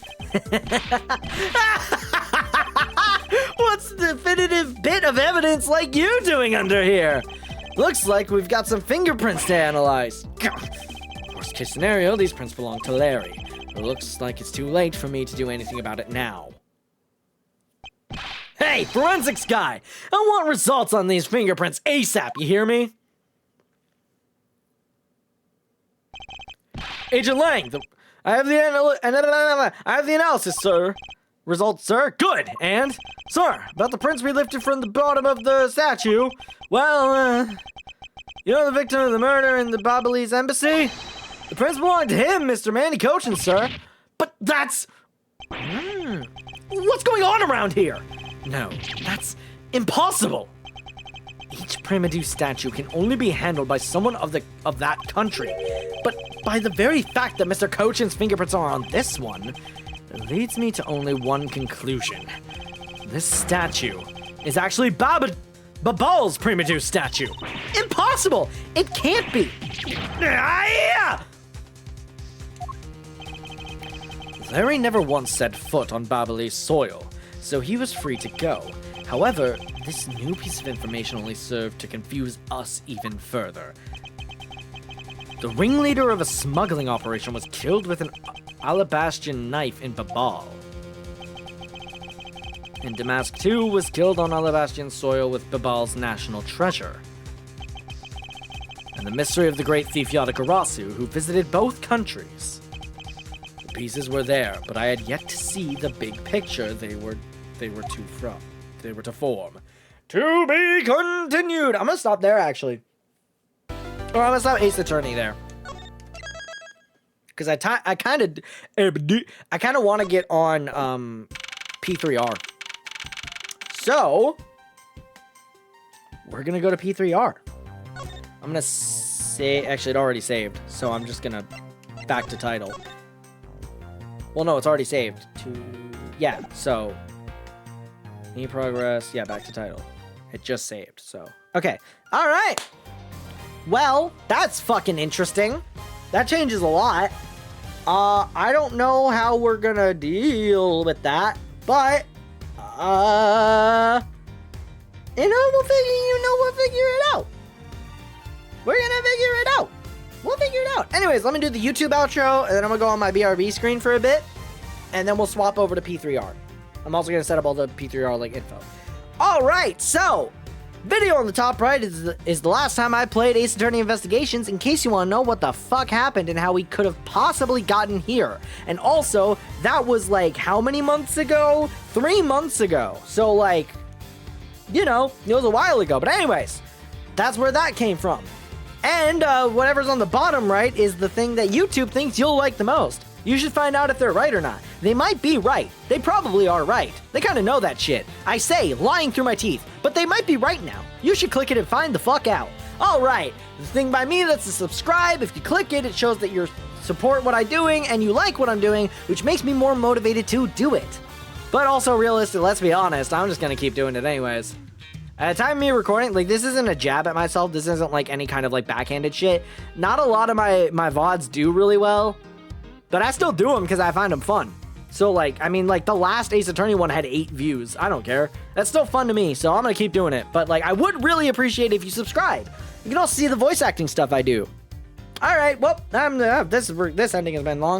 What's the definitive bit of evidence like you doing under here? Looks like we've got some fingerprints to analyze. Worst case scenario, these prints belong to Larry. It looks like it's too late for me to do anything about it now. Hey, forensics guy! I want results on these fingerprints ASAP, you hear me? Agent Lang, I have the analysis, sir. Results, sir? Good! And? Sir, about the prints we lifted from the bottom of the statue, well, you know the victim of the murder in the Babalese embassy? The prints belong to him, Mr. Manny Cochin, sir. But that's... What's going on around here? No, that's impossible. Each Primadou statue can only be handled by someone of that country. But by the very fact that Mr. Cochin's fingerprints are on this one, it leads me to only one conclusion. This statue is actually Babal's Primadou statue. Impossible! It can't be! Larry never once set foot on Babalese soil, so he was free to go. However, this new piece of information only served to confuse us even further. The ringleader of a smuggling operation was killed with an Alabastian knife in Babal. And Damask too was killed on Alabastian soil with Babal's national treasure. And the mystery of the great thief Yadagarasu, who visited both countries. The pieces were there, but I had yet to see the big picture they were to form. To be continued. I'm gonna stop there, actually. Or I'm gonna stop Ace Attorney there. Because I kind of want to get on P3R. So we're gonna go to P3R. I'm gonna say, actually, it already saved, so I'm just gonna back to title. Well, no, it's already saved. Yeah, so any progress? Yeah, back to title. It just saved, so okay. All right. Well, that's fucking interesting. That changes a lot. I don't know how we're gonna deal with that, but we'll figure it out. We're gonna figure it out. We'll figure it out. Anyways, let me do the YouTube outro, and then I'm gonna go on my BRB screen for a bit, and then we'll swap over to P3R. I'm also gonna set up all the P3R like info. All right, so video on the top right is the last time I played Ace Attorney Investigations, in case you want to know what the fuck happened and how we could have possibly gotten here. And also, that was like how many months ago? 3 months ago. So like, you know, it was a while ago. But anyways, that's where that came from. And whatever's on the bottom right is the thing that YouTube thinks you'll like the most. You should find out if they're right or not. They might be right. They probably are right. They kind of know that shit. I say, lying through my teeth. But they might be right now. You should click it and find the fuck out. Alright, the thing by me that's to subscribe. If you click it, it shows that you support what I'm doing and you like what I'm doing, which makes me more motivated to do it. But also realistic, let's be honest, I'm just gonna keep doing it anyways. At the time of me recording, like, this isn't a jab at myself. This isn't like any kind of like backhanded shit. Not a lot of my VODs do really well. But I still do them because I find them fun. So, like, I mean, like, the last Ace Attorney one had 8 views. I don't care. That's still fun to me, so I'm gonna keep doing it. But, like, I would really appreciate it if you subscribe. You can also see the voice acting stuff I do. Alright, well, this ending has been long.